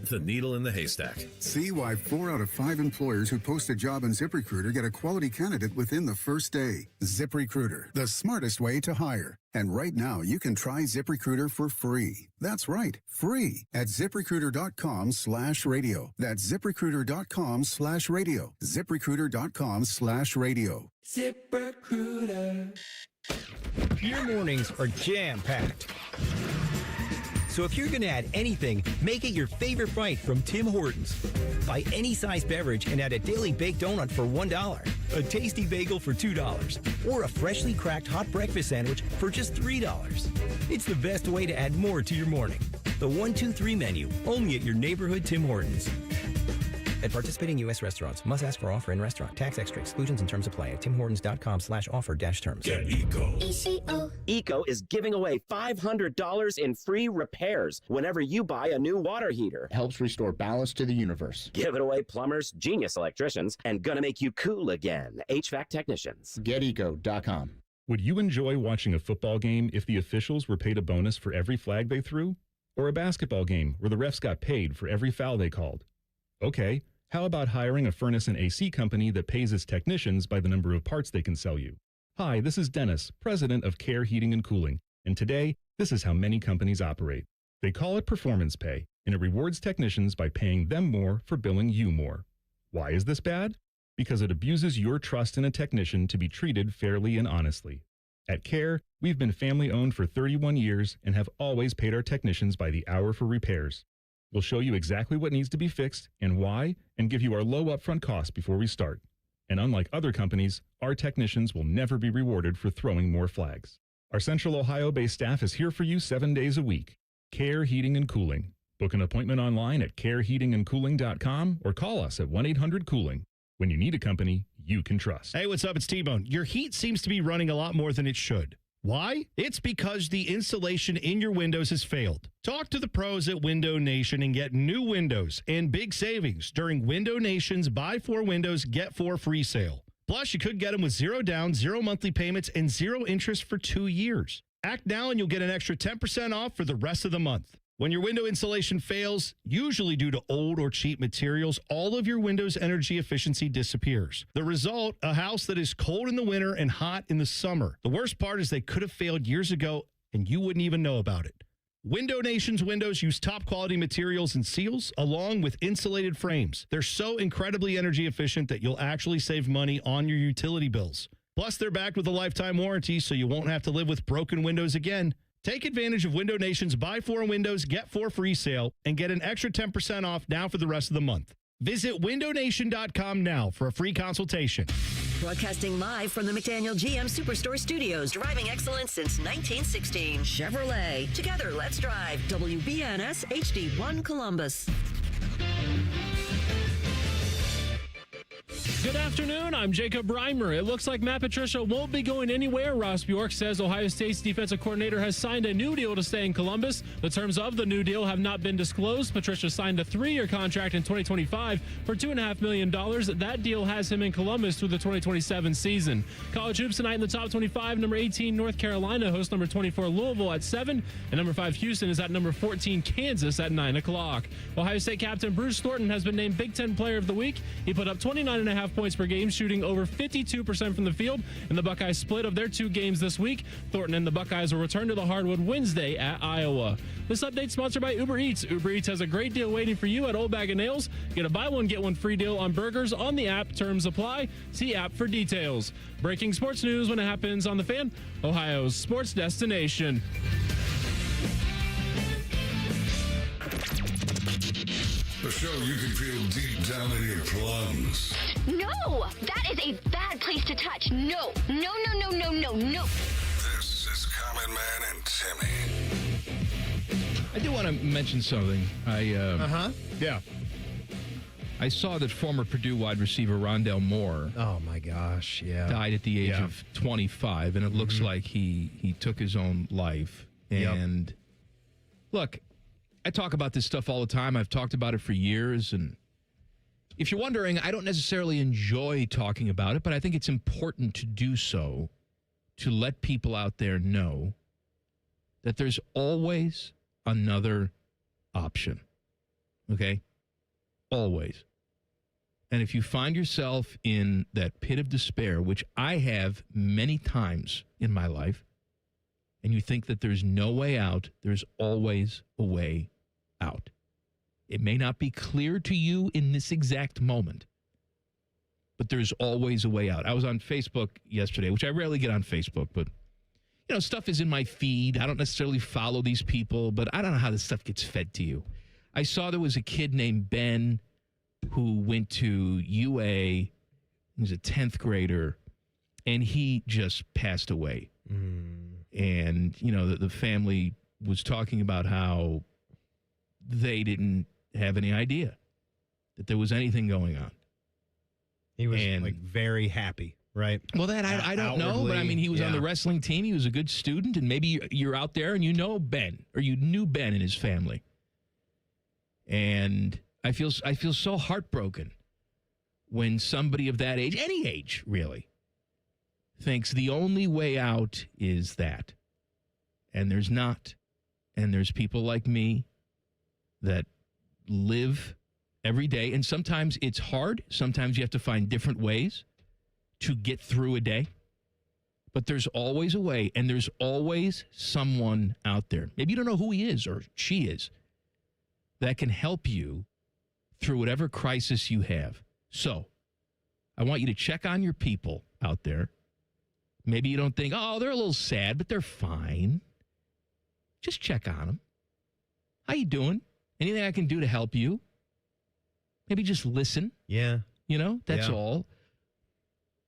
The needle in the haystack. See why 4 out of 5 employers who post a job on ZipRecruiter get a quality candidate within the first day. ZipRecruiter, the smartest way to hire. And right now, you can try ZipRecruiter for free. That's right, free at ZipRecruiter.com/radio. That's ZipRecruiter.com/radio. ZipRecruiter.com/radio. ZipRecruiter. Your mornings are jam-packed. So if you're going to add anything, make it your favorite bite from Tim Hortons. Buy any size beverage and add a daily baked donut for $1, a tasty bagel for $2, or a freshly cracked hot breakfast sandwich for just $3. It's the best way to add more to your morning. The 1-2-3 menu, only at your neighborhood Tim Hortons. At participating U.S. restaurants, must ask for offer in restaurant. Tax extra. Exclusions and terms apply at timhortons.com/offer-terms. Get Eco. Eco is giving away $500 in free repairs whenever you buy a new water heater. Helps restore balance to the universe. Give it away plumbers, genius electricians, and gonna make you cool again. HVAC technicians. GetEco.com. Would you enjoy watching a football game if the officials were paid a bonus for every flag they threw? Or a basketball game where the refs got paid for every foul they called? Okay, how about hiring a furnace and AC company that pays its technicians by the number of parts they can sell you? Hi, this is Dennis, president of Care Heating and Cooling, and today, this is how many companies operate. They call it performance pay, and it rewards technicians by paying them more for billing you more. Why is this bad? Because it abuses your trust in a technician to be treated fairly and honestly. At Care, we've been family-owned for 31 years and have always paid our technicians by the hour for repairs. We'll show you exactly what needs to be fixed and why, and give you our low upfront cost before we start. And unlike other companies, our technicians will never be rewarded for throwing more flags. Our Central Ohio-based staff is here for you 7 days a week. Care Heating and Cooling. Book an appointment online at careheatingandcooling.com or call us at 1-800-COOLING. When you need a company you can trust. Hey, what's up? It's T-Bone. Your heat seems to be running a lot more than it should. Why? It's because the insulation in your windows has failed. Talk to the pros at Window Nation and get new windows and big savings during Window Nation's Buy 4 Windows, Get 4 free sale. Plus, you could get them with 0 down, 0 monthly payments, and 0 interest for 2 years. Act now and you'll get an extra 10% off for the rest of the month. When your window insulation fails, usually due to old or cheap materials, all of your window's energy efficiency disappears. The result, a house that is cold in the winter and hot in the summer. The worst part is they could have failed years ago and you wouldn't even know about it. Window Nation's windows use top quality materials and seals along with insulated frames. They're so incredibly energy efficient that you'll actually save money on your utility bills. Plus, they're backed with a lifetime warranty so you won't have to live with broken windows again. Take advantage of Window Nation's Buy 4 Windows, Get 4 free sale and get an extra 10% off now for the rest of the month. Visit windownation.com now for a free consultation. Broadcasting live from the McDaniel GM Superstore Studios. Driving excellence since 1916. Chevrolet. Together, let's drive. WBNS HD1 Columbus. Good afternoon, I'm Jacob Reimer. It looks like Matt Patricia won't be going anywhere. Ross Bjork says Ohio State's defensive coordinator has signed a new deal to stay in Columbus. The terms of the new deal have not been disclosed. Patricia signed a 3-year contract in 2025 for $2.5 million. That deal has him in Columbus through the 2027 season. College hoops tonight in the top 25. Number 18, North Carolina hosts number 24, Louisville at 7. And number 5, Houston is at number 14, Kansas at 9 o'clock. Ohio State captain Bruce Thornton has been named Big Ten Player of the Week. He put up 29.5 points per game, shooting over 52% from the field. And the Buckeyes split of their 2 games this week. Thornton and the Buckeyes will return to the hardwood Wednesday at Iowa. This update sponsored by Uber Eats. Uber Eats has a great deal waiting for you at Old Bag of Nails. Get a buy one, get one free deal on burgers on the app. Terms apply. See app for details. Breaking sports news when it happens on The Fan, Ohio's sports destination. The show you can feel deep down in your plums. No, that is a bad place to touch. No, no, no, no, no, no, no. This is Common Man and Timmy. I do want to mention something. Yeah. I saw that former Purdue wide receiver Rondale Moore. Oh my gosh, yeah. Died at the age of 25, and it looks like he took his own life. And look, I talk about this stuff all the time. I've talked about it for years, and if you're wondering, I don't necessarily enjoy talking about it, but I think it's important to do so to let people out there know that there's always another option. Okay? Always. And if you find yourself in that pit of despair, which I have many times in my life, and you think that there's no way out, there's always a way out. It may not be clear to you in this exact moment, but there's always a way out. I was on Facebook yesterday, which I rarely get on Facebook, but stuff is in my feed. I don't necessarily follow these people, but I don't know how this stuff gets fed to you. I saw there was a kid named Ben who went to UA. He was a 10th grader, and he just passed away. And, the family was talking about how they didn't have any idea that there was anything going on. He was very happy, right? Well, that I don't know, but I mean, he was on the wrestling team. He was a good student, and maybe you're out there and you know Ben, or you knew Ben and his family. And I feel so heartbroken when somebody of that age, any age really, thinks the only way out is that. And there's not. And there's people like me that live every day. And sometimes it's hard. Sometimes you have to find different ways to get through a day. But there's always a way, and there's always someone out there. Maybe you don't know who he is or she is, that can help you through whatever crisis you have. So I want you to check on your people out there. Maybe you don't think, oh, they're a little sad, but they're fine. Just check on them. How you doing? Anything I can do to help you? Maybe just listen. Yeah. That's all.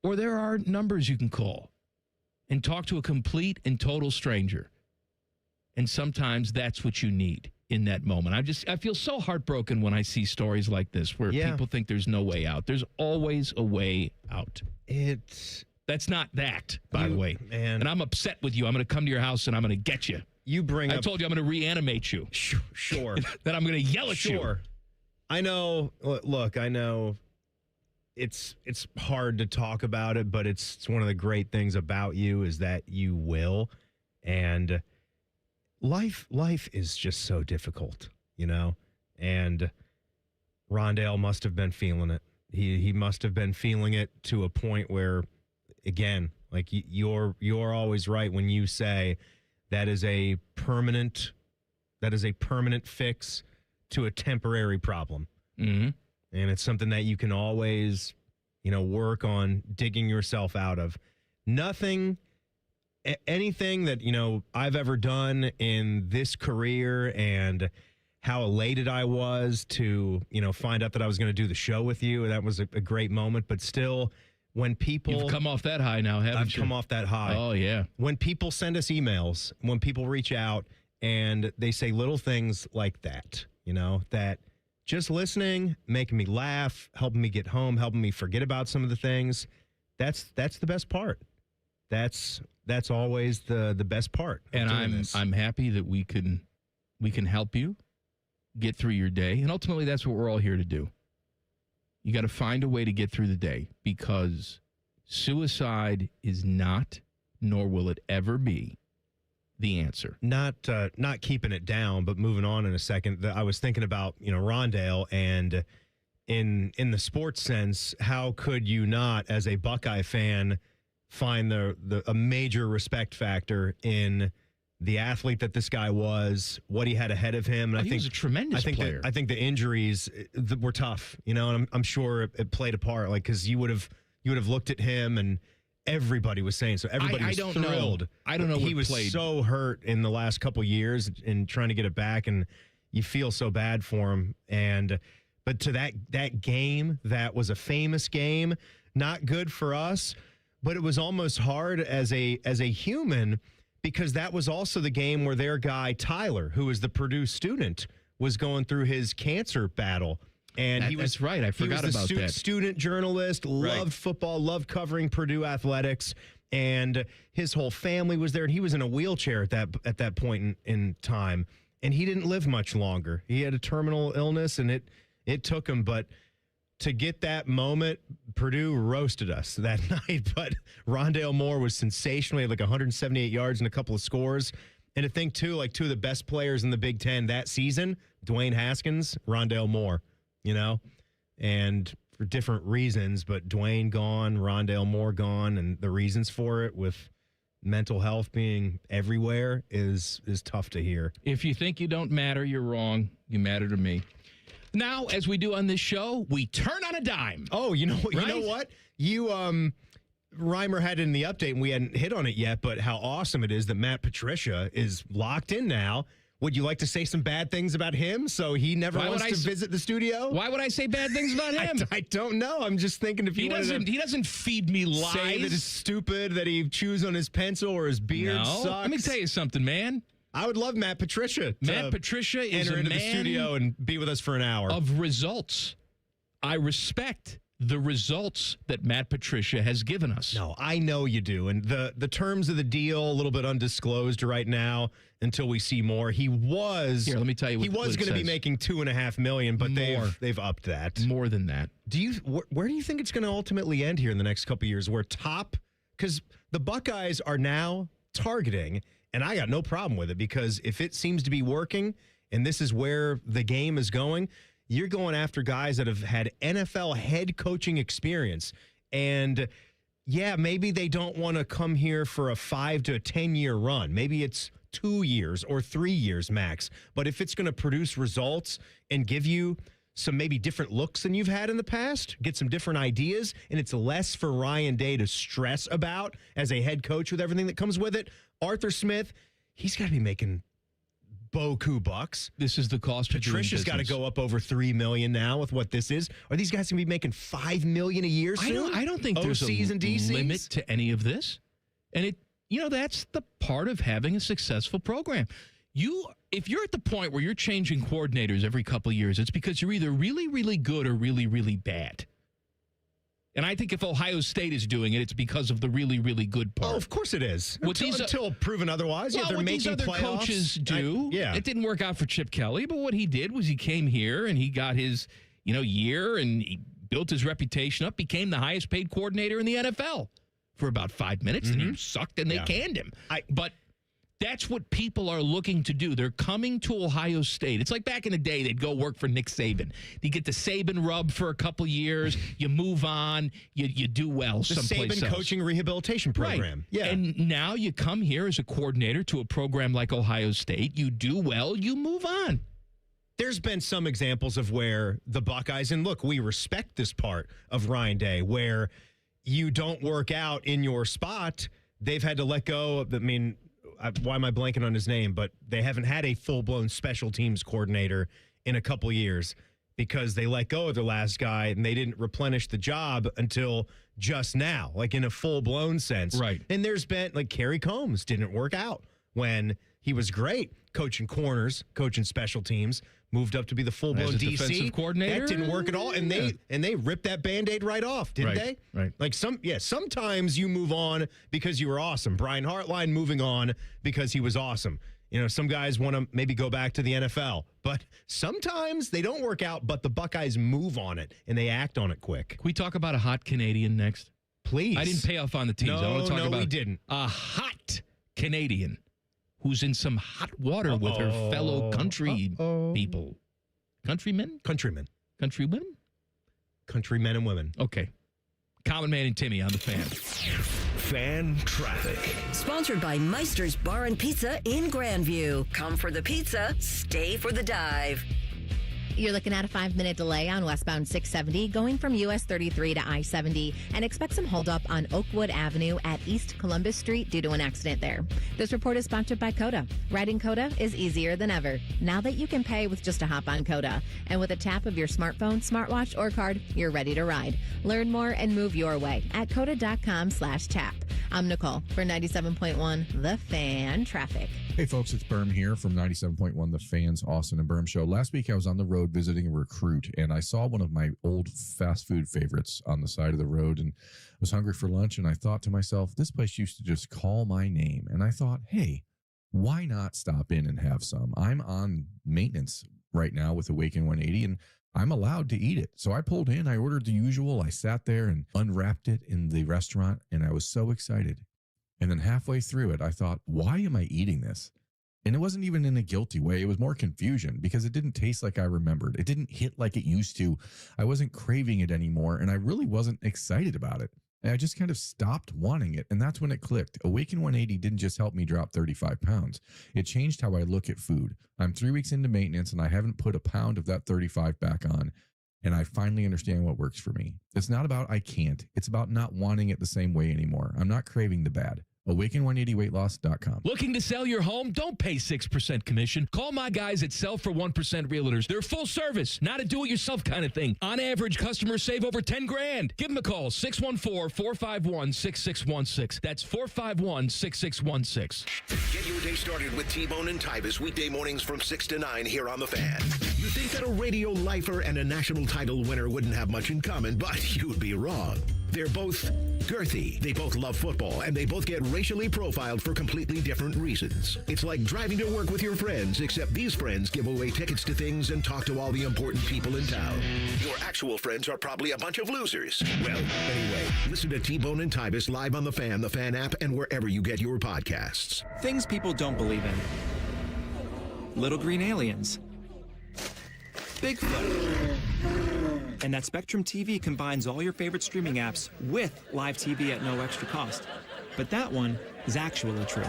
Or there are numbers you can call and talk to a complete and total stranger. And sometimes that's what you need in that moment. I feel so heartbroken when I see stories like this where people think there's no way out. There's always a way out. That's not that, by the way. Man. And I'm upset with you. I'm going to come to your house and I'm going to get you. I told you I'm going to reanimate you. Sure. That I'm going to yell at you. Sure. I know. Look, I know it's hard to talk about it, but it's one of the great things about you is that you will. And life is just so difficult, and Rondale must have been feeling it. He must have been feeling it to a point where, again, like you're always right when you say that is a permanent fix to a temporary problem. Mm-hmm. And it's something that you can always, work on digging yourself out of. Anything that, I've ever done in this career and how elated I was to, find out that I was going to do the show with you. That was a great moment. But still, when people... You've come off that high now, haven't you? I've come off that high. Oh, yeah. When people send us emails, when people reach out and they say little things like that, that just listening, making me laugh, helping me get home, helping me forget about some of the things, that's the best part. That's always the best part. And I'm happy that we can help you get through your day. And ultimately, that's what we're all here to do. You got to find a way to get through the day, because suicide is not, nor will it ever be, the answer. Not keeping it down, but moving on in a second. I was thinking about, Rondale, and in the sports sense, how could you not, as a Buckeye fan, find a major respect factor in the athlete that this guy was, what he had ahead of him? And he was a tremendous player. I think the injuries were tough, and I'm sure it played a part. Like, because you would have looked at him and everybody was saying so. Everybody was thrilled. I don't know. He was so hurt in the last couple years in trying to get it back, and you feel so bad for him. But to that game, that was a famous game, not good for us, but it was almost hard as a human, because that was also the game where their guy Tyler, who was the Purdue student, was going through his cancer battle. And that's right. I forgot about that. Student journalist, loved football, loved covering Purdue athletics, and his whole family was there. And he was in a wheelchair at that point in time, and he didn't live much longer. He had a terminal illness, and it took him. But to get that moment, Purdue roasted us that night. But Rondale Moore was sensational. He had like 178 yards and a couple of scores. And to think too, like two of the best players in the Big Ten that season, Dwayne Haskins, Rondale Moore. And for different reasons, but Dwayne gone, Rondale Moore gone, and the reasons for it, with mental health being everywhere, is tough to hear. If you think you don't matter, you're wrong. You matter to me. Now, as we do on this show, we turn on a dime. Oh, you know what? Right? You know what? Reimer had it in the update, and we hadn't hit on it yet, but how awesome it is that Matt Patricia is locked in now. Would you like to say some bad things about him so he never wants to visit the studio? Why would I say bad things about him? I don't know. I'm just thinking if he doesn't feed me lies. Say that it's stupid that he chews on his pencil or his beard sucks. Let me tell you something, man. I would love Matt Patricia. Matt Patricia is enter a into man the studio and be with us for an hour of results. I respect the results that Matt Patricia has given us. No, I know you do. And the terms of the deal, a little bit undisclosed right now until we see more. He was Here, let me tell you he was going to be making $2.5 million, but they've upped that. More than that. Where do you think it's going to ultimately end here in the next couple of years? Because the Buckeyes are now targeting, and I got no problem with it, because if it seems to be working and this is where the game is going, you're going after guys that have had NFL head coaching experience. And yeah, maybe they don't want to come here for a 5 to 10 year run. Maybe it's 2 years or 3 years max. But if it's going to produce results and give you some maybe different looks than you've had in the past, get some different ideas, and it's less for Ryan Day to stress about as a head coach with everything that comes with it. Arthur Smith, he's got to be making Boku bucks. This is the cost of Patricia's got to go up over $3 million now with what this is. Are these guys going to be making $5 million a year soon? I don't think there's OCs and DCs? limit to any of this. And that's the part of having a successful program. If you're at the point where you're changing coordinators every couple of years, it's because you're either really, really good or really, really bad. And I think if Ohio State is doing it, it's because of the really, really good part. Oh, of course it is. Until proven otherwise. Well, they're what making these other playoffs. coaches do. It didn't work out for Chip Kelly, but what he did was he came here and he got his, year, and he built his reputation up, became the highest paid coordinator in the NFL for about 5 minutes, and he sucked and they canned him. But that's what people are looking to do. They're coming to Ohio State. It's like back in the day, they'd go work for Nick Saban. You get the Saban rub for a couple years, you move on, you do well someplace else. The Saban coaching rehabilitation program. Right. Yeah. And now you come here as a coordinator to a program like Ohio State. You do well, you move on. There's been some examples of where the Buckeyes, and look, we respect this part of Ryan Day, where you don't work out in your spot. They've had to let go of, why am I blanking on his name? But they haven't had a full-blown special teams coordinator in a couple years because they let go of their last guy and they didn't replenish the job until just now, like in a full-blown sense. Right. And there's been, like, Kerry Combs didn't work out when he was great coaching corners, coaching special teams, moved up to be the full-blown DC defensive coordinator. That didn't work at all, and they ripped that Band-Aid right off, didn't they? Right. Like sometimes you move on because you were awesome. Brian Hartline moving on because he was awesome. Some guys want to maybe go back to the NFL, but sometimes they don't work out, but the Buckeyes move on it and they act on it quick. Can we talk about a hot Canadian next? Please. I didn't pay off on the teams. I want to talk about we didn't. A hot Canadian who's in some hot water with her fellow country people. Countrymen? Countrymen. Countrywomen? country men and women. Okay. Common Man and Timmy on the Fan. Fan traffic. Sponsored by Meister's Bar and Pizza in Grandview. Come for the pizza, stay for the dive. You're looking at a 5-minute delay on westbound 670 going from US 33 to I-70 and expect some holdup on Oakwood Avenue at East Columbus Street due to an accident there. This report is sponsored by Coda. Riding Coda is easier than ever. Now that you can pay with just a hop on Coda. And with a tap of your smartphone, smartwatch, or card, you're ready to ride. Learn more and move your way at coda.com/tap. I'm Nicole for 97.1 The Fan Traffic. Hey folks, it's Berm here from 97.1 The Fan's Austin and Berm Show. Last week I was on the road visiting a recruit and I saw one of my old fast food favorites on the side of the road and was hungry for lunch, and I thought to myself, this place used to just call my name, and I thought, hey, why not stop in and have some? I'm on maintenance right now with Awaken 180 and I'm allowed to eat it. So I pulled in, I ordered the usual, I sat there and unwrapped it in the restaurant and I was so excited. And then halfway through it, I thought, why am I eating this? And it wasn't even in a guilty way. It was more confusion because it didn't taste like I remembered. It didn't hit like it used to. I wasn't craving it anymore, and I really wasn't excited about it. And I just kind of stopped wanting it, and that's when it clicked. Awaken 180 didn't just help me drop 35 pounds. It changed how I look at food. I'm 3 weeks into maintenance, and I haven't put a pound of that 35 back on, and I finally understand what works for me. It's not about I can't. It's about not wanting it the same way anymore. I'm not craving the bad. Awaken180weightloss.com. Looking to sell your home? Don't pay 6% commission. Call my guys at Sell for 1% Realtors. They're full service, not a do-it-yourself kind of thing. On average, customers save over $10,000. Give them a call, 614-451-6616. That's 451-6616. Get your day started with T-Bone and Tybus weekday mornings from 6 to 9 here on The Fan. You think that a radio lifer and a national title winner wouldn't have much in common, but you'd be wrong. They're both girthy, they both love football, and they both get racially profiled for completely different reasons. It's like driving to work with your friends, except these friends give away tickets to things and talk to all the important people in town. Your actual friends are probably a bunch of losers. Well, anyway, listen to T-Bone and Tybus live on The Fan app, and wherever you get your podcasts. Things people don't believe in. Little green aliens. Bigfoot. And that Spectrum TV combines all your favorite streaming apps with live TV at no extra cost. But that one is actually true.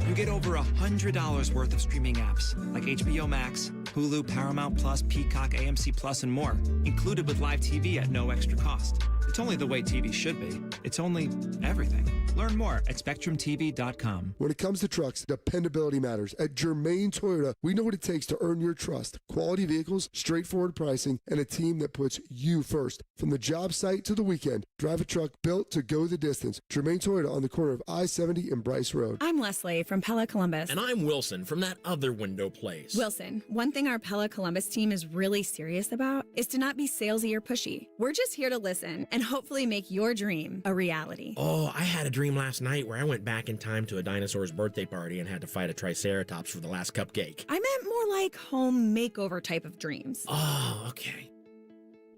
You get over $100 worth of streaming apps like HBO Max, Hulu, Paramount Plus, Peacock, AMC Plus, and more, included with live TV at no extra cost. It's only the way TV should be. It's only everything. Learn more at SpectrumTV.com. When it comes to trucks, dependability matters. At Germain Toyota, we know what it takes to earn your trust. Quality vehicles, straightforward pricing, and a team that puts you first. From the job site to the weekend, drive a truck built to go the distance. Germain Toyota on the corner of I-70 and Bryce Road. I'm Leslie from Pella Columbus. And I'm Wilson from that other window place. Wilson, one thing our Pella Columbus team is really serious about is to not be salesy or pushy. We're just here to listen and hopefully make your dream a reality. Oh, I had a dream last night where I went back in time to a dinosaur's birthday party and had to fight a triceratops for the last cupcake. I meant more like home makeover type of dreams. Oh, okay.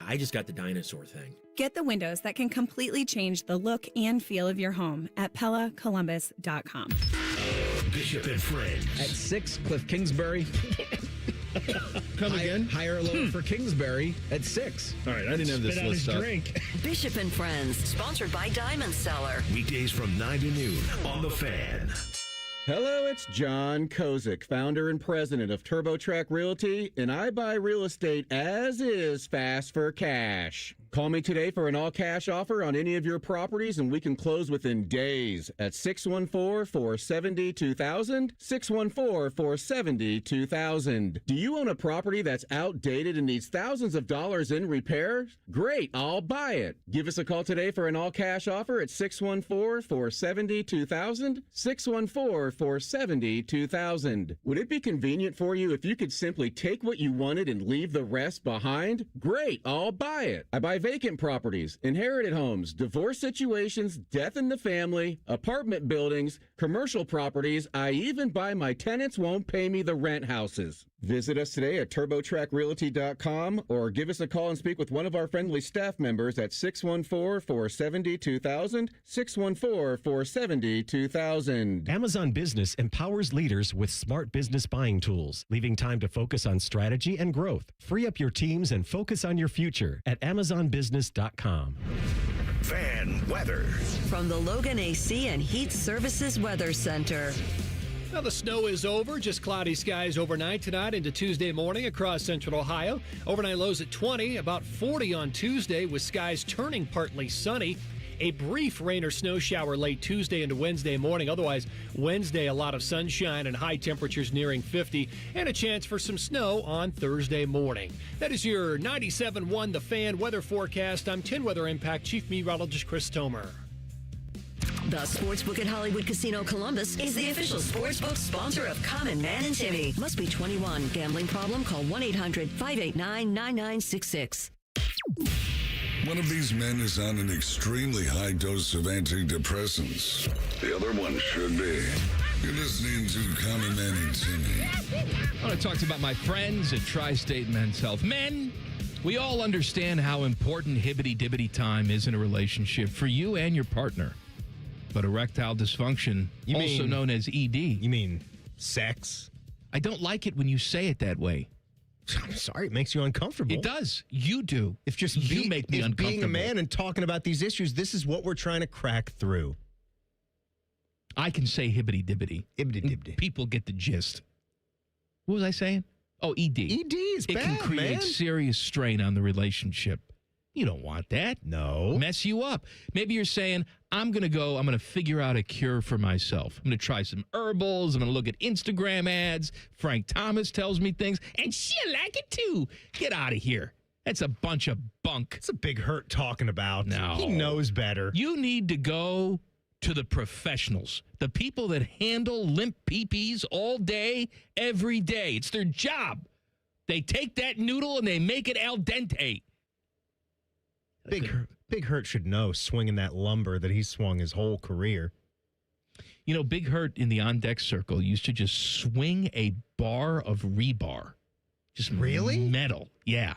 I just got the dinosaur thing. Get the windows that can completely change the look and feel of your home at PellaColumbus.com. Bishop and Friends. At 6, Cliff Kingsbury. Come again? Higher or lower for Kingsbury at 6. All right, I didn't have this list up. Bishop and Friends, sponsored by Diamond Seller. Weekdays from 9 to noon on The Fan. Hello, it's John Kozik, founder and president of TurboTrack Realty, and I buy real estate as is, fast for cash. Call me today for an all-cash offer on any of your properties, and we can close within days at 614-470-2000, 614-470-2000. Do you own a property that's outdated and needs thousands of dollars in repairs? Great, I'll buy it. Give us a call today for an all-cash offer at 614-470-2000, 614-470-2000. Would it be convenient for you if you could simply take what you wanted and leave the rest behind? Great, I'll buy it. I buy vacant properties, inherited homes, divorce situations, death in the family, apartment buildings, commercial properties. I even buy my tenants won't pay me the rent houses. Visit us today at TurboTrackRealty.com or give us a call and speak with one of our friendly staff members at 614-470-2000, 614-470-2000. Amazon Business Business empowers leaders with smart business buying tools, leaving time to focus on strategy and growth. Free up your teams and focus on your future at AmazonBusiness.com. Fan weather. From the Logan AC and Heat Services Weather Center. Now, the snow is over. Just cloudy skies overnight tonight into Tuesday morning across central Ohio. Overnight lows at 20, about 40 on Tuesday with skies turning partly sunny. A brief rain or snow shower late Tuesday into Wednesday morning. Otherwise, Wednesday, a lot of sunshine and high temperatures nearing 50, and a chance for some snow on Thursday morning. That is your 97.1 The Fan weather forecast. I'm 10 Weather Impact Chief Meteorologist Chris Tomer. The Sportsbook at Hollywood Casino Columbus is the official sportsbook sponsor of Common Man and Timmy. Must be 21. Gambling problem? Call 1-800-589-9966. One of these men is on an extremely high dose of antidepressants. The other one should be. You're listening to Common Man and Timmy. I want to talk about my friends at Tri-State Men's Health. Men, we all understand how important hibbity-dibbity time is in a relationship for you and your partner. But erectile dysfunction, also known as ED. You mean sex? I don't like it when you say it that way. I'm sorry, it makes you uncomfortable. It does. You do. If just you make me uncomfortable. Being a man and talking about these issues, this is what we're trying to crack through. I can say hibbity-dibbity. Hibbity-dibbity. People get the gist. What was I saying? Oh, ED. ED is it bad, can create man. serious strain on the relationship. You don't want that. No. Mess you up. Maybe you're saying, I'm going to figure out a cure for myself. I'm going to try some herbals. I'm going to look at Instagram ads. Frank Thomas tells me things, and she'll like it too. Get out of here. That's a bunch of bunk. It's a big hurt talking about. No. He knows better. You need to go to the professionals, the people that handle limp peepees all day, every day. It's their job. They take that noodle and they make it al dente. Big Hurt should know, swinging that lumber that he swung his whole career. You know, Big Hurt in the on-deck circle used to just swing a bar of rebar. Just really? Metal. Yeah.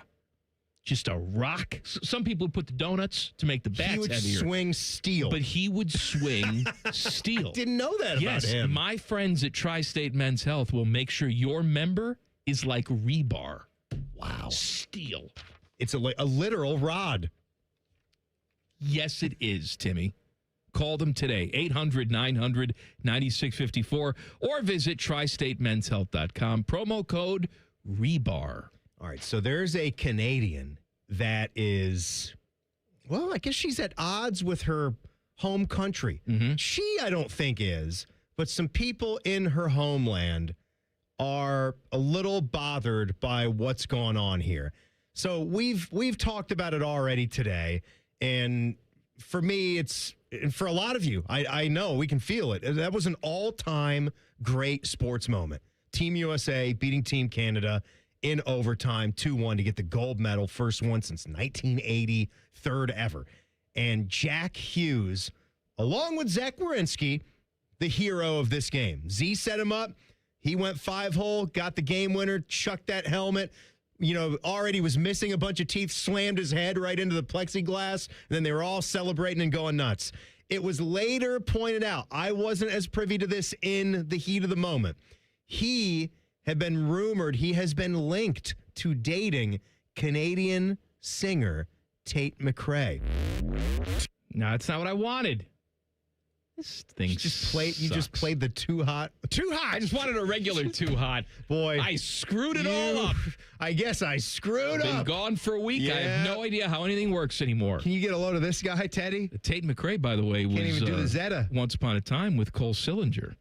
Just a rock. Some people would put the donuts to make the bats He would heavier. swing steel. But he would swing steel. I didn't know that about him. My friends at Tri-State Men's Health will make sure your member is like rebar. Wow. Steel. It's a literal rod. Yes, it is, Timmy. Call them today, 800-900-9654, or visit tristatemenshealth.com. Promo code REBAR. All right, so there's a Canadian that is, well, I guess she's at odds with her home country. Mm-hmm. She, I don't think, is, but some people in her homeland are a little bothered by what's going on here. So we've talked about it already today. And for me, and for a lot of you, I know we can feel it. That was an all-time great sports moment. Team USA beating Team Canada in overtime 2-1 to get the gold medal, first one since 1980, third ever. And Jack Hughes, along with Zach Werenski, the hero of this game. Z set him up. He went 5-hole, got the game winner, chucked that helmet. Already was missing a bunch of teeth, slammed his head right into the plexiglass, and then they were all celebrating and going nuts. It was later pointed out, I wasn't as privy to this in the heat of the moment. He had been rumored, he has been linked to dating Canadian singer Tate McRae. No, that's not what I wanted. This thing You just played the too hot. I just wanted a regular too hot. Boy, I screwed it all up. I guess I screwed Been up. gone for a week. Yeah. I have no idea how anything works anymore. Can you get a load of this guy, Teddy? Tate McRae, by the way, was Can't even do the Zeta. once upon a time with Cole Sillinger.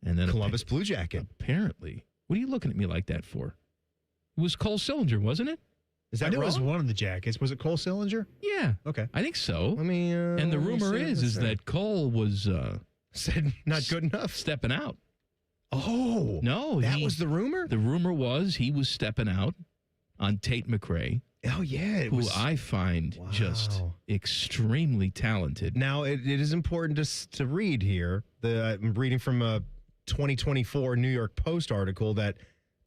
And then Columbus Blue Jacket. Apparently. What are you looking at me like that for? It was Cole Sillinger, wasn't it? Is that I knew it was wrong? one of the Jackets. Was it Cole Sillinger? Yeah. Okay. I think so. Let me. And the rumor is that Cole was said not good enough, stepping out. Oh no, that was the rumor. The rumor was he was stepping out on Tate McRae. Oh yeah, who I find just extremely talented. Now it is important to read here. I'm reading from a 2024 New York Post article that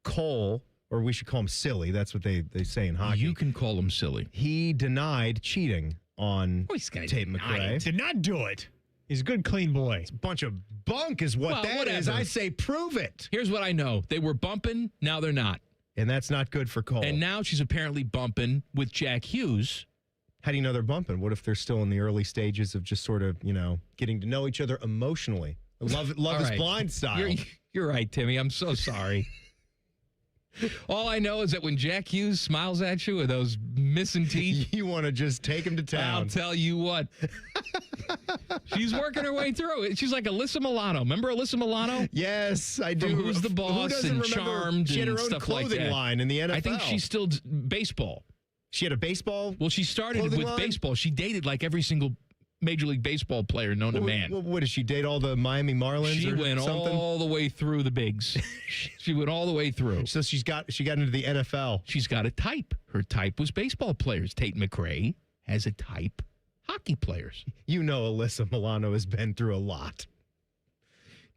Cole, or we should call him Silly. That's what they say in hockey. You can call him Silly. He denied cheating on Tate McRae. Did not do it. He's a good, clean boy. It's a bunch of bunk is what that is. I say prove it. Here's what I know. They were bumping. Now they're not. And that's not good for Cole. And now she's apparently bumping with Jack Hughes. How do you know they're bumping? What if they're still in the early stages of just sort of, getting to know each other emotionally? Love is blind style. You're right, Timmy. I'm so sorry. All I know is that when Jack Hughes smiles at you with those missing teeth, you want to just take him to town. I'll tell you what. She's working her way through it. She's like Alyssa Milano. Remember Alyssa Milano? Yes, I do. From Who's the Boss and Charmed she had her and own stuff like clothing that. line in the NFL. I think she's still baseball. She had a baseball. Well, she started with baseball. She dated like every single Major League Baseball player known to man. What did she date? All the Miami Marlins? She or went something? all the way through the bigs. She went all the way through. So she got into the NFL. She's got a type. Her type was baseball players. Tate McRae has a type hockey players. You know Alyssa Milano has been through a lot.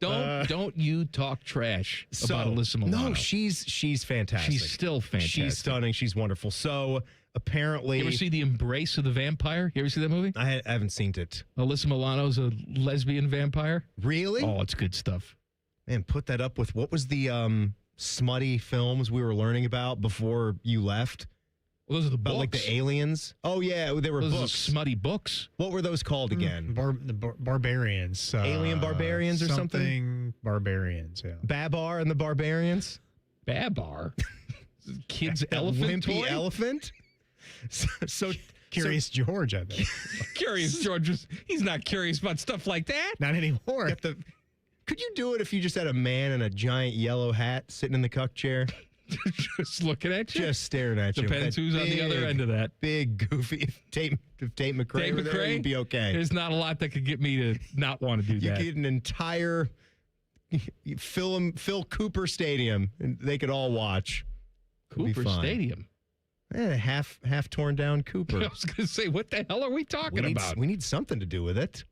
Don't you talk trash about Alyssa Milano. No, she's fantastic. She's still fantastic. She's stunning. She's wonderful. So apparently, you ever see The Embrace of the Vampire? You ever see that movie? I haven't seen it. Alyssa Milano's a lesbian vampire. Really? Oh, it's good stuff. Man, put that up with what was the smutty films we were learning about before you left? Well, those are the about books. like the aliens. Oh yeah, they were those books. Are smutty books. What were those called again? The barbarians. Alien barbarians or something? Barbarians, yeah. Babar and the Barbarians? Babar? Kid's elephant wimpy toy? elephant? So Curious George, I think. Curious George, he's not curious about stuff like that. Not anymore. Could you do it if you just had a man in a giant yellow hat sitting in the cuck chair? Just looking at you? Just staring at you. Depends who's on the other end of that. Big, goofy. If Tate McRae were there, you'd be okay. There's not a lot that could get me to not want to do You that. could get an entire Phil Cooper Stadium, and they could all watch. Cooper Stadium? Half torn down Cooper. I was going to say, what the hell are we talking about? We need something to do with it.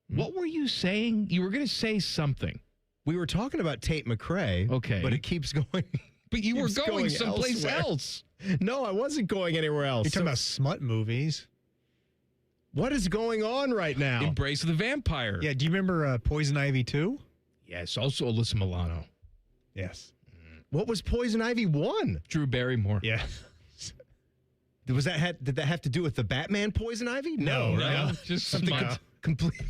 What were you saying? You were going to say something. We were talking about Tate McRae. Okay. But it keeps going. But you were going someplace else. No, I wasn't going anywhere else. You're talking about smut movies. What is going on right now? Embrace of the Vampire. Yeah, do you remember Poison Ivy 2? Yes, also Alyssa Milano. Yes. What was Poison Ivy 1? Drew Barrymore. Yeah. Did that have to do with the Batman Poison Ivy? No, right? Just something completely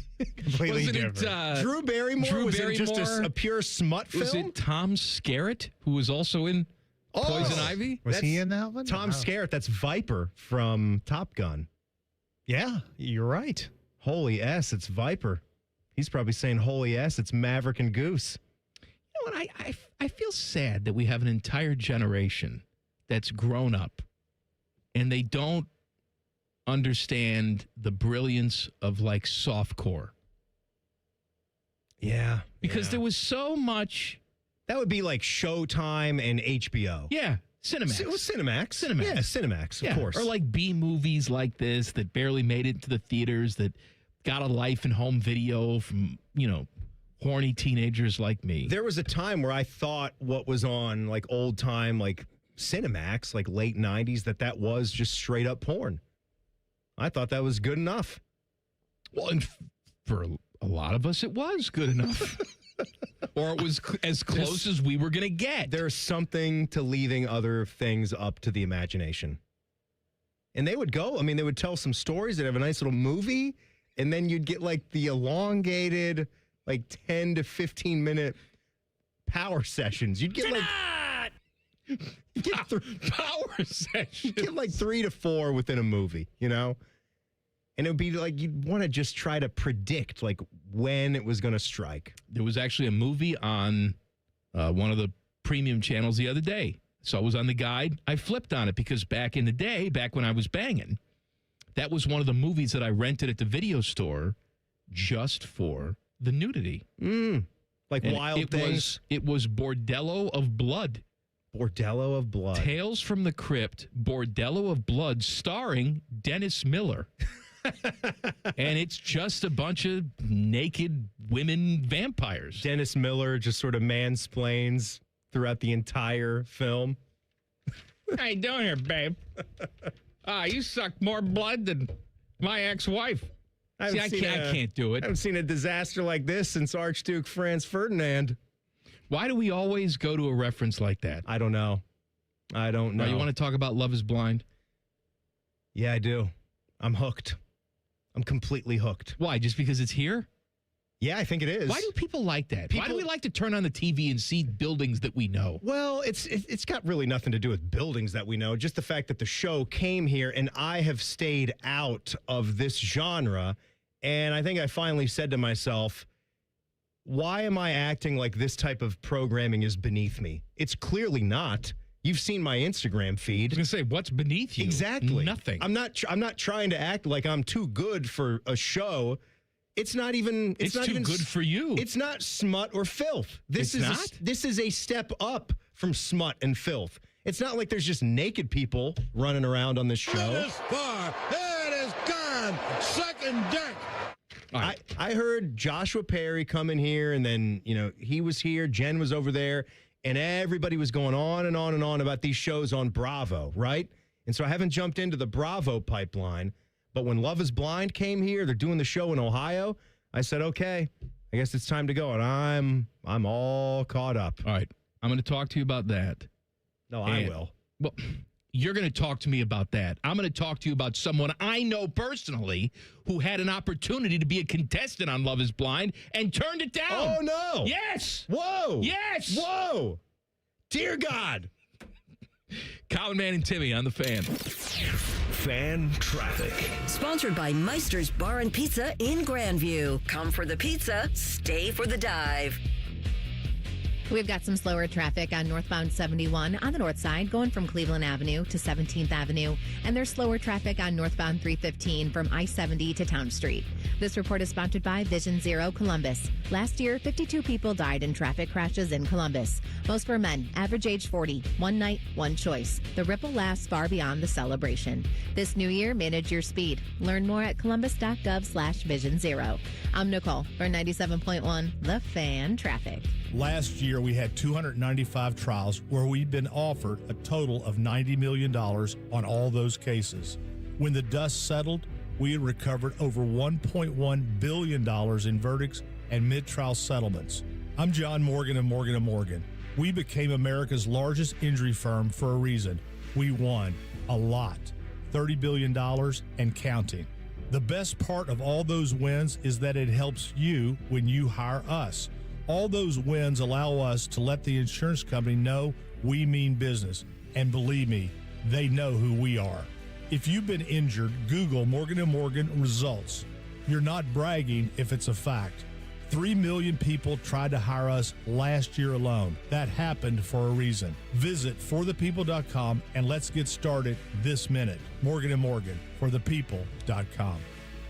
Wasn't different. It, Drew Barrymore was in just a pure smut film? Was it Tom Skerritt, who was also in Poison Ivy? Was he in that one? Tom Skerritt, that's Viper from Top Gun. Yeah, you're right. Holy S, it's Viper. He's probably saying, holy S, it's Maverick and Goose. You know what? I feel sad that we have an entire generation that's grown up and they don't understand the brilliance of like softcore. Yeah. Because there was so much. That would be like Showtime and HBO. Yeah. Cinemax. It was Cinemax. Yeah, Cinemax, of course. Or like B movies like this that barely made it to the theaters, that got a life in home video from, horny teenagers like me. There was a time where I thought what was on like old time, like Cinemax, like late 90s, that was just straight up porn. I thought that was good enough. Well, and for a lot of us, it was good enough. Or it was as close as we were going to get. There's something to leaving other things up to the imagination. And they would go, they would tell some stories. They'd have a nice little movie. And then you'd get like the elongated, like 10 to 15 minute power sessions. You'd get power sessions. You'd get like 3 to 4 within a movie, And it would be like you'd want to just try to predict like when it was going to strike. There was actually a movie on one of the premium channels the other day. So it was on the guide. I flipped on it because back in the day, back when I was banging, that was one of the movies that I rented at the video store just for the nudity. Like And Wild Things. It was Bordello of Blood. Bordello of Blood. Tales from the Crypt, Bordello of Blood, starring Dennis Miller. And it's just a bunch of naked women vampires. Dennis Miller just sort of mansplains throughout the entire film. How you doing here, babe? You suck more blood than my ex-wife. I can't do it. I haven't seen a disaster like this since Archduke Franz Ferdinand. Why do we always go to a reference like that? I don't know. Now, you want to talk about Love is Blind? Yeah, I do. I'm hooked. I'm completely hooked. Why? Just because it's here? Yeah, I think it is. Why do people like that? Why do we like to turn on the TV and see buildings that we know? Well, it's got really nothing to do with buildings that we know. Just the fact that the show came here, and I have stayed out of this genre. And I think I finally said to myself, why am I acting like this type of programming is beneath me? It's clearly not. You've seen my Instagram feed. I was going to say, what's beneath you? Exactly. Nothing. I'm not trying to act like I'm too good for a show. It's not even. It's not too good for you. It's not smut or filth. This is a step up from smut and filth. It's not like there's just naked people running around on this show. It is far. It is gone. Second deck. Right. I heard Joshua Perry come in here, and then he was here. Jen was over there, and everybody was going on and on and on about these shows on Bravo, right? And so I haven't jumped into the Bravo pipeline. But when Love is Blind came here, they're doing the show in Ohio. I said, okay, I guess it's time to go. And I'm all caught up. All right. I'm going to talk to you about that. No, I will. Well, you're going to talk to me about that. I'm going to talk to you about someone I know personally who had an opportunity to be a contestant on Love is Blind and turned it down. Oh, no. Yes. Whoa. Yes. Whoa. Dear God. Colin, Man, and Timmy on the Fan. Fan Traffic. Sponsored by Meister's Bar and Pizza in Grandview. Come for the pizza, stay for the dive. We've got some slower traffic on northbound 71 on the north side going from Cleveland Avenue to 17th Avenue. And there's slower traffic on northbound 315 from I-70 to Town Street. This report is sponsored by Vision Zero Columbus. Last year, 52 people died in traffic crashes in Columbus. Most were men, average age 40. One night, one choice. The ripple lasts far beyond the celebration. This new year, manage your speed. Learn more at columbus.gov/Vision Zero. I'm Nicole for 97.1 The Fan Traffic. Last year, we had 295 trials where we'd been offered a total of $90 million on all those cases. When the dust settled, we had recovered over $1.1 billion in verdicts and mid-trial settlements. I'm John Morgan of Morgan & Morgan. We became America's largest injury firm for a reason. We won a lot, $30 billion and counting. The best part of all those wins is that it helps you when you hire us. All those wins allow us to let the insurance company know we mean business. And believe me, they know who we are. If you've been injured, Google Morgan & Morgan results. You're not bragging if it's a fact. 3 million people tried to hire us last year alone. That happened for a reason. Visit forthepeople.com and let's get started this minute. Morgan & Morgan, forthepeople.com.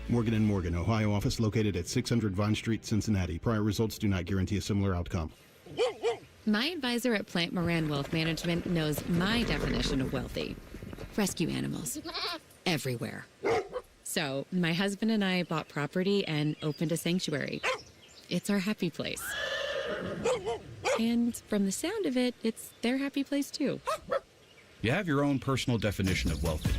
Morgan & Morgan, Ohio office located at 600 Vine Street, Cincinnati. Prior results do not guarantee a similar outcome. My advisor at Plant Moran Wealth Management knows my definition of wealthy. Rescue animals. Everywhere. So, my husband and I bought property and opened a sanctuary. It's our happy place. And from the sound of it, it's their happy place too. You have your own personal definition of wealthy.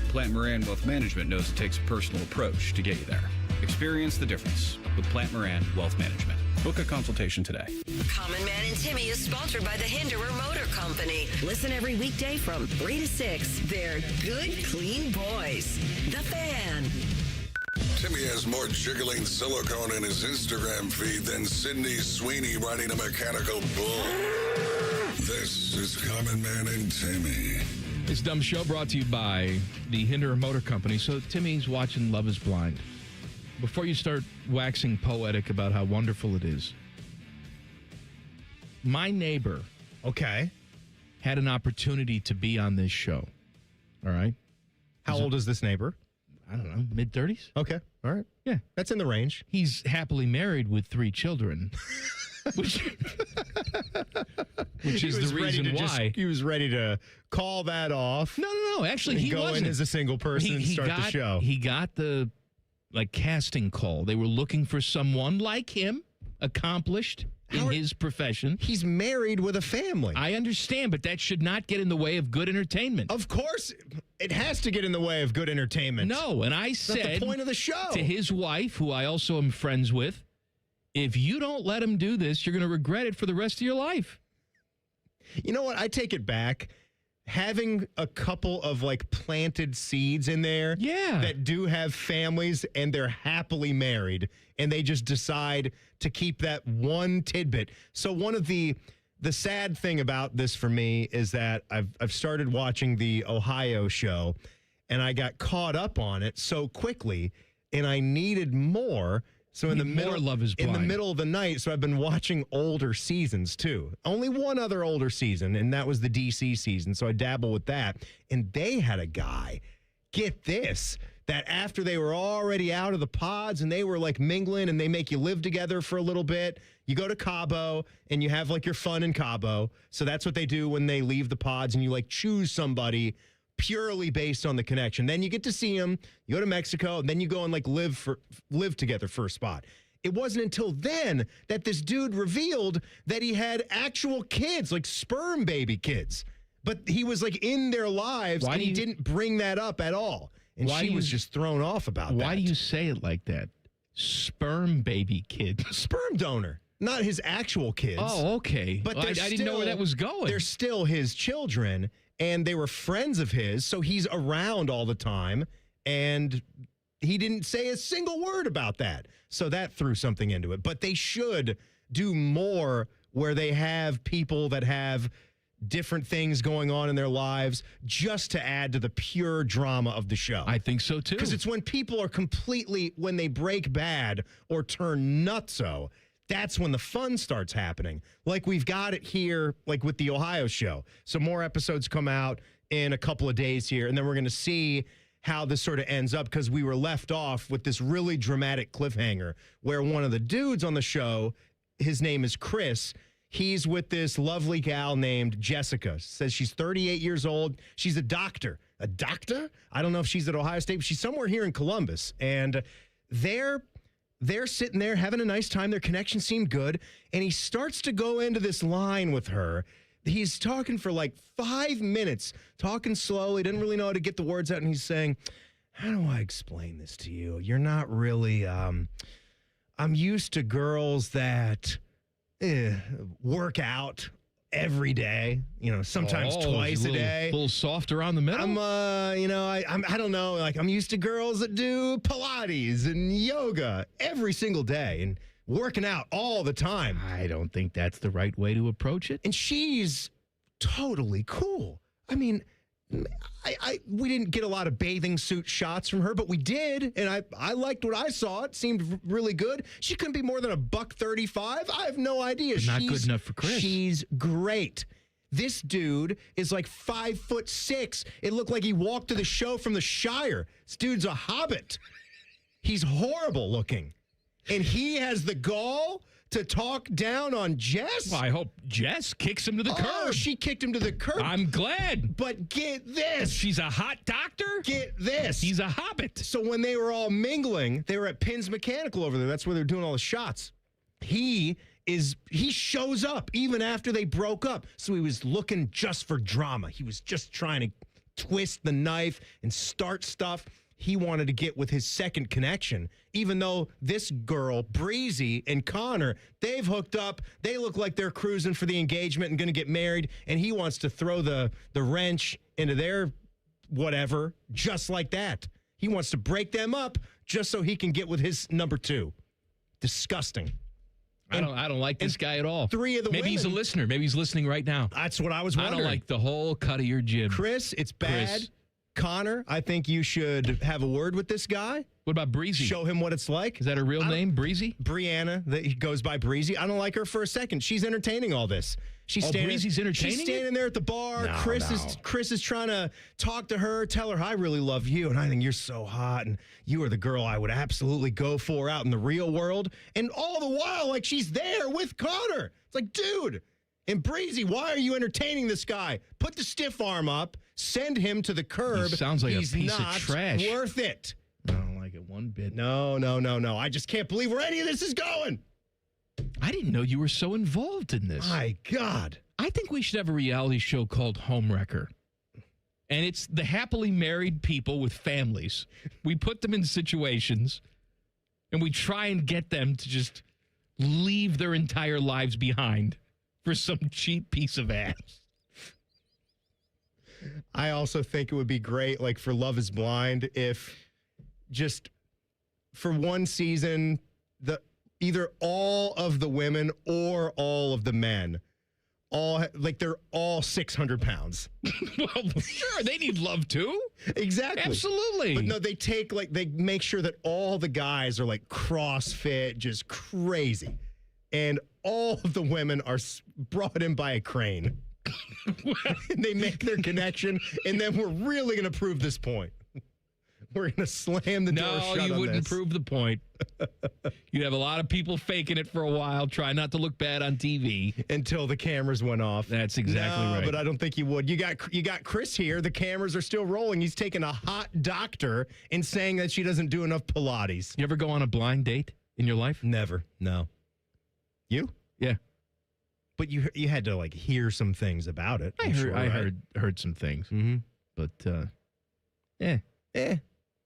Plant Moran Wealth Management knows it takes a personal approach to get you there. Experience the difference with Plant Moran Wealth Management. Book a consultation today. Common Man and Timmy is sponsored by the Hinderer Motor Company. Listen every weekday from 3 to 6. They're good, clean boys. The Fan. Timmy has more jiggling silicone in his Instagram feed than Sydney Sweeney riding a mechanical bull. This is Common Man and Timmy. This dumb show brought to you by the Hinderer Motor Company. So Timmy's watching Love is Blind. Before you start waxing poetic about how wonderful it is, my neighbor, had an opportunity to be on this show. All right. How old is this neighbor? I don't know, mid-30s. Okay. All right. Yeah. That's in the range. He's happily married with 3 children. Which is the reason why. He was ready to call that off. No. Actually, he go wasn't. in as a single person and start the show. He got the casting call. They were looking for someone like him, accomplished, in his profession. He's married with a family. I understand, but that should not get in the way of good entertainment. Of course, it has to get in the way of good entertainment. No, and I That's said the point of the show. to his wife, who I also am friends with, if you don't let him do this, you're going to regret it for the rest of your life. You know what? I take it back. Having a couple of like planted seeds in there that do have families and they're happily married and they just decide to keep that one tidbit. So one of the sad thing about this for me is that I've started watching the Ohio show and I got caught up on it so quickly and I needed more. So in the middle of the night, so I've been watching older seasons too. Only one other older season, and that was the DC season. So I dabble with that. And they had a guy, get this, that after they were already out of the pods and they were like mingling and they make you live together for a little bit, you go to Cabo and you have like your fun in Cabo. So that's what they do when they leave the pods and you like choose somebody purely based on the connection. Then you get to see him, you go to Mexico, and then you go and like live together for a spot. It wasn't until then that this dude revealed that he had actual kids, like sperm baby kids. But he was like in their lives and he didn't bring that up at all. And she was just thrown off about that. Why do you say it like that? Sperm baby kid. Sperm donor. Not his actual kids. Oh, okay. But Well, I didn't know where that was going. They're still his children. And they were friends of his, so he's around all the time, and he didn't say a single word about that. So that threw something into it. But they should do more where they have people that have different things going on in their lives just to add to the pure drama of the show. I think so, too. Because it's when people are completely, when they break bad or turn nutso, that's when the fun starts happening. Like we've got it here, like with the Ohio show. So more episodes come out in a couple of days here, and then we're going to see how this sort of ends up because we were left off with this really dramatic cliffhanger where one of the dudes on the show, his name is Chris, he's with this lovely gal named Jessica. Says she's 38 years old. She's a doctor. A doctor? I don't know if she's at Ohio State, but she's somewhere here in Columbus. And they're sitting there having a nice time. Their connection seemed good. And he starts to go into this line with her. He's talking for like 5 minutes, talking slowly, didn't really know how to get the words out. And he's saying, how do I explain this to you? You're not really, I'm used to girls that work out every day, sometimes twice a day. A little soft around the middle. I don't know. Like I'm used to girls that do Pilates and yoga every single day and working out all the time. I don't think that's the right way to approach it. And she's totally cool. I mean, we didn't get a lot of bathing suit shots from her, but we did, and I liked what I saw. It seemed really good. She couldn't be more than $135. I have no idea. Not good enough for Chris. She's great. This dude is like 5'6". It looked like he walked to the show from the Shire. This dude's a hobbit. He's horrible looking, and he has the gall to talk down on Jess? Well, I hope Jess kicks him to the curb. She kicked him to the curb. I'm glad. But get this. She's a hot doctor? Get this. He's a hobbit. So when they were all mingling, they were at Pins Mechanical over there. That's where they're doing all the shots. He shows up even after they broke up. So he was looking just for drama. He was just trying to twist the knife and start stuff. He wanted to get with his second connection, even though this girl, Breezy, and Connor, they've hooked up. They look like they're cruising for the engagement and going to get married, and he wants to throw the wrench into their whatever just like that. He wants to break them up just so he can get with his number two. Disgusting. I don't like this guy at all. Three of the Maybe he's a listener. Maybe he's listening right now. That's what I was wondering. I don't like the whole cut of your jib. Chris, it's bad. Chris. Connor, I think you should have a word with this guy. What about Breezy? Show him what it's like. Is that her real name, Breezy? Brianna, that goes by Breezy. I don't like her for a second. She's entertaining all this. Breezy's entertaining. She's standing there at the bar. Chris is trying to talk to her, tell her, I really love you, and I think you're so hot, and you are the girl I would absolutely go for out in the real world. And all the while, like, she's there with Connor. It's like, dude. And Breezy, why are you entertaining this guy? Put the stiff arm up. Send him to the curb. He sounds like He's a piece not of trash. Worth it. I don't like it one bit. No. I just can't believe where any of this is going. I didn't know you were so involved in this. My God. I think we should have a reality show called Homewrecker. And it's the happily married people with families. We put them in situations and we try and get them to just leave their entire lives behind for some cheap piece of ass. I also think it would be great, like for Love is Blind, if just for one season, either all of the women or all of the men, they're all 600 pounds. Well, sure, they need love too. Exactly. Absolutely. But no, they make sure that all the guys are like CrossFit, just crazy. And all of the women are brought in by a crane. And they make their connection, and then we're really going to prove this point. We're going to slam the door shut on this. No, you wouldn't prove the point. You'd have a lot of people faking it for a while, try not to look bad on TV. Until the cameras went off. That's exactly right. But I don't think you would. You got Chris here. The cameras are still rolling. He's taking a hot doctor and saying that she doesn't do enough Pilates. You ever go on a blind date in your life? Never. No. You? Yeah. But you had to like hear some things about it. I heard some things. Mm-hmm. But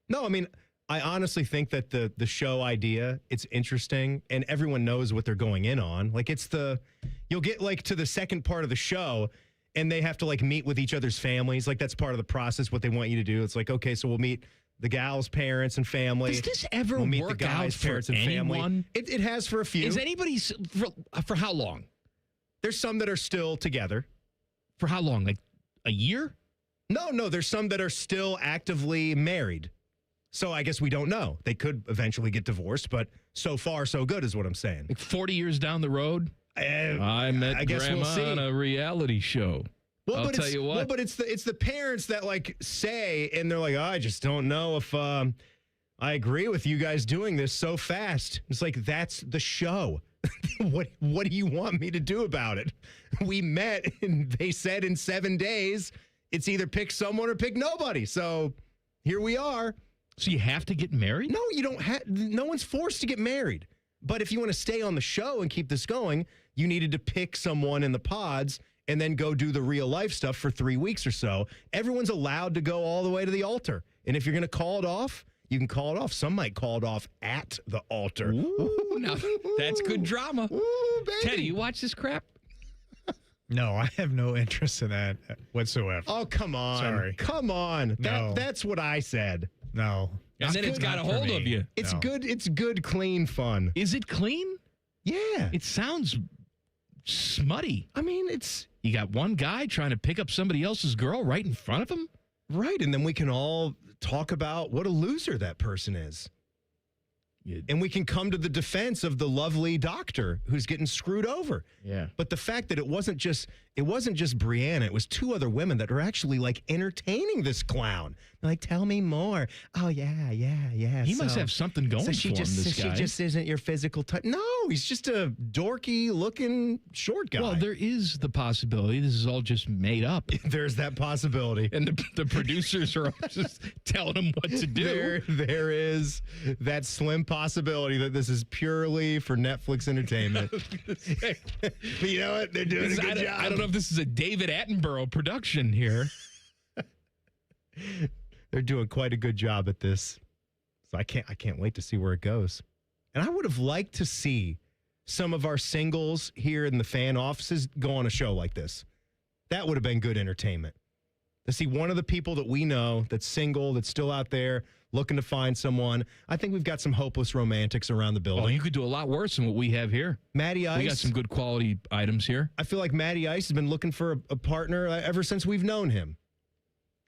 No, I mean, I honestly think that the show idea, it's interesting, and everyone knows what they're going in on. Like you'll get like to the second part of the show, and they have to like meet with each other's families. Like that's part of the process, what they want you to do. It's like, okay, so we'll meet the gal's parents and family. Does this ever we'll meet work the guy's out for parents and anyone? family. It has for a few. Is anybody, for how long? There's some that are still together. For how long? Like a year? No, there's some that are still actively married. So I guess we don't know. They could eventually get divorced, but so far, so good is what I'm saying. Like 40 years down the road, I met Grandma on a reality show. Well, I'll tell you what. Well, but it's the parents that like say, and they're like, I just don't know if I agree with you guys doing this so fast. It's like, that's the show. What do you want me to do about it? We met and they said in 7 days, it's either pick someone or pick nobody. So here we are. So you have to get married? No, you don't have. No one's forced to get married. But if you want to stay on the show and keep this going, you needed to pick someone in the pods and then go do the real life stuff for 3 weeks or so. Everyone's allowed to go all the way to the altar. And if you're going to call it off, you can call it off. Some might call it off at the altar. Ooh, now that's good drama. Ooh, baby. Teddy, you watch this crap? No, I have no interest in that whatsoever. Oh, come on. Sorry. Come on. No. That's what I said. No. And then it's got a hold of you. It's No. good. It's good, clean fun. Is it clean? Yeah. It sounds smutty. I mean, it's You got one guy trying to pick up somebody else's girl right in front of him? right. And then we can all talk about what a loser that person is. And we can come to the defense of the lovely doctor who's getting screwed over. Yeah. But the fact that it wasn't just Brianna, it was two other women that are actually like entertaining this clown. They're like, tell me more. Oh yeah. He must have something going for him, this guy. She just isn't your physical type. No, he's just a dorky looking short guy. Well, there is the possibility this is all just made up. There's that possibility. And the producers are just telling him what to do. There is that slim possibility that this is purely for Netflix entertainment. But you know what? They're doing a good job. I don't know if this is a David Attenborough production here. They're doing quite a good job at this. So I can't wait to see where it goes. And I would have liked to see some of our singles here in the fan offices go on a show like this. That would have been good entertainment. To see one of the people that we know that's single, that's still out there looking to find someone. I think we've got some hopeless romantics around the building. Oh, you could do a lot worse than what we have here. Matty Ice. We got some good quality items here. I feel like Matty Ice has been looking for a partner ever since we've known him.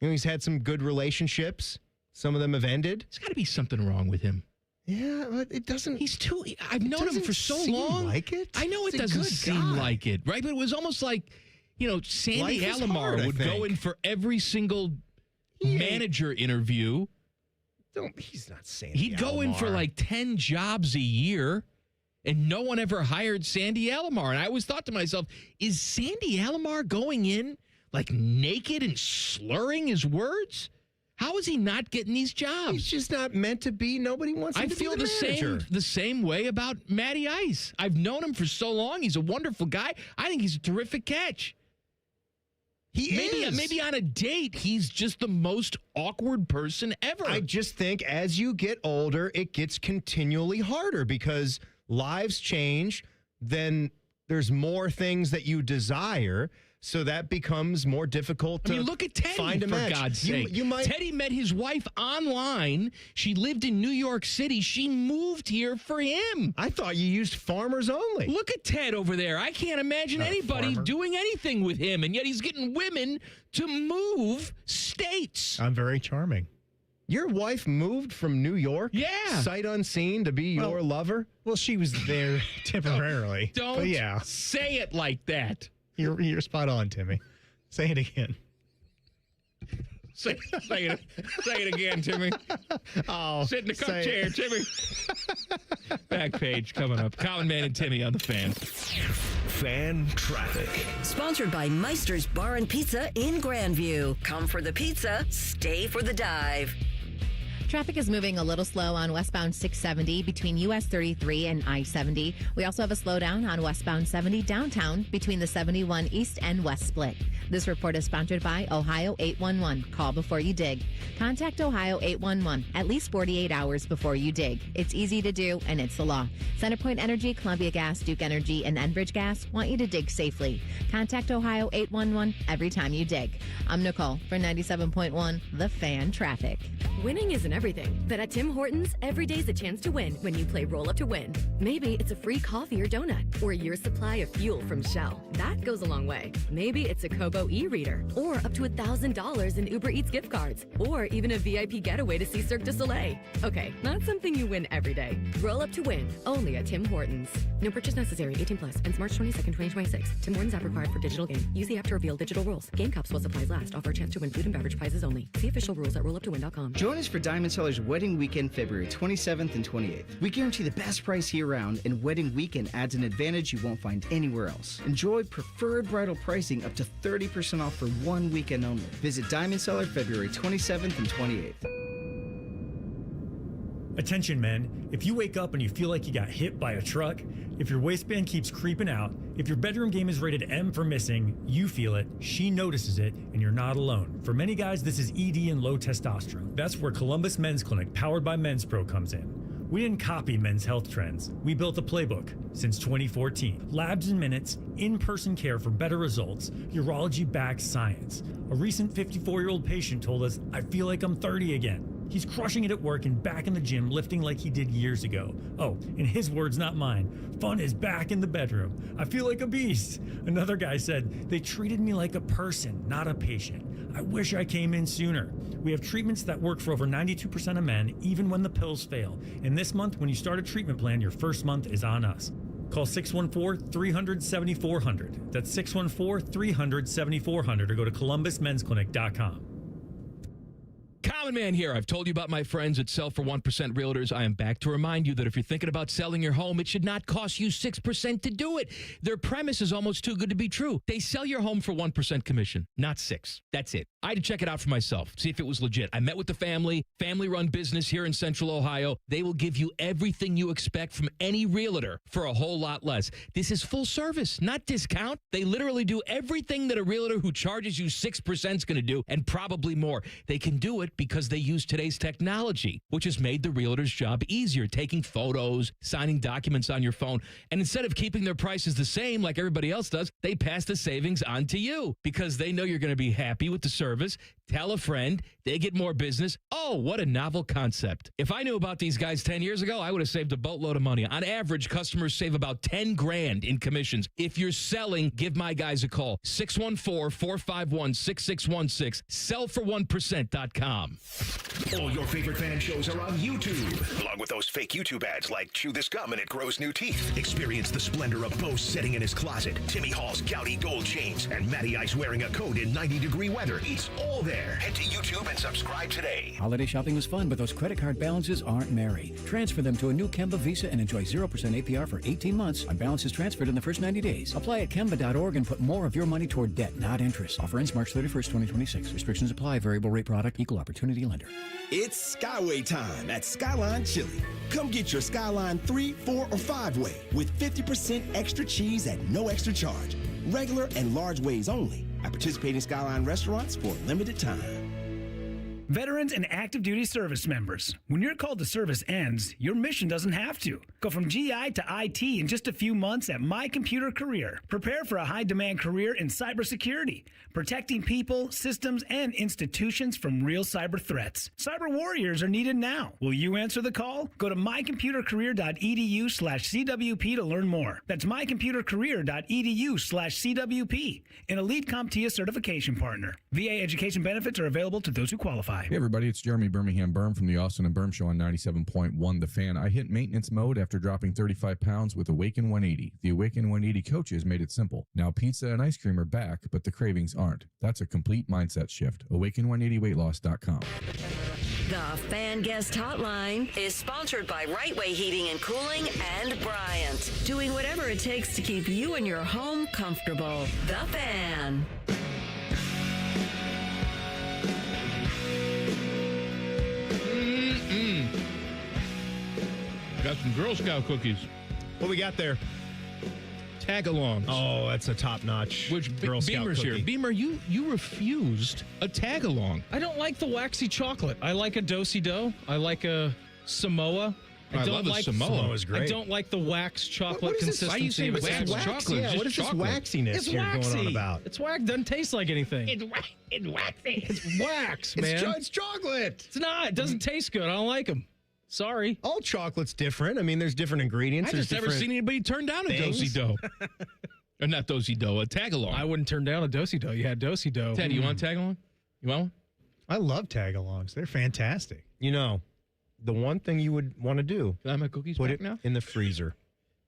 You know, he's had some good relationships. Some of them have ended. There's got to be something wrong with him. Yeah, but it doesn't. He's too. I've known him for so long. Like it? I know it He's a doesn't good seem guy. like it, right? But it was almost like, you know, Sandy Life is Alomar hard, I would go think. in for every single manager interview. He's not Sandy. He'd go in for Alomar. like 10 jobs a year, and no one ever hired Sandy Alomar. And I always thought to myself, is Sandy Alomar going in like naked and slurring his words? How is he not getting these jobs? He's just not meant to be. Nobody wants him I to feel be the manager. the same way about Matty Ice. I've known him for so long. He's a wonderful guy. I think he's a terrific catch. Maybe on a date, he's just the most awkward person ever. I just think as you get older, it gets continually harder because lives change. Then there's more things that you desire. So that becomes more difficult to look at Teddy, find a match. For God's sake. Teddy met his wife online. She lived in New York City. She moved here for him. I thought you used farmers only. Look at Ted over there. I can't imagine anybody doing anything with him, and yet he's getting women to move states. I'm very charming. Your wife moved from New York? Yeah. Sight unseen to be your lover? Well, she was there temporarily. Don't say it like that. You're spot on, Timmy. Say it again. Say it again, Timmy. Oh, sit in the cup chair, Timmy. Back page coming up. Common Man and Timmy on the Fan. Fan traffic. Sponsored by Meister's Bar and Pizza in Grandview. Come for the pizza, stay for the dive. Traffic is moving a little slow on westbound 670 between US 33 and I-70. We also have a slowdown on westbound 70 downtown between the 71 East and West split. This report is sponsored by Ohio 811. Call before you dig. Contact Ohio 811 at least 48 hours before you dig. It's easy to do, and it's the law. Centerpoint Energy, Columbia Gas, Duke Energy, and Enbridge Gas want you to dig safely. Contact Ohio 811 every time you dig. I'm Nicole for 97.1 The Fan Traffic. Winning isn't everything, but at Tim Hortons, every day's a chance to win when you play Roll Up to Win. Maybe it's a free coffee or donut, or a year's supply of fuel from Shell. That goes a long way. Maybe it's a Kobo e-reader, or up to $1,000 in Uber Eats gift cards, or even a VIP getaway to see Cirque du Soleil. Okay, not something you win every day. Roll Up to Win, only at Tim Hortons. No purchase necessary, 18 plus, ends March 22nd, 2026. Tim Hortons app required for digital game. Use the app to reveal digital rules. Game cups while supplies last. Offer a chance to win food and beverage prizes only. See official rules at rolluptowin.com. Join us for Diamond Seller's Wedding Weekend, February 27th and 28th. We guarantee the best price year-round, and Wedding Weekend adds an advantage you won't find anywhere else. Enjoy preferred bridal pricing up to 30% off for one weekend only. Visit Diamond Seller February 27th and 28th. Attention, men. If you wake up and you feel like you got hit by a truck, if your waistband keeps creeping out, if your bedroom game is rated M for missing, you feel it, she notices it, and you're not alone. For many guys, this is ED and low testosterone. That's where Columbus Men's Clinic, powered by Men's Pro, comes in. We didn't copy men's health trends. We built a playbook since 2014. Labs in minutes, in-person care for better results, urology-backed science. A recent 54-year-old patient told us, I feel like I'm 30 again. He's crushing it at work and back in the gym, lifting like he did years ago. Oh, in his words, not mine. Fun is back in the bedroom. I feel like a beast. Another guy said, they treated me like a person, not a patient. I wish I came in sooner. We have treatments that work for over 92% of men, even when the pills fail. And this month, when you start a treatment plan, your first month is on us. Call 614-300-7400. That's 614-300-7400 or go to columbusmensclinic.com. Common Man here. I've told you about my friends at Sell for 1% Realtors. I am back to remind you that if you're thinking about selling your home, it should not cost you 6% to do it. Their premise is almost too good to be true. They sell your home for 1% commission, not 6%. That's it. I had to check it out for myself, see if it was legit. I met with the family-run business here in Central Ohio. They will give you everything you expect from any realtor for a whole lot less. This is full service, not discount. They literally do everything that a realtor who charges you 6% is going to do, and probably more. They can do it because they use today's technology, which has made the realtor's job easier, taking photos, signing documents on your phone. And instead of keeping their prices the same like everybody else does, they pass the savings on to you because they know you're going to be happy with the service. Tell a friend, they get more business. Oh, what a novel concept. If I knew about these guys 10 years ago, I would have saved a boatload of money. On average, customers save about 10 grand in commissions. If you're selling, give my guys a call. 614-451-6616. Sellfor1%.com. All your favorite fan shows are on YouTube, along with those fake YouTube ads like Chew This Gum and It Grows New Teeth. Experience the splendor of Bo sitting in his closet, Timmy Hall's gouty gold chains, and Matty Ice wearing a coat in 90-degree weather. It's all there. Head to YouTube and subscribe today. Holiday shopping was fun, but those credit card balances aren't merry. Transfer them to a new Kemba Visa and enjoy 0% APR for 18 months on balances transferred in the first 90 days. Apply at Kemba.org and put more of your money toward debt, not interest. Offer ends March 31st, 2026. Restrictions apply. Variable rate product. Equal opportunity community lender. It's Skyway time at Skyline Chili. Come get your Skyline 3, 4, or 5-way with 50% extra cheese at no extra charge. Regular and large ways only at participating Skyline restaurants for a limited time. Veterans and active duty service members, when your call to service ends, your mission doesn't have to. Go from GI to IT in just a few months at My Computer Career. Prepare for a high-demand career in cybersecurity, protecting people, systems, and institutions from real cyber threats. Cyber warriors are needed now. Will you answer the call? Go to mycomputercareer.edu/CWP to learn more. That's mycomputercareer.edu/CWP, an elite CompTIA certification partner. VA education benefits are available to those who qualify. Hey everybody, it's Jeremy Birmingham Berm from the Austin and Berm Show on 97.1 The Fan. I hit maintenance mode after dropping 35 pounds with Awaken 180. The Awaken 180 coaches made it simple. Now pizza and ice cream are back, but the cravings aren't. That's a complete mindset shift. Awaken180weightloss.com. The Fan Guest Hotline is sponsored by Right Way Heating and Cooling and Bryant, doing whatever it takes to keep you and your home comfortable. The Fan. Got some Girl Scout cookies. What we got there? Tag-alongs. Oh, that's a top-notch Girl Scout Beamer's cookie. here. Beamer, you refused a tag-along. I don't like the waxy chocolate. I like a do-si-do. I like a Samoa. I love a Samoa. Samoa's great. I don't like the wax chocolate What is this? consistency. Why you say with wax Samoa. chocolate? Yeah, It's what is just this chocolate. waxiness It's you're waxy. going on about? It's wax. Doesn't taste like anything. It's waxy. It's wax, man. It's chocolate. It's not. It doesn't taste good. I don't like them. Sorry. All chocolate's different. I mean, there's different ingredients. I just never seen anybody turn down a do-si-do. Or not do-si-do, a tag-along. I wouldn't turn down a do-si-do. You had do-si-do. Ted, you want a tag-along? You want one? I love tag-alongs. They're fantastic. You know, the one thing you would want to do, Can I have my cookies put back it now? in the freezer.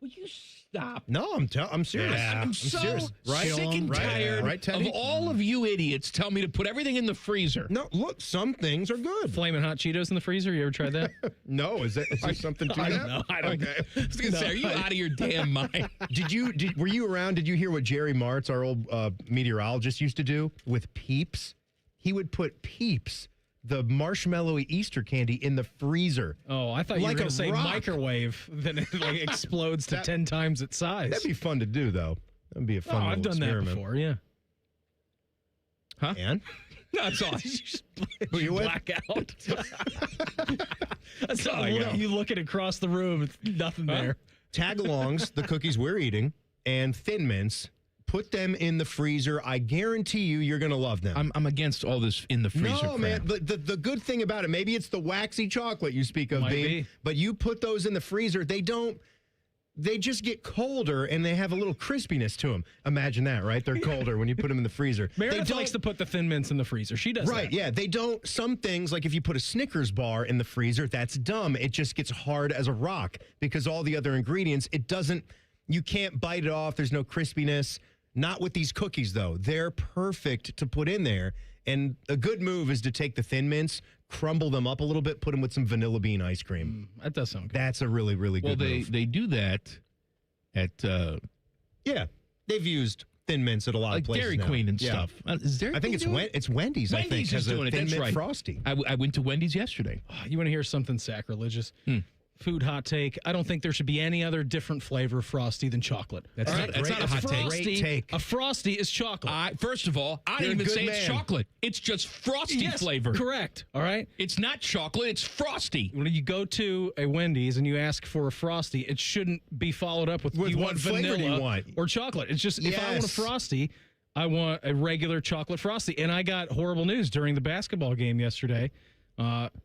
Will you stop? No, I'm serious. I'm I'm so serious. sick and tired Right, Teddy? of all of you idiots telling me to put everything in the freezer. No, look, some things are good. Flaming hot Cheetos in the freezer. You ever tried that? No, is there something to I that? don't know. I don't Okay. I was going to say, are you out of your damn mind? Were you around? Did you hear what Jerry Martz, our old meteorologist, used to do with Peeps? He would put Peeps, the marshmallowy Easter candy, in the freezer. Oh, I thought you Like were going a to say rock. microwave. Then it like explodes to 10 times its size. That'd be fun to do, though. That'd be a fun I've little done experiment. that before, yeah. Huh? And? That's all. Who you with? Black out. That's Oh, how yeah. you look at it across the room. It's nothing there. Tag-alongs, the cookies we're eating, and Thin Mints, put them in the freezer. I guarantee you're going to love them. I'm against all this in the freezer No, crap. man. The good thing about it, maybe it's the waxy chocolate you speak of, Might Bean, be. but you put those in the freezer, they just get colder and they have a little crispiness to them. Imagine that, right? They're colder when you put them in the freezer. Meredith likes to put the Thin Mints in the freezer. She does Right, that. yeah. They don't, some things, like if you put a Snickers bar in the freezer, that's dumb. It just gets hard as a rock because all the other ingredients, you can't bite it off. There's no crispiness. Not with these cookies, though. They're perfect to put in there. And a good move is to take the Thin Mints, crumble them up a little bit, put them with some vanilla bean ice cream. That does sound good. That's a really, really good move. They do that at Yeah, they've used Thin Mints at a lot like of places Dairy now. Queen and Yeah. stuff. Is Dairy I think Queen it's Wendy's. I think Wendy's is has a doing it. Thin That's Mint right. Frosty. I went to Wendy's yesterday. Oh, you want to hear something sacrilegious? Food hot take. I don't think there should be any other different flavor of Frosty than chocolate. That's not a hot take. Frosty, Great take. A Frosty is chocolate. First of all, I You're a didn't even good say it's man. chocolate. It's just Frosty Yes, flavor. Correct. All right. It's not chocolate. It's Frosty. When you go to a Wendy's and you ask for a Frosty, it shouldn't be followed up with, With do you what want flavor do you vanilla want? or chocolate. It's just, if I want a Yes. Frosty, I want a regular chocolate Frosty. And I got horrible news during the basketball game yesterday.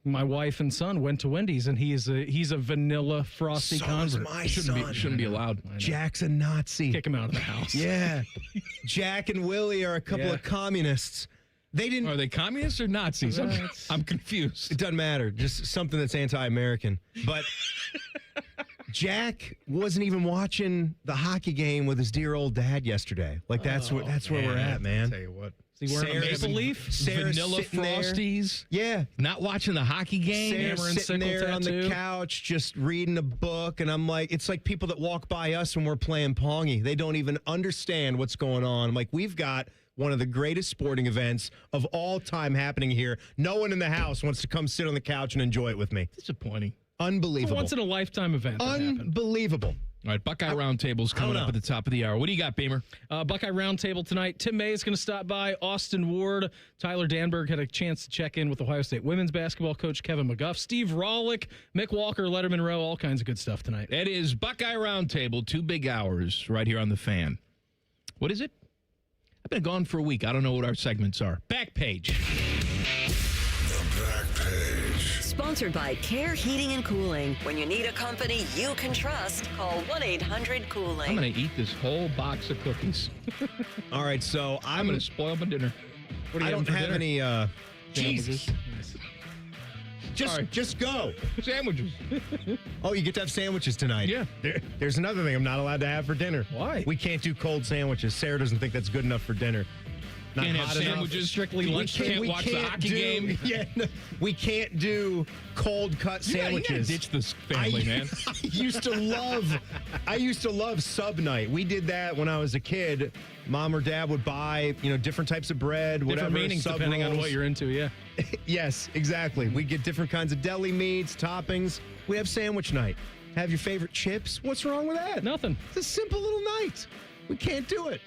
My wife and son went to Wendy's, and he's a vanilla Frosty So convert. is my Shouldn't be allowed. Jack's a Nazi. Kick him out of the house. Yeah. Jack and Willie are a couple of communists. They didn't. Are they communists or Nazis? I'm confused. It doesn't matter. Just something that's anti-American. But Jack wasn't even watching the hockey game with his dear old dad yesterday. Like that's where we're at, man. I'll tell you what. Is he wearing a maple leaf? Sarah's Vanilla sitting there. Frosties. Yeah. Not watching the hockey game. Sarah's Hammer and sitting sickle there on the tattoo. couch just reading a book, and I'm like, it's like people that walk by us when we're playing Pongy. They don't even understand what's going on. I'm like, we've got one of the greatest sporting events of all time happening here. No one in the house wants to come sit on the couch and enjoy it with me. Disappointing. Unbelievable. Once in a lifetime event. Unbelievable. All right, Buckeye Roundtable's coming up at the top of the hour. What do you got, Beamer? Buckeye Roundtable tonight. Tim May is going to stop by. Austin Ward. Tyler Danberg had a chance to check in with Ohio State women's basketball coach Kevin McGuff. Steve Rawlick, Mick Walker, Letterman Rowe, all kinds of good stuff tonight. It is Buckeye Roundtable, 2 big hours right here on The Fan. What is it? I've been gone for a week. I don't know what our segments are. Back page. The back page. Sponsored by Care Heating and Cooling. When you need a company you can trust, call 1-800-COOLING. I'm going to eat this whole box of cookies. All right, so I'm going to spoil my dinner. What do you don't have any Jesus. Just go. Sandwiches. Oh, you get to have sandwiches tonight. Yeah. There's another thing I'm not allowed to have for dinner. Why? We can't do cold sandwiches. Sarah doesn't think that's good enough for dinner. Not Can't hot have enough. sandwiches. Strictly We lunch. can't watch the hockey game. Yeah, no, we can't do cold cut sandwiches. You gotta ditch this family, man. I used to love sub night. We did that when I was a kid. Mom or dad would buy, different types of bread, Different whatever. meanings sub depending on rolls. what you're into, yeah. Yes, exactly. We get different kinds of deli meats, toppings. We have sandwich night. Have your favorite chips. What's wrong with that? Nothing. It's a simple little night. We can't do it.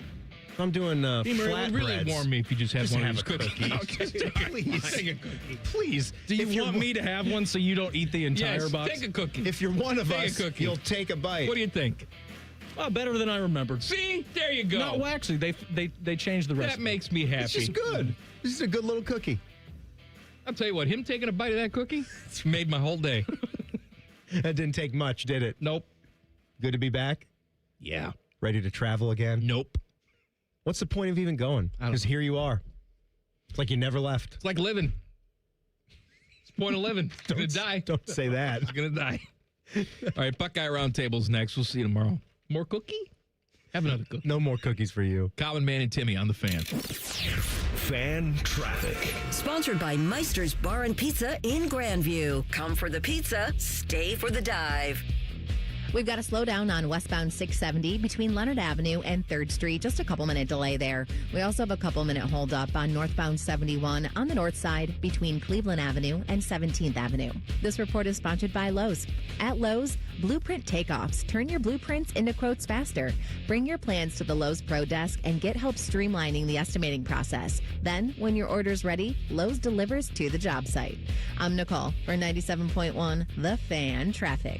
I'm doing Beamer, it would really flatbreads. warm me if you just had one of these have a cookies. cookie. Please. Take a cookie. Please. Do you want me to have one so you don't eat the entire Yes, box? take a cookie. If you're one of Take a us, cookie. you'll take a bite. What do you think? Oh, better than I remembered. See? There you go. No, well, actually, they changed the recipe. That makes me happy. It's just good. This is a good little cookie. I'll tell you what, him taking a bite of that cookie, it's made my whole day. That didn't take much, did it? Nope. Good to be back? Yeah. Ready to travel again? Nope. What's the point of even going? Because here you are. It's like you never left. It's like living. It's the point of living. It's going to die. Don't say that. It's going to die. All right, Buckeye Roundtable's next. We'll see you tomorrow. More cookie? Have another cookie. No more cookies for you. Common Man and Timmy on The Fan. Fan traffic. Sponsored by Meister's Bar and Pizza in Grandview. Come for the pizza, stay for the dive. We've got a slowdown on westbound 670 between Leonard Avenue and 3rd Street. Just a couple-minute delay there. We also have a couple-minute holdup on northbound 71 on the north side between Cleveland Avenue and 17th Avenue. This report is sponsored by Lowe's. At Lowe's, Blueprint Takeoffs turn your blueprints into quotes faster. Bring your plans to the Lowe's Pro Desk and get help streamlining the estimating process. Then, when your order's ready, Lowe's delivers to the job site. I'm Nicole for 97.1 The Fan Traffic.